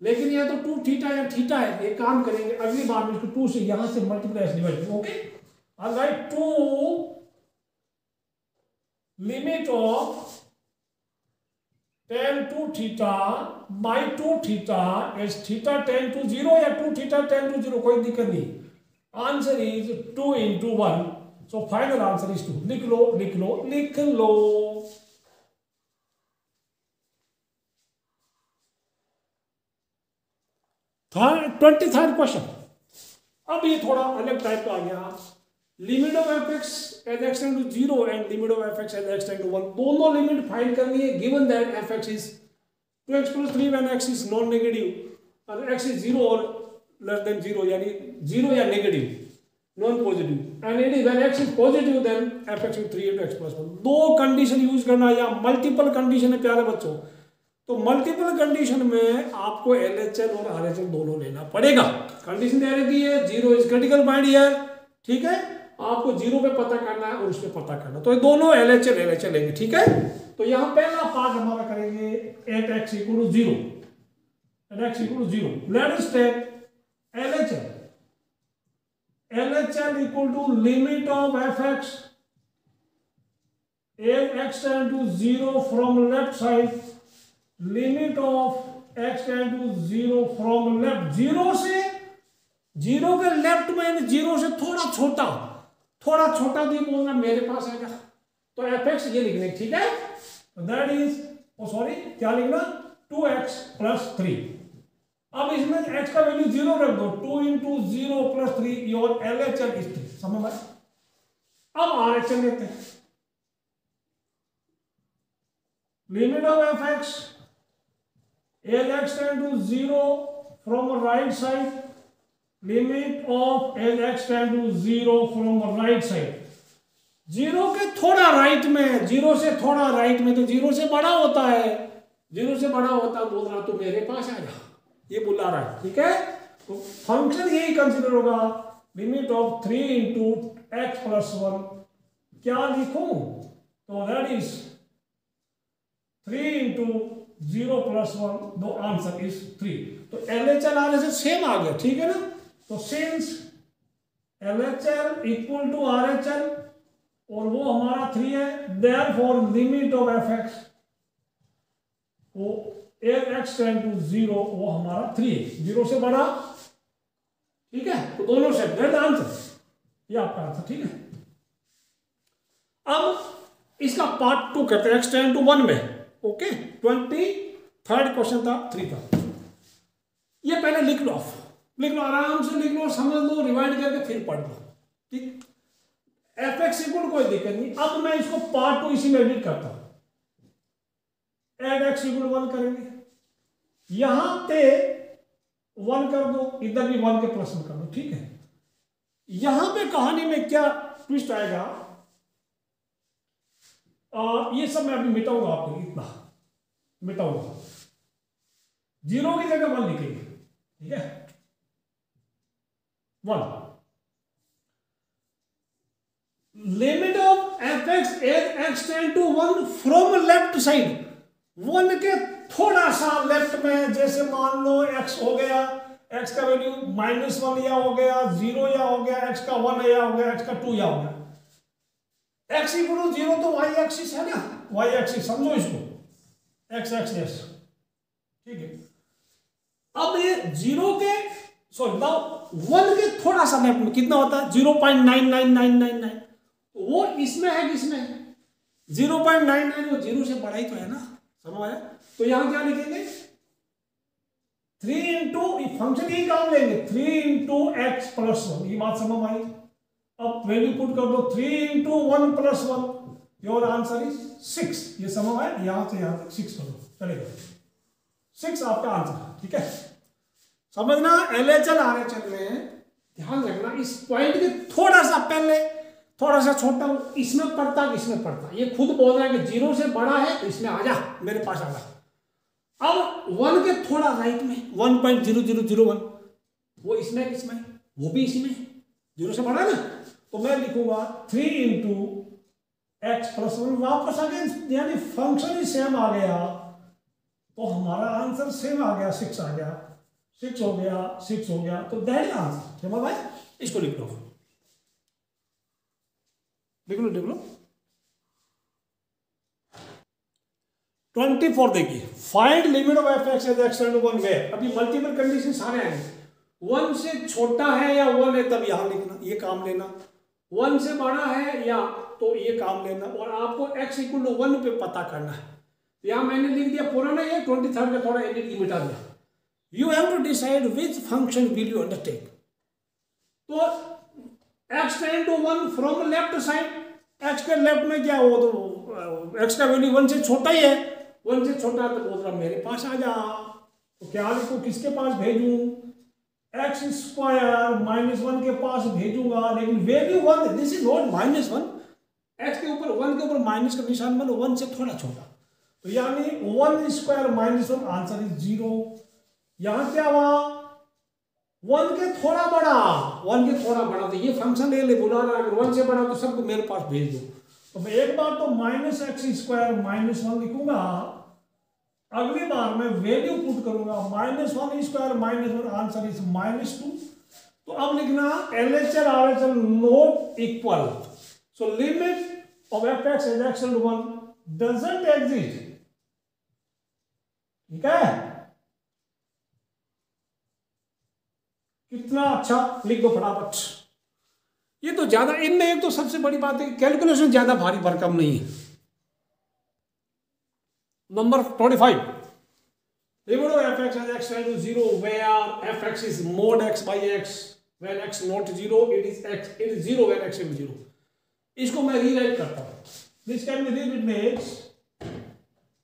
लेकिन यह तो 2 थीटा या थीटा है, एक काम करेंगे अगली बार में इसको 2 से यहां से multiply divide, okay, alright, 2 limit of tan 2 theta by 2 theta is theta tan to 0 या 2 थीटा tan टू 0, कोई दिक्कत नहीं, answer is 2 into 1, so final answer is 2। लिख लो लिख लो लिख लो। 23rd क्वेश्चन, अब ये थोड़ा अलग टाइप का आ गया, limit of F x as x tend to 0 and limit of F x as x tend to 1, दोनों लिमिट फाइंड करनी है, given that f x is 2x plus 3 when x is non negative और x is 0 और less than 0 यानी 0 या negative non positive and it is when x is positive then fx with 3 into x plus 1 दो condition use करना या multiple condition है प्यारे बच्चों। तो मल्टीपल कंडीशन में आपको LHL और RHL दोनों लेना पड़ेगा। कंडीशन दे रखी है 0 इज क्रिटिकल पॉइंट हियर, ठीक है, आपको 0 पे पता करना है और उस पे पता करना, तो ये दोनों LHL लेंगे, ठीक है। तो यहाँ पहला पार्ट हमारा करेंगे at x equal to 0, at x equal to 0 let us take LHL। LHL equal to limit of fx as x tend to 0 from left side, limit of x tend to 0 from left, 0 से 0 के left में 0 से थोड़ा छोटा तो ये बोलना मेरे पास आएगा, तो fx ये लिखने, ठीक है, दैट इज सॉरी क्या लिखना 2x plus 3। अब इसमें x का वैल्यू 0 रख दो, 2 into 0 plus 3 your LHL is 3, समझ में। अब RHL लेते हैं, limit of fx as x tend to 0 from right side, limit of as x tend to 0 from right side, 0 के थोड़ा राइट में, 0 से थोड़ा राइट में, तो 0 से बड़ा होता है, 0 से बड़ा होता है, बोल रहा तो मेरे पास आ जा, ये बुला रहा है, ठीक है। तो फंक्शन यही कंसीडर होगा, limit of 3 into x plus 1, क्या लिखूं, तो that is 3 into 0 plus 1, the answer is 3। तो LHL RHL सेम आ गया, ठीक है ना। तो since LHL equal to RHL और वो हमारा 3 है, देयरफॉर लिमिट ऑफ fx वो x टेंड टू 0 वो हमारा 3 है, 0 से बड़ा, ठीक है, तो दोनों से दैट आंसर, ये आपका आंसर, ठीक है। अब इसका पार्ट 2 करते हैं, x टेंड टू 1 में, ओके। 23rd क्वेश्चन था, 3 था, ये पहले लिख लो, आराम से लिख लो, समझ लो, रिवाइंड करके फिर पढ़ लो, ठीक। fx इक्वल कोई दिक्कत नहीं। अब मैं इसको पार्ट 2 इसी में एडिट करता हूं, एड x इक्वल 1 करेंगे, यहां पे 1 कर दो, इधर भी 1 के प्लस में कर दो, ठीक है। यहां पे कहानी में क्या ट्विस्ट आएगा, ये सब मैं अभी मिटाऊंगा, आपको इतना मिटाऊंगा, 0 की जगह 1 लिखेंगे, ठीक है, 1। Limit of fx as x tend to 1 from left side, 1 के थोड़ा सा लेफ्ट में, जैसे मान लो x हो गया, x का वैल्यू -1 या हो गया, 0 या हो गया, x का 1 या हो गया, x का 2 या हो गया, x इक्वल टू 0 तो y एक्सिस है ना, y एक्सिस समझो इसको, x एक्सिस, ठीक है। अब ये 0 के सॉरी नाउ 1 के थोड़ा सा लेफ्ट में कितना होता है, 0.99999, वो इसमें है, किसमें है 0.99, वो 0 से बड़ा ही तो है ना, समझ आया। तो यहां क्या लिखेंगे, 3 इंटू फंक्शन ही काम लेंगे, 3 into x plus 1, ये बात समझ आई। अब वैल्यू पुट कर दो, 3 into 1 plus 1, your answer is 6, ये समझ आया। यहां से यहां तक 6 कर दो, चलेगा, 6 आपका आंसर, ठीक है। समझना LHL RHL में ध्यान रखना, इस पॉइंट के थोड़ा सा पहले, थोड़ा सा छोटा, इसमें पड़ता कि इसमें पड़ता, ये खुद बोल रहा है कि 0 से बड़ा है तो इसमें आ जा, मेरे पास आ जा। अब 1 के थोड़ा राइट में 1.0001, वो इसमें, किसमें, वो भी इसी में, 0 से बड़ा है ना, तो मैं लिखूंगा 3 into x plus 1, वापस आ गया, यानी फंक्शन ही सेम आ गया, तो हमारा आंसर सेम आ गया, 6 आ गया, 6 हो गया, 6 हो गया, तो दैट आंसर, समझ भाई, इसको लिख लो, लिख लो। 24 देखिए, find limit of fx as x tend to 1 where, अभी मल्टीपल कंडीशन सारे आएंगे, 1 से छोटा है या 1 है तब यहां लिखना, ये काम लेना, 1 से बड़ा है या तो ये काम लेना, और आपको x इक्वल टू 1 पे पता करना है। यहां मैंने लिख दिया पुराना, ये 23rd का थोड़ा एडिट मिटा दिया। You have to decide which function will you undertake, तो x tend to 1 from left side, x के लेफ्ट में क्या हो, तो x का वैल्यू 1 से छोटा ही है, 1 से छोटा है तो बोल रहा मेरे पास आ जा। तो क्या लिखो, किसके पास भेजूं, एक्स स्क्वायर -1 के पास भेजूंगा, लेकिन value 1, this is not -1, x के ऊपर 1 के ऊपर माइनस का निशान मतलब 1 से थोड़ा छोटा, तो यानी 1 स्क्वायर -1, आंसर इज 0। यहां क्या हुआ, 1 के थोड़ा बड़ा, 1 के थोड़ा बड़ा, तो ये फंक्शन ले बुला रहा है, अगर 1 से बड़ा तो सबको मेरे पास भेज दो। तो मैं एक बार तो -x² -1 लिखूंगा, अगली बार मैं वैल्यू पुट करूंगा -1 स्क्वायर -1, आंसर इज -2। तो अब लिखना LHS RHS not equal, so limit of fx as x = 1 doesn't exist. ठीक है, कितना अच्छा, लिख दो फटाफट। ये तो ज्यादा, इनमें एक तो सबसे बड़ी बात है कैलकुलेशन ज्यादा भारी भरकम नहीं है। Number 25, limit of fx as x → 0 where fx is mod x by x when x not 0 it is 0 when x is 0। इसको मैं रीराइट करता हूं, this can be rewritten as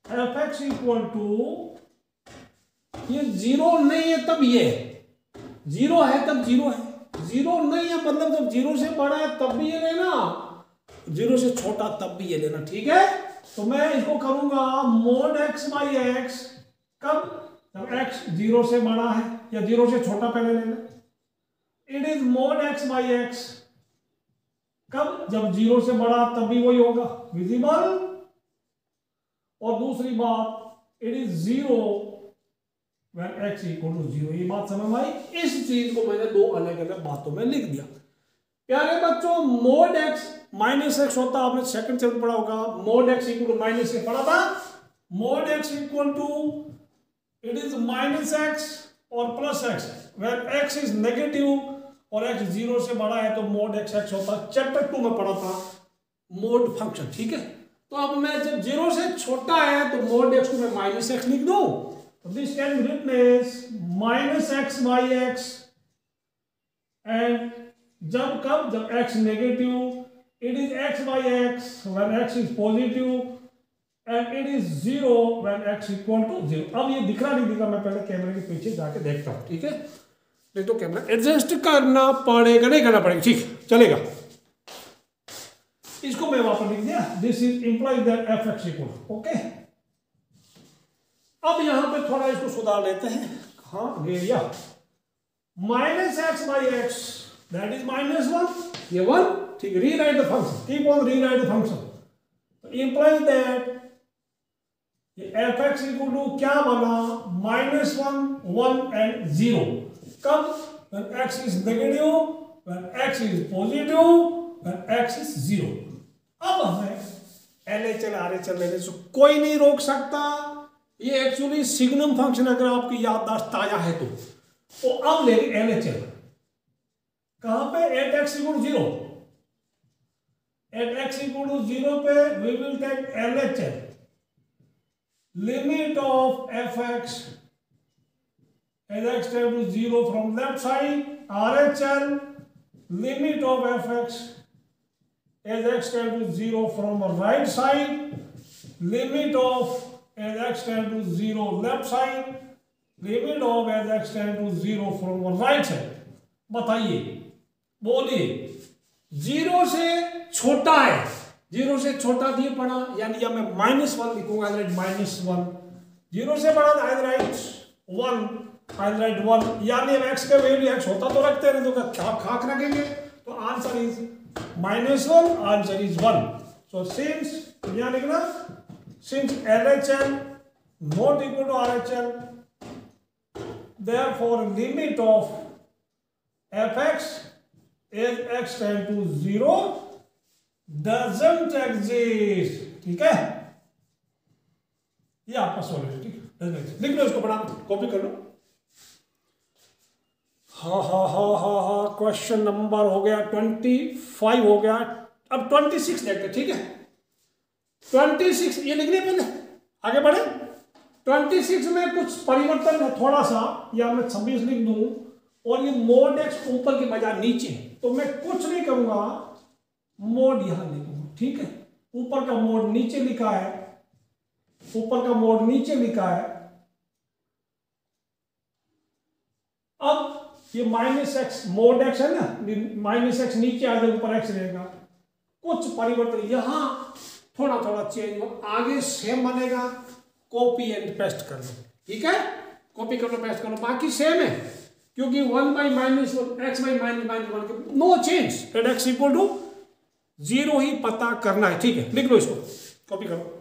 fx = ये 0 नहीं है तब ये 0 है, तब 0 है, 0 नहीं है मतलब जब 0 से बड़ा है तब भी ये लेना, 0 से छोटा तब भी ये लेना। ठीक है, तो मैं इसको करूंगा mod x by x, कब, जब x 0 से बड़ा है या 0 से छोटा पहले लेना। It is mod x by x, कब, जब 0 से बड़ा तब भी वही होगा, विजिबल। और दूसरी बात, इट इज 0 when x = 0। ये बात समझ आई, इस चीज को मैंने दो अलग अलग बातों में लिख दिया। प्यारे बच्चों, mod x -x होता, आपने सेकंड चैप्टर पढ़ा होगा, mod x = -x पढ़ा था, mod x = it is -x और +x when x is negative और x 0 से बड़ा है तो mod x होता, चैप्टर 2 में पढ़ा था mod फंक्शन। ठीक है, तो अब मैं जब 0 से छोटा है तो mod x को मैं -x लिख दूं, तो this can be written as -x by x, and जब कब, जब x negative, it is x by x when x is positive and it is 0 when x = 0। अब ये दिख रहा नहीं दिख रहा, मैं पहले कैमरे के पीछे जाके देखता हूं। ठीक है, नहीं तो कैमरा एडजस्ट करना पड़ेगा, नहीं करना पड़ेगा, ठीक चलेगा। इसको मैं वापस लिख दिया, this is implies that fx = okay. अब यहां पे थोड़ा इसको सुधार लेते हैं, हाँ गया -x by x that is -1, ये 1, ठीक, rewrite the function, keep on rewrite the function, implies that fx = क्या बना, -1 1 एंड 0, कब, when x is negative, when x is positive, when x is 0। अब हमें LHS RHS लेने से कोई नहीं रोक सकता, ये एक्चुअली सिग्नम फंक्शन, अगर आपकी याददाश्त ताजा है तो अब ले LHS कहां पे, at x = 0, at x = 0 पे we will take LHS, limit of fx as x → 0 from left side, RHS limit of fx as x → 0 from right side, limit of as x → 0 left side, limit of as x → 0 from right side। बताइए, बोलिए, 0 से छोटा है, 0 से छोटा दिए पड़ा, यानी मैं -1 लिखूंगा, -1, 0 से बड़ा आई राइट 1, आई राइट 1, यानी अब x का वैल्यू x होता तो रखते हैं, तो क्या खाक रखेंगे, तो answer is -1, answer is 1। So since यहां लिखना, since LHS not equal to RHS, therefore limit of fx as x → 0 doesn't exist। ठीक है, ये आपका सॉल्यूशन, ठीक, लिख लो इसको, बड़ा कॉपी कर लो। हाँ, क्वेश्चन नंबर हो गया 25 हो गया, अब 26 देखते हैं। ठीक है, 26 ये लिखने पहले आगे बढ़े। 26 में कुछ परिवर्तन है थोड़ा सा, या मैं 26 लिख दूं और ये mod x ऊपर के बजाय नीचे, तो मैं कुछ नहीं करूंगा, mod यहां लिखूंगा। ठीक है, ऊपर का mod नीचे लिखा है, ऊपर का मोड नीचे लिखा है। अब ये माइनस एक्स मोड एक्स है ना, माइनस एक्स नीचे आ जाए, ऊपर एक्स रहेगा। कुछ परिवर्तन यहां थोड़ा थोड़ा चेंज हो, आगे सेम बनेगा, कॉपी एंड पेस्ट कर लो, ठीक है, कॉपी कर लो पेस्ट कर लो, बाकी सेम है, क्योंकि 1 by minus x by minus minus 1 no change, at x equal to 0 ही पता करना है, ठीक है, लिख लो इसको, कॉपी करो।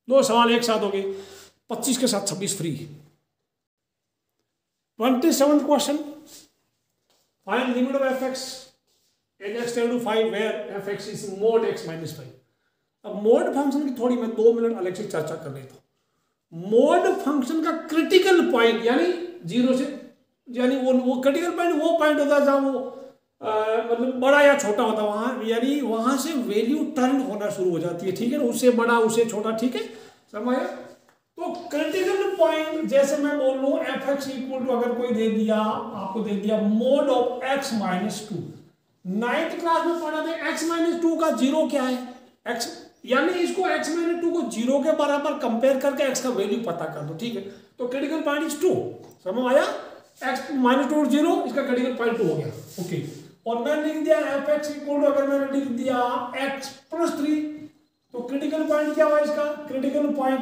दो सवाल एक साथ हो गए, 25 के साथ 26 free. 27th question, find limit of F x in x tend to 5 where f x is mod x minus 5। अब मोड फंक्शन की थोड़ी मैं 2 मिनट अलग से चर्चा कर लेता हूं। मोड फंक्शन का क्रिटिकल पॉइंट यानी 0 से, यानी वो क्रिटिकल पॉइंट वो पॉइंट होता है जहां वो मतलब बड़ा या छोटा होता है, वहां यानी वहां से वैल्यू टर्न होना शुरू हो जाती है, ठीक है ना, उससे बड़ा उससे छोटा, ठीक है, समझ आया। तो क्रिटिकल पॉइंट जैसे मैं बोल लूं एफ एक्स इक्वल टू, अगर कोई दे दिया आपको, दे दिया mode of x minus 2, 9th class में पढ़ा था एक्स माइनस 2 का 0 क्या है, एक्स, यानी इसको एक्स माइनस 2 को 0 के बराबर कंपेयर करके एक्स का वैल्यू पता कर दो, ठीक है। तो क्रिटिकल पॉइंट इज 2, समझ आया, एक्स माइनस 2 0, इसका क्रिटिकल पॉइंट 2 हो गया, ओके। और मैंने लिख दिया एफ एक्स इक्वल टू, अगर मैंने लिख दिया एक्स प्लस 3, तो क्रिटिकल पॉइंट क्या हुआ इसका, critical point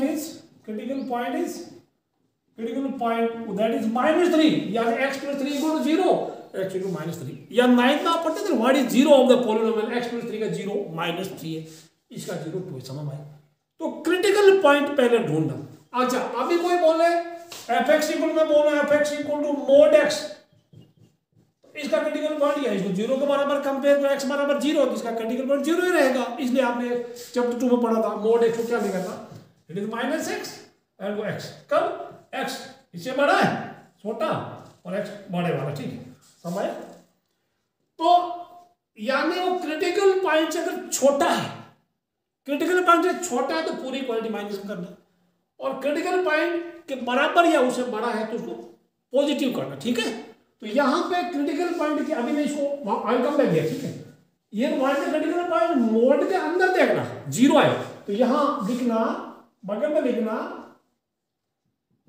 that is minus 3, यानी x plus 3 equal to 0, x equal to minus 3, या 9th में आप पढ़ते थे what is 0 of the polynomial, x plus 3 का 0 माइनस 3 है, इसका 0 2 है, समझ आया। तो क्रिटिकल पॉइंट पहले ढूंढना। अच्छा अभी कोई बोले एफ एक्स इक्वल, मैं बोल रहा हूं f x equal to mod x, इसका क्रिटिकल पॉइंट क्या है, इसको 0 के बराबर कंपेयर करो, x बराबर 0, इसका क्रिटिकल पॉइंट 0 ही रहेगा, इसलिए आपने चैप्टर 2 में पढ़ा था मोड x को क्या लिखा था, it is minus x and वो x, कब x इससे बड़ा है छोटा और x बड़े वाला, ठीक है, समझ। तो यानी वो क्रिटिकल पॉइंट से अगर छोटा है, क्रिटिकल पॉइंट से छोटा है तो पूरी क्वांटिटी माइनस करना, और क्रिटिकल पॉइंट के बराबर या उससे बड़ा है तो उसको पॉजिटिव करना, ठीक है। तो यहां पे क्रिटिकल पॉइंट की, अभी मैं इसको आइटम में दिया, ठीक है, ये क्रिटिकल पॉइंट मोड के अंदर देखना 0 है, तो यहां लिखना, बगल में लिखना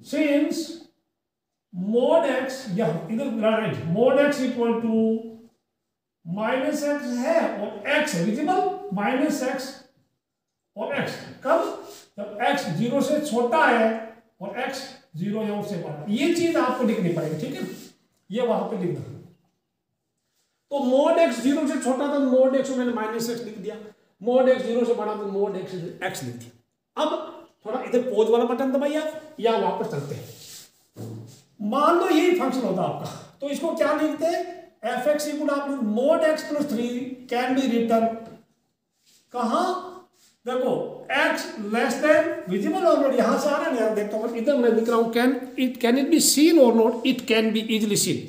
सिंस मोड एक्स, यहां इधर right, mod x equal to minus x है और एक्स है विजिबल, माइनस एक्स और एक्स, कब, जब एक्स 0 से छोटा है और एक्स 0 या उससे बड़ा, ये चीज आपको लिखनी पड़ेगी, ठीक है, ये वहां पे लिखना। तो मोड एक्स 0 से छोटा था, मोड एक्स मैंने माइनस एक्स लिख दिया, मोड एक्स 0 से बड़ा तो मोड एक्स एक्स लिख दिया। अब थोड़ा इधर पॉज वाला बटन दबाइए आप, या वापस चलते हैं। मान लो यही फंक्शन होता आपका, तो इसको क्या लिखते हैं, एफ एक्स इक्वल आप mode x plus 3 can be return कहां, देखो x लेस देन विजिबल और नॉट, यहां से आ रहा है ना, देखता हूं इधर मैं लिख रहा हूं कैन इट बी सीन और not, it can be easily seen,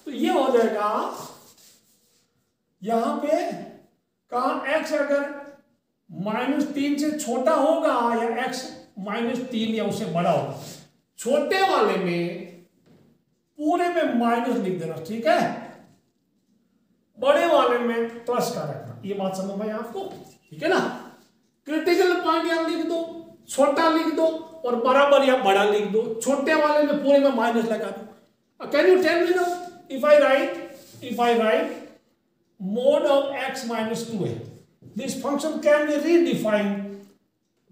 तो ये हो जाएगा यहां पे कहा x अगर -3 से छोटा होगा या x -3 या उससे बड़ा होगा, छोटे वाले में पूरे में माइनस लिख देना, ठीक है, बड़े वाले में प्लस का रखना, ये बात समझ में आपको, ठीक है ना। क्रिटिकल पॉइंट यहां लिख दो, छोटा लिख दो और बराबर या बड़ा लिख दो, छोटे वाले में पूरे में माइनस लगा दो। Can you tell me now, if I write mod of x minus 2 है, this function can be redefine,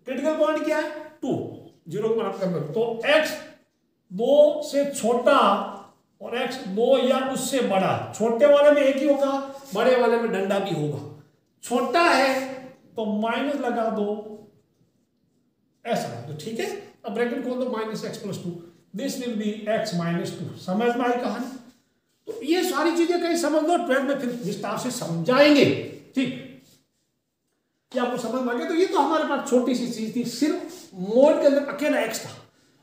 critical point क्या है 2, 0 को बराबर कर, तो x 2 से छोटा और x 2 या उससे बड़ा, छोटे वाले में एक ही होगा, बड़े वाले में डंडा भी होगा, छोटा है तो माइनस लगा दो, ऐसा लगा दो, ठीक है। अब ब्रैकेट खोल दो, minus x plus 2, this will be x minus 2, समझ में आई कहानी। तो ये सारी चीजें कहीं समझ लो, 12 में फिर विस्तार से समझाएंगे, ठीक, क्या आपको समझ में आ गया। तो ये तो हमारे पास छोटी सी चीज थी, सिर्फ मोड के अंदर अकेला x था,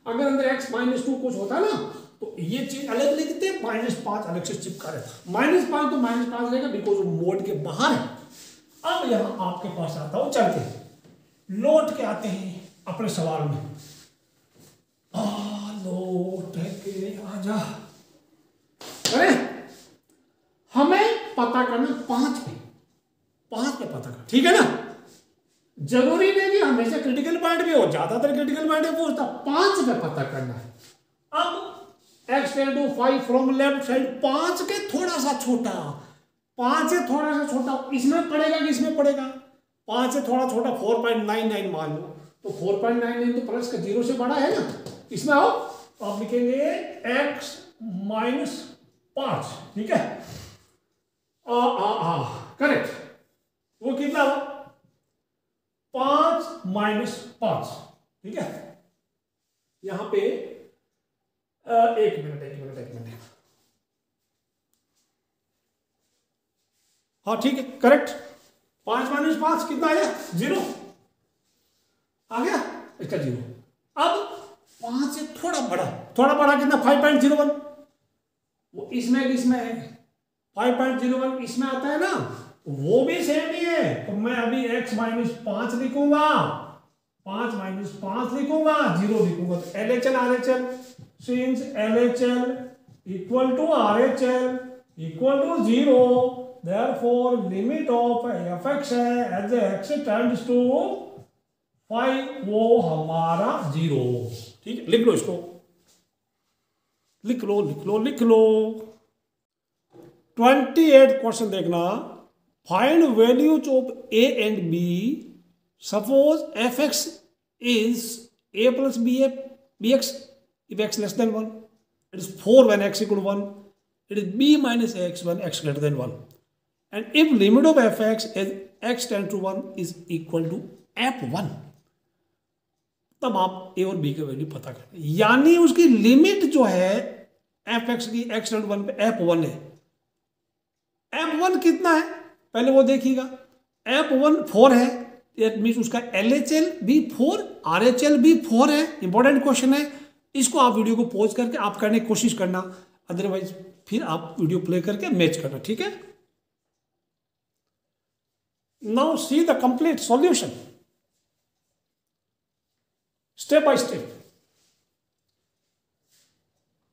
अगर अंदर x माइनस 2 कुछ होता ना तो ये चीज अलग लिखते, -5 अलग से चिपका रहता, -5 तो -5 रहेगा बिकॉज वो मोड के बाहर है। अब यहां आपके पास आता हूं, चलते हैं, लौट के आते हैं अपने सवाल में, लौट के आजा, अरे हमें पता करना 5 पे पता करना, ठीक है ना। जरूरी नहीं कि हमेशा क्रिटिकल पॉइंट भी हो, ज्यादातर क्रिटिकल पॉइंट है पूछता 5 पे पता करना है। अब x tend to 5 from left side, 5 के थोड़ा सा छोटा, 5 से थोड़ा सा छोटा इसमें पड़ेगा कि इसमें पड़ेगा, 5 से थोड़ा छोटा 4.99 मान लो, तो 4.99 तो प्लस का 0 से बड़ा है ना, इसमें आओ तो आप लिखेंगे x माइनस 5, ठीक है, करेक्ट। वो कितना हुआ 5 माइनस 5, ठीक है। यहां पे एक मिनट, हाँ ठीक है, करेक्ट। 5 माइनस 5 कितना आया 0 आ गया, इसका 0। अब 5 से थोड़ा बड़ा कितना 5.01, वो इसमें है 5.01 इसमें आता है ना, वो भी सेम ही है, तो मैं अभी x माइनस 5 लिखूंगा, 5 माइनस 5 लिखूंगा, 0 लिखूंगा, तो LHL RHL, since LHL equal to RHL equal to 0, therefore limit of fx है as x tends to 5, वो हमारा 0, ठीक है। लिख लो इसको, लिख लो। 28 क्वेश्चन देखना, find values of a and b, suppose fx is a plus bx if x less than 1, it is 4 when x equal to 1, it is b minus x when x greater than 1, and if limit of fx as x tends to 1 is equal to f1, तब आप a और b की value पता करें, यानी उसकी limit जो है fx की x टेंड 1 पे f1 है। f1 कितना है पहले वो देखिएगा, f1 4 है, इट मींस उसका LHL भी 4, RHL भी 4 है। इंपॉर्टेंट क्वेश्चन है, इसको आप वीडियो को पॉज करके आप करने की कोशिश करना, अदरवाइज फिर आप वीडियो प्ले करके मैच करना, ठीक है। Now see the complete solution step by step.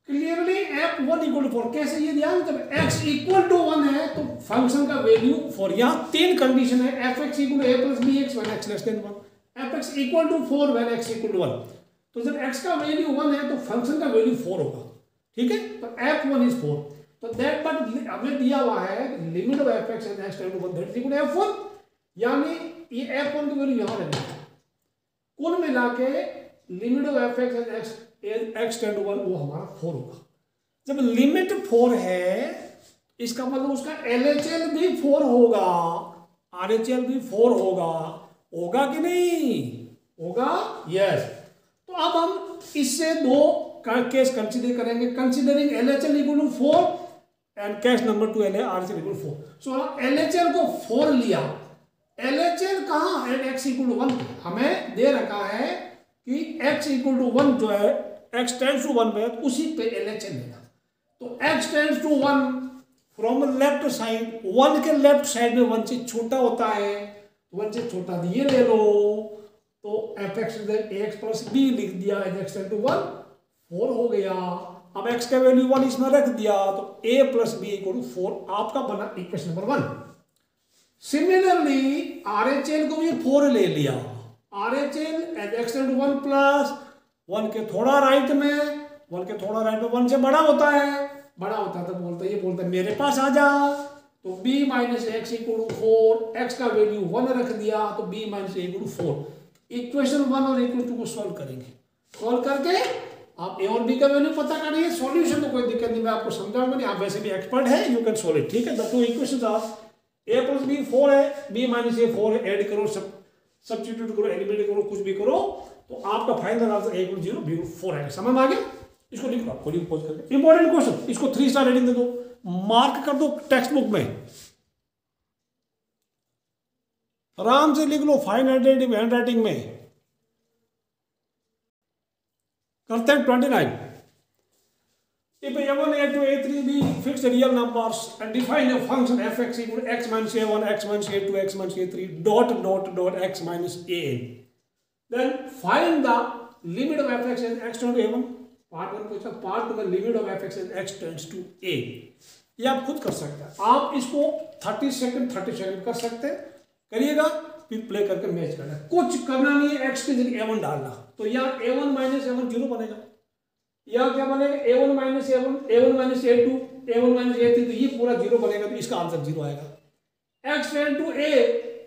Clearly f1 equal to 4 कैसे ये दिया, जब x इक्वल टू 1 है तो फंक्शन का वैल्यू 4, यहां 3 कंडीशन है, fx equal to a plus bx when x less than 1, fx equal to 4 when x equal to 1, तो जब x का वैल्यू 1 है तो फंक्शन का वैल्यू 4 होगा, ठीक है। तो f1 इज 4, तो दैट बट हमें दिया हुआ है limit of fx and x tend to 1 that equal to f1, यानी ये f1 की वैल्यू यहां रहेगी, कुल मिला के limit of fx and x tend to 1 वो हमारा 4 होगा। जब लिमिट 4 है इसका मतलब उसका LHL भी 4 होगा, RHL भी 4 होगा कि नहीं होगा, यस। तो अब हम इससे 2 केस कंसीडर करेंगे, considering LHL equal to 4 and case number 2 RHL equal to 4। So LHL को 4 लिया, LHL कहां एट x इक्वल टू 1 हमें दे रखा है कि x इक्वल टू 1 जो है x टेंड्स टू 1 में उसी पे LHL लेना, तो x tends to 1 from left side, 1 के लेफ्ट साइड में 1 से छोटा होता है, 1 से छोटा ये ले लो, तो fx ax प्लस b लिख दिया, x टेंड्स टू 1 4 हो गया। अब x का वैल्यू 1 इसमें रख दिया, तो a plus b equal to 4 आपका बना इक्वेशन नंबर 1। सिमिलरली RHL को भी 4 ले लिया, RHL as x tend to 1 plus 1 के थोड़ा राइट में, 1 के थोड़ा राइट में 1 से बड़ा होता है तो बोलता है मेरे पास आ जा, तो b minus x equal to 4, x का वैल्यू 1 रख दिया, तो b minus a equal to 4। Equation 1 और इक्वल 2 को सॉल्व करेंगे, सॉल्व करके आप a और b का वैल्यू पता करिए, सॉल्यूशन तो कोई दिक्कत नहीं, मैं आपको समझाऊंगा नहीं, आप वैसे भी एक्सपर्ट है, यू कैन सॉल्व इट, ठीक है। The two equations are a plus b 4 है, b माइनस ए 4 है, ऐड करो, सब्स्टिट्यूट करो, एलिमिनेट करो, कुछ भी करो, तो आपका final answer a equal 0 b equal 4 आएगा। समझ में आ गया, इसको लिख लो, आपको पोज करके। इंपॉर्टेंट क्वेश्चन, इसको 3 स्टार रेटिंग दे दो, मार्क कर दो टेक्स्ट बुक में, आराम से लिख लो, फाइन हैंड राइटिंग में करते हैं। 29 if a1 a2 a3 be fixed real numbers and define a function fx equal to x minus a1 x minus a2 x minus a3 dot x minus a, then find the limit of fx as x tends to a1, part 1 पूछा, part 2 में limit of fx as x tends to a, ये आप खुद कर सकते हैं, आप इसको 30 सेकंड कर सकते हैं, करिएगा, फिर प्ले करके मैच करना, कुछ करना नहीं है, एक्स की जगह a1 डालना, तो यहाँ a1 माइनस a1 जीरो बनेगा, यहाँ क्या बनेगा a1 minus a1, a1 minus a2, a1 minus a3, तो ये पूरा जीरो बनेगा, तो इसका आंसर जीरो आएगा। x टेंड टू a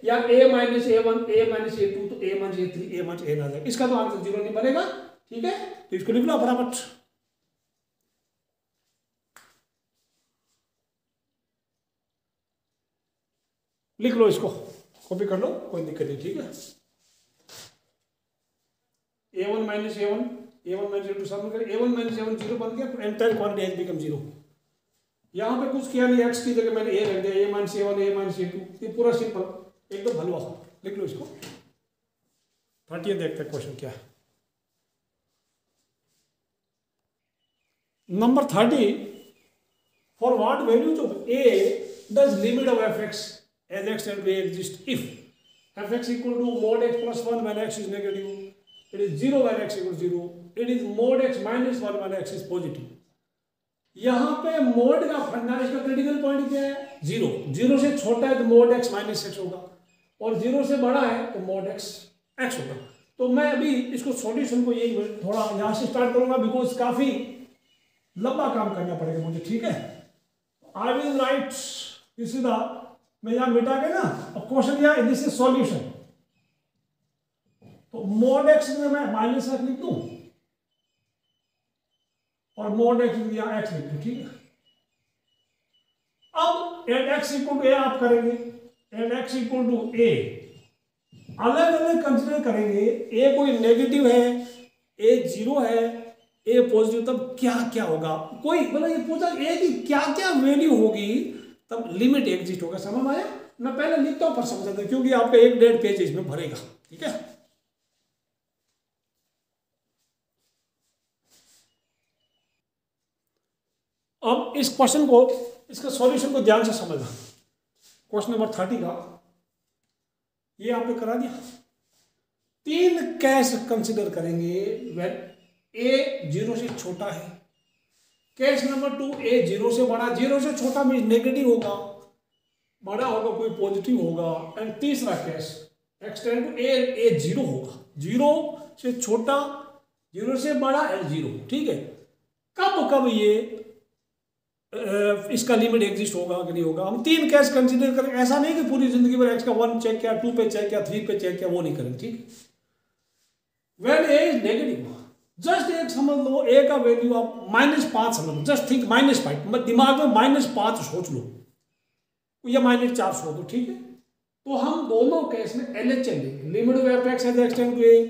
या a minus a1, a minus a2, तो a minus a3, a minus a आ जाएगा, इसका तो आंसर जीरो नहीं बनेगा। ठीक है, तो इसको लिख लो फटाफट, लिख लो, इसको कॉपी कर लो, कोई दिक्कत नहीं। ठीक है, a1 minus a1, a1 minus a2 सम करें, a1 माइनस a1 जीरो बन गया, entire quantity has become zero. यहाँ पे कुछ किया नहीं, x की जगह मैंने a रख दिया, a minus a1, a minus a2, ये पूरा सिंपल एकदम हलवा। लिख लो इसको। 30 देखते हैं क्वेश्चन क्या है। Number 30, for what values of a does limit of fx as x and a exist if fx equal to mod x plus 1 when x is negative, it is 0 when x equals 0, it is mod x minus 1 when x is positive। यहाँ पे mode का फंडा, इसका critical point क्या है, zero. Zero से छोटा है तो मोड x माइनस एक्स होगा, और जीरो से बड़ा है तो मोड x एक्स होगा। तो मैं अभी इसको सॉल्यूशन को यही थोड़ा यहाँ से स्टार्ट करूंगा, बिकॉज काफी लंबा काम करना पड़ेगा मुझे। ठीक है, I will write this is the, मैं यहाँ मिटा के ना, अब क्वेश्चन यहाँ दिस इज सॉल्यूशन, तो मोड एक्स में मैं माइनस एक्स लिख दूं और मोड एक्स यहाँ एक्स लिख दूं। ठीक है, अब एट एक्स इक्वल टू ए आप करेंगे, एट एक्स इक्वल टू ए अलग अलग कंसिडर करेंगे, ए कोई नेगेटिव है, ए जीरो है, ए पॉजिटिव, तब क्या क्या होगा, कोई मतलब ये पूछा ए की क्या क्या वैल्यू होगी तब लिमिट एग्जिस्ट होगा। समझ आया? मैं पहले लिखता हूं पर समझा था, क्योंकि आपका 1.5 पेज इसमें भरेगा। ठीक है, अब इस क्वेश्चन को, इसका सॉल्यूशन को ध्यान से समझना। क्वेश्चन नंबर 30 का ये आपने करा दिया। 3 केस कंसिडर करेंगे व्हेन ए 0 से छोटा है। केस नंबर 2, ए 0 से बड़ा, 0 से छोटा मीन नेगेटिव होगा, बड़ा होगा कोई पॉजिटिव होगा। एंड तीसरा केस एक्स टेंड टू ए 0 होगा, 0 से छोटा, 0 से बड़ा एंड 0। ठीक है, कब कब ये इसका लिमिट एग्जिस्ट होगा कि नहीं होगा, हम 3 केस कंसीडर करें। ऐसा नहीं कि पूरी जिंदगी भर एक्स का 1 चेक किया, 2 पे चेक किया, 3 पे चेक किया, वो नहीं करेंगे। ठीक है, when A is negative, just एक समझ लो, ए का वैल्यू आप -5 समझ लो, जस्ट थिंक -5, दिमाग में -5 सोच लो या -4 सोच लो। ठीक है, तो हम दोनों केस में LHS लेंगे, limit of F x as x tend to a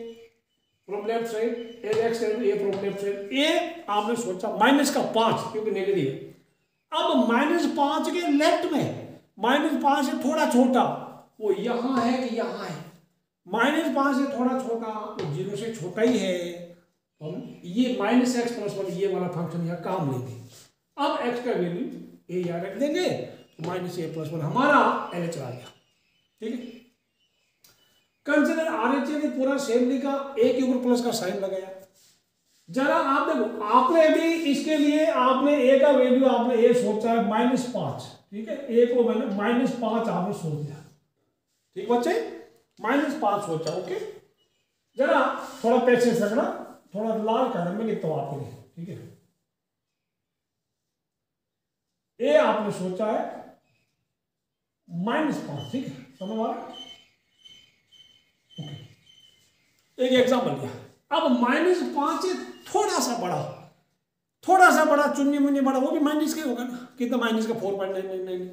from left side, as x tend to a from left side. ए आपने सोचा -5 क्योंकि नेगेटिव है। अब -5 के लेफ्ट में, -5 से थोड़ा छोटा, वो यहां है कि यहां है, -5 से थोड़ा छोटा, वो 0 से छोटा ही है, हम ये -x + 1 ये वाला फंक्शन यहाँ काम लेंगे। अब x का वैल्यू a यहाँ रख देंगे, तो -a + 1 हमारा LHS आ गया। ठीक है, कंसिडर RHS पूरा सेम लिखा, a के ऊपर प्लस का साइन लगाया। जरा आप देखो, आपने भी इसके लिए आपने a का वैल्यू आपने a सोचा है -5। ठीक है, a को मैंने -5 आपने सोच दिया। ठीक बच्चे, -5 सोचा। ओके, जरा थोड़ा पेशेंस रखना, थोड़ा लाल कलर में लिखता हूं आपके लिए। ठीक है, ए आपने सोचा है -5। ठीक है, समझ आ रहा? ओके, एक एग्जाम्पल लिया। अब -5 से थोड़ा सा बड़ा, चुन्नी मुन्नी बड़ा, वो भी माइनस का होगा ना, कितना -4.999,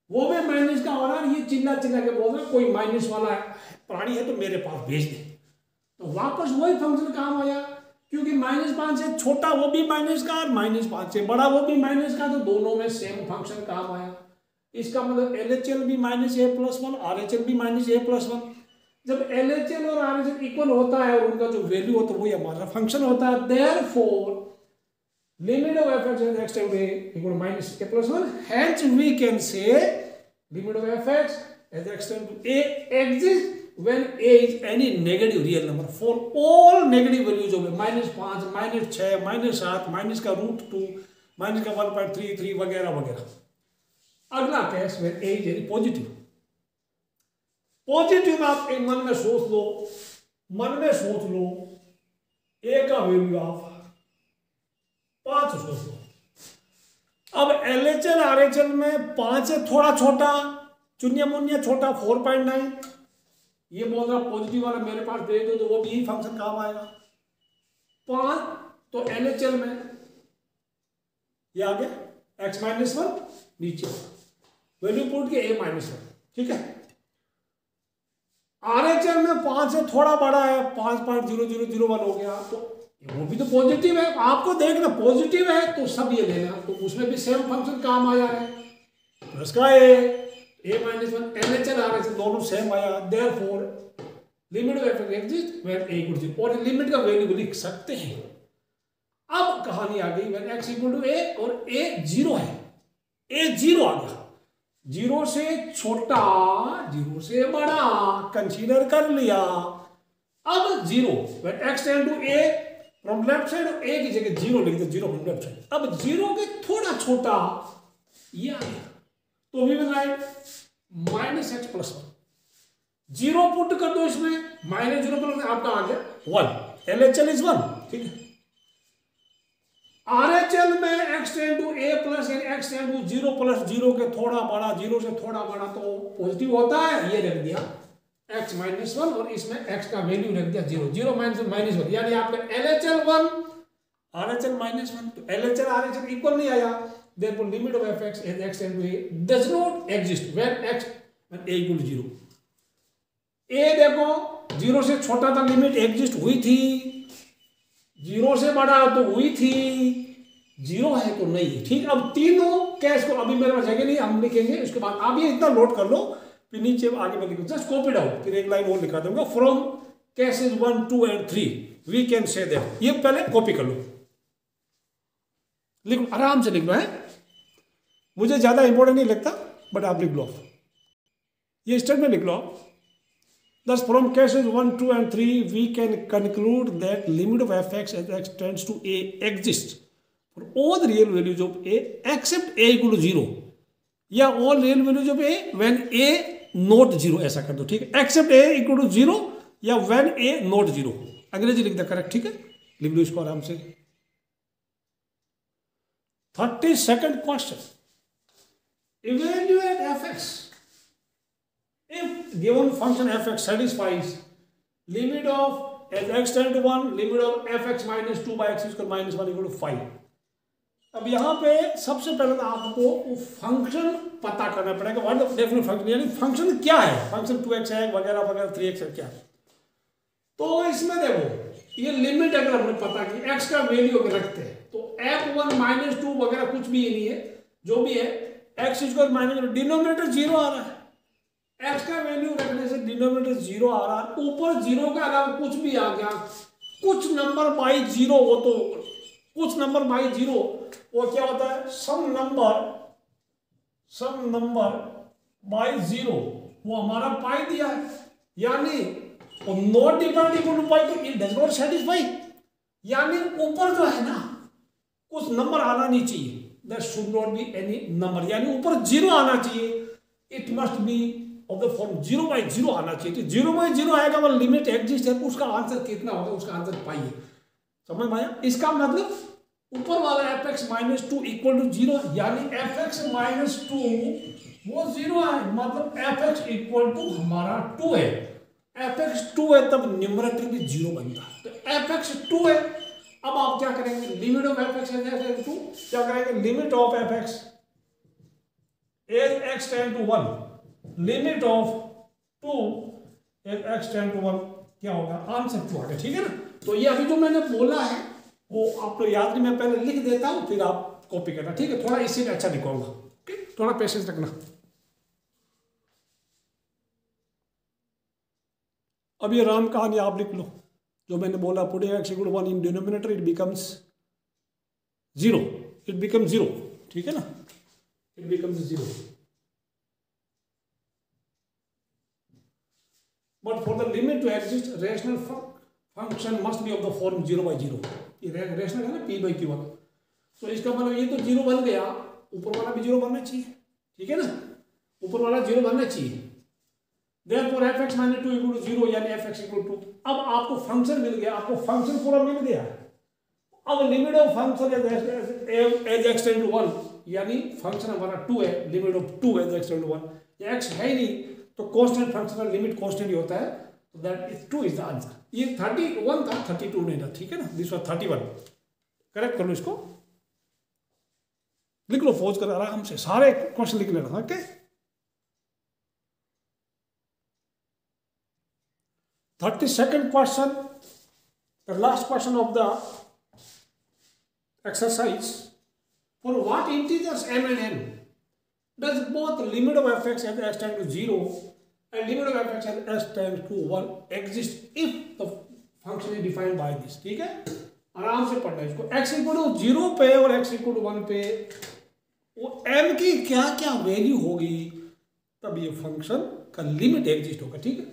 वो भी माइनस का हो रहा है। ये चिल्ला के बोल रहे कोई माइनस वाला प्राणी है तो मेरे पास भेज दे, तो वापस वही फंक्शन काम आया, क्योंकि -5 से छोटा वो भी माइनस का और -5 से बड़ा वो भी माइनस का, तो दोनों में सेम फंक्शन काम आया। इसका मतलब LHS भी -a + 1, RHS भी -a + 1। जब LHS और RHS इक्वल होता है और उनका जो वैल्यू होता है वही हमारा फंक्शन होता है। Therefore limit of f(x) as x tend to a equal to -a + 1, hence we can say limit of f(x) as x tend to a exists when a is any negative real number for all negative values of a, -5, -6, -7, -√2, -1.33 वगैरह वगैरह। अगला case when a is any positive, positive में आप एक मन में सोच लो, मन में सोच लो ए का वैल्यू आप 5 सोच लो। अब LHL RHL में 5 है थोड़ा छोटा, चुनिया मुनिया छोटा 4.9, ये बोल रहा पॉजिटिव वाला मेरे पास भेज दो तो वो भी यही फंक्शन काम आएगा 5। तो LHL में ये आ गया x-1 नीचे वैल्यू पुट के a-1, ठीक है। RHL में 5 से थोड़ा बड़ा है 5.0001 हो गया, तो वो भी तो पॉजिटिव है, आपको देखना पॉजिटिव है तो सब ये लेना, तो उसमें भी सेम फंक्शन काम आया है प्लस का a-1 LHL RHL दोनों सेम आया, therefore limit of f exist when a equal to, और लिमिट का वैल्यू लिख सकते हैं। अब कहानी आ गई when x equal to a और a 0 है, a 0 आ गया, 0 से छोटा 0 से बड़ा कंसीडर कर लिया। अब 0 when x tend to a from left side, a की जगह 0 लिख दो, 0 फ्रॉम लेफ्ट साइड। अब 0 के थोड़ा छोटा ये आ गया, तो we will write -x + 1, 0 put कर दो इसमें, -0 प्लस आपका आ गया 1, LHL इज 1, ठीक है। RHL में x tend to a plus x tend to 0 + 0 के थोड़ा बड़ा, 0 से थोड़ा बड़ा तो पॉजिटिव होता है, ये रख दिया x-1 और इसमें x का वैल्यू रख दिया 0, 0 -1, यानी आपका LHL 1 RHL -1, तो LHL RHL इक्वल नहीं आया, therefore limit of f(x) as x tend to a does not exist when a equal to 0। a देखो 0 से छोटा था, लिमिट एग्जिस्ट हुई थी, 0 से बड़ा तो हुई थी, 0 है तो नहीं है, ठीक। अब तीनों केस को अभी मेरे पास जगह नहीं, हम लिखेंगे उसके बाद, आप ये इतना नोट कर लो, फिर नीचे आगे मैं लिखूँ, जस्ट कॉपी डाउन, फिर एक लाइन और लिखा दूंगा, from cases 1, 2 and 3 we can say that. ये पहले कॉपी कर लो, लिख लो, आराम से लिख लो, है मुझे ज्यादा इंपॉर्टेंट नहीं लगता, बट आप लिख लो, ये स्टेटमेंट लिख लो। Thus, from cases 1, 2 and 3, we can conclude that limit of f(x) as x tends to a exists for all the real values of a except a equal to 0, या all real values of a when a not 0, ऐसा कर दो, ठीक है। except a equal to 0 या when a not 0, अंग्रेजी लिख दो करेक्ट, ठीक है, लिख लो इसको आराम से। 32nd question, evaluate f(x) if given function f(x) satisfies limit of as x tend to 1 limit of f(x) - 2 by x square - 1 equal to 5। अब यहाँ पे सबसे पहले तो आपको फंक्शन पता करना पड़ेगा, व्हाट द डेफिनेट फंक्शन, यानी फंक्शन क्या है, फंक्शन 2x है वगैरह वगैरह, 3x है क्या है। तो इसमें देखो ये लिमिट अगर हमने पता की x का वैल्यू अगर रखते हैं तो f(1 - 2 वगैरह कुछ भी नहीं है, जो भी है x स्क्वायर - डिनोमिनेटर 0 आ रहा है, x का वैल्यू रखने से डिनोमिनेटर 0 आ रहा है, ऊपर 0 के अलावा कुछ भी आ गया, कुछ नंबर बाई 0 हो तो कुछ नंबर बाई 0 वो क्या होता है, सम नंबर बाई 0, वो हमारा पाई दिया है, यानी नॉट डिपेंड इक्वल टू पाई, तो इट डज नॉट सेटिस्फाई, यानी ऊपर जो है ना कुछ नंबर आना नहीं चाहिए, that should not be any number, यानी ऊपर 0 आना चाहिए, it must be of the form 0/0 आना चाहिए। 0/0 आएगा वो लिमिट एग्जिस्ट है, उसका आंसर कितना होगा, उसका आंसर पाइए, समझ में आया। इसका मतलब ऊपर वाला f(x) - 2 इक्वल टू 0, यानी f(x) - 2 वो 0 है, मतलब f(x) इक्वल टू हमारा 2 है, f(x) 2 है तब न्यूमरेटर भी 0 बनता है, तो f(x) 2 है। अब आप क्या करेंगे, लिमिट ऑफ f(x) as 2 क्या करेंगे, limit of f(x) as x tend to 1 limit of 2 as x tend to 1 क्या होगा, आंसर 2 आ गया, ठीक है ना। तो ये अभी जो मैंने बोला है वो आपको याद नहीं, मैं पहले लिख देता हूं फिर आप कॉपी करना, ठीक है, थोड़ा इसी में अच्छा लिखूंगा, ठीक, थोड़ा पेशेंस रखना। अब ये राम कहानी आप लिख लो, जो मैंने बोला, put x equal to 1 in denominator it becomes 0, it becomes 0, ठीक है ना, it becomes 0, but for the limit to exist rational function must be of the form 0/0, ये रेशनल है ना p/q वाला, तो इसका मतलब ये तो 0 बन गया, ऊपर वाला भी 0 बनना चाहिए, ठीक है ना, ऊपर वाला 0 बनना चाहिए, therefore fx minus 2 equal to 0 यानी fx इक्वल टू, अब आपको फंक्शन मिल गया, आपको फंक्शन पूरा मिल गया। अब limit of function as x tend to 1 यानी फंक्शन हमारा 2 है, limit of 2 as x tend to 1, ये x है ही नहीं तो कांस्टेंट फंक्शन का लिमिट कांस्टेंट ही होता है, तो that is 2 is the answer. ये 31 था, 32 नहीं था, ठीक है ना, दिस वाज 31। करेक्ट कर लो इसको, लिख लो, पॉज कर आराम से सारे क्वेश्चन लिख लेना। Okay, 32nd question, the last question of the exercise. For what integers m and n does both limit of fx as x tends to 0 and limit of fx as x tends to 1 exist if the function is defined by this? ठीक है, आराम से पढ़ना इसको। x equal to 0 पे और x equal to 1 पे वो m की क्या क्या वैल्यू होगी तब ये फंक्शन का लिमिट एग्जिस्ट होगा। ठीक है,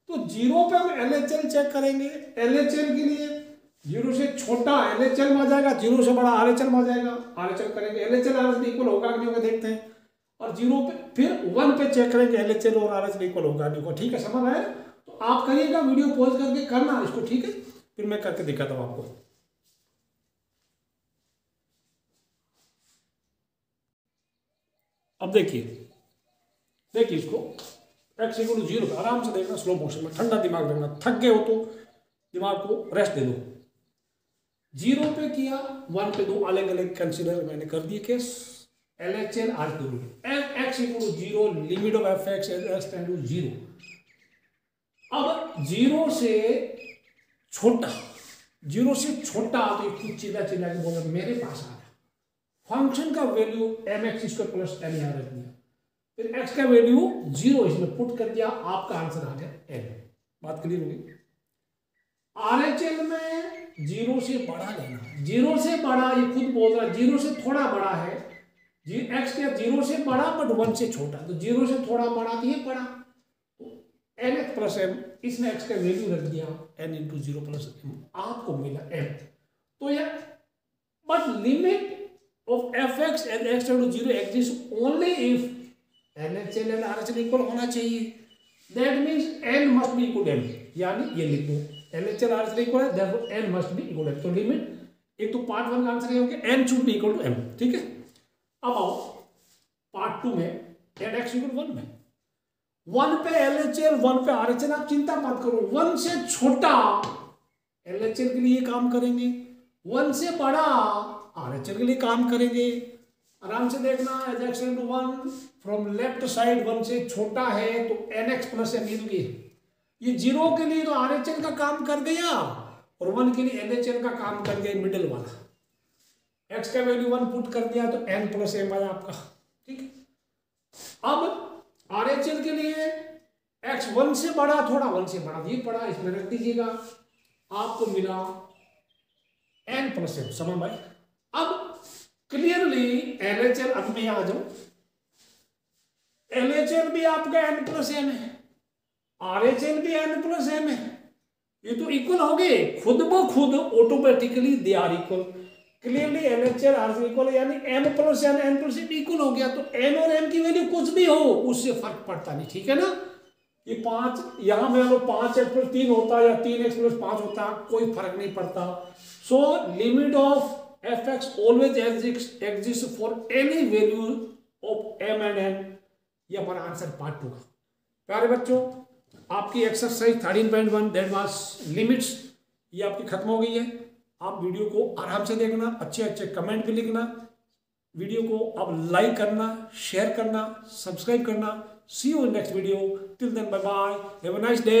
तो 0 पे हम LHL चेक करेंगे। LHL के लिए 0 से छोटा LHL में आ जाएगा, 0 से बड़ा RHL में आ जाएगा। RHL करेंगे, LHL RHL इक्वल होगा कि नहीं होगा देखते हैं। और 0 पे फिर 1 पे चेक करेंगे LHL और RHL इक्वल होगा नहीं होगा। ठीक है, समझ आया? तो आप करिएगा, वीडियो पॉज करके करना इसको, ठीक है, फिर मैं करके दिखाता हूँ आपको। अब देखिए इसको, x इक्वल टू 0 आराम से देखना, स्लो मोशन में, ठंडा दिमाग रखना। थक गए हो तो दिमाग को रेस्ट दे दो। 0 पे किया, 1 पे दो अलग अलग कंसीडर मैंने कर दिए case. LHL RHL x equal to 0 limit of fx as x tend to 0। अब 0 से छोटा तो कुछ चिल्ला के बोला मेरे पास आ रहा, फंक्शन का वैल्यू mx² प्लस n यहाँ रख दिया, फिर x का वैल्यू 0 इसमें पुट कर दिया, आपका आंसर आ गया n। बात क्लियर होगी? RHL में 0 से बड़ा लेना, 0 से बड़ा, ये खुद बोल रहा है 0 से थोड़ा बड़ा है, x क्या 0 से बड़ा बट 1 से छोटा, तो 0 से थोड़ा बड़ा तो ये बड़ा, तो nx प्लस m, इसने x का वैल्यू रख दिया n इंटू 0 प्लस m, आपको मिला m। तो ये but limit of fx and x tend to 0 exist only if LHL and RHL equal होना चाहिए। That means n must be equal m, यानी ये लिख दो LHL RHL इक्वल है, therefore n must be equal m। तो limit, एक तो पार्ट 1 का आंसर ये हो गया n should be equal to m। ठीक है, अब आओ पार्ट 2 में, एट x इक्वल 1 में 1 पे LHL 1 पे RHL, आप चिंता मत करो, 1 से छोटा LHL के लिए काम करेंगे, 1 से बड़ा RHL के लिए काम करेंगे। आराम से देखना, as x tend to 1 from left side 1 से छोटा है तो nx प्लस m मिलेंगे। ये 0 के लिए तो RHL का काम कर गया और 1 के लिए LHL का काम कर गया, मिडिल वाला। x का वैल्यू 1 पुट कर दिया तो n प्लस m आया आपका। ठीक है, अब RHL के लिए x 1 से बड़ा, थोड़ा 1 से बड़ा, ये बड़ा इसमें रख दीजिएगा, आपको मिला n प्लस m। समझ भाई? अब क्लियरली LHL, अब मैं आ जाऊं, LHL भी आपका n प्लस m है, RHL भी n प्लस m है, ये तो इक्वल हो गए खुद ब खुद, automatically they are equal. Clearly LHL RHL equal, यानी m plus n n plus m equal हो गया। तो n और m की वैल्यू कुछ भी हो उससे फर्क पड़ता नहीं। ठीक है ना, ये 5 यहां में 5x प्लस 3 होता या 3x प्लस 5 होता, कोई फर्क नहीं पड़ता। सो limit of fx always exists for any value of m and n। ये हमारा आंसर पार्ट 2 का। प्यारे बच्चों, आपकी एक्सरसाइज 13.1 दैट वाज लिमिट्स, ये आपकी खत्म हो गई है। आप वीडियो को आराम से देखना, अच्छे कमेंट भी लिखना, वीडियो को आप लाइक करना, शेयर करना, सब्सक्राइब करना। See you in next video, till then bye bye, have a nice day.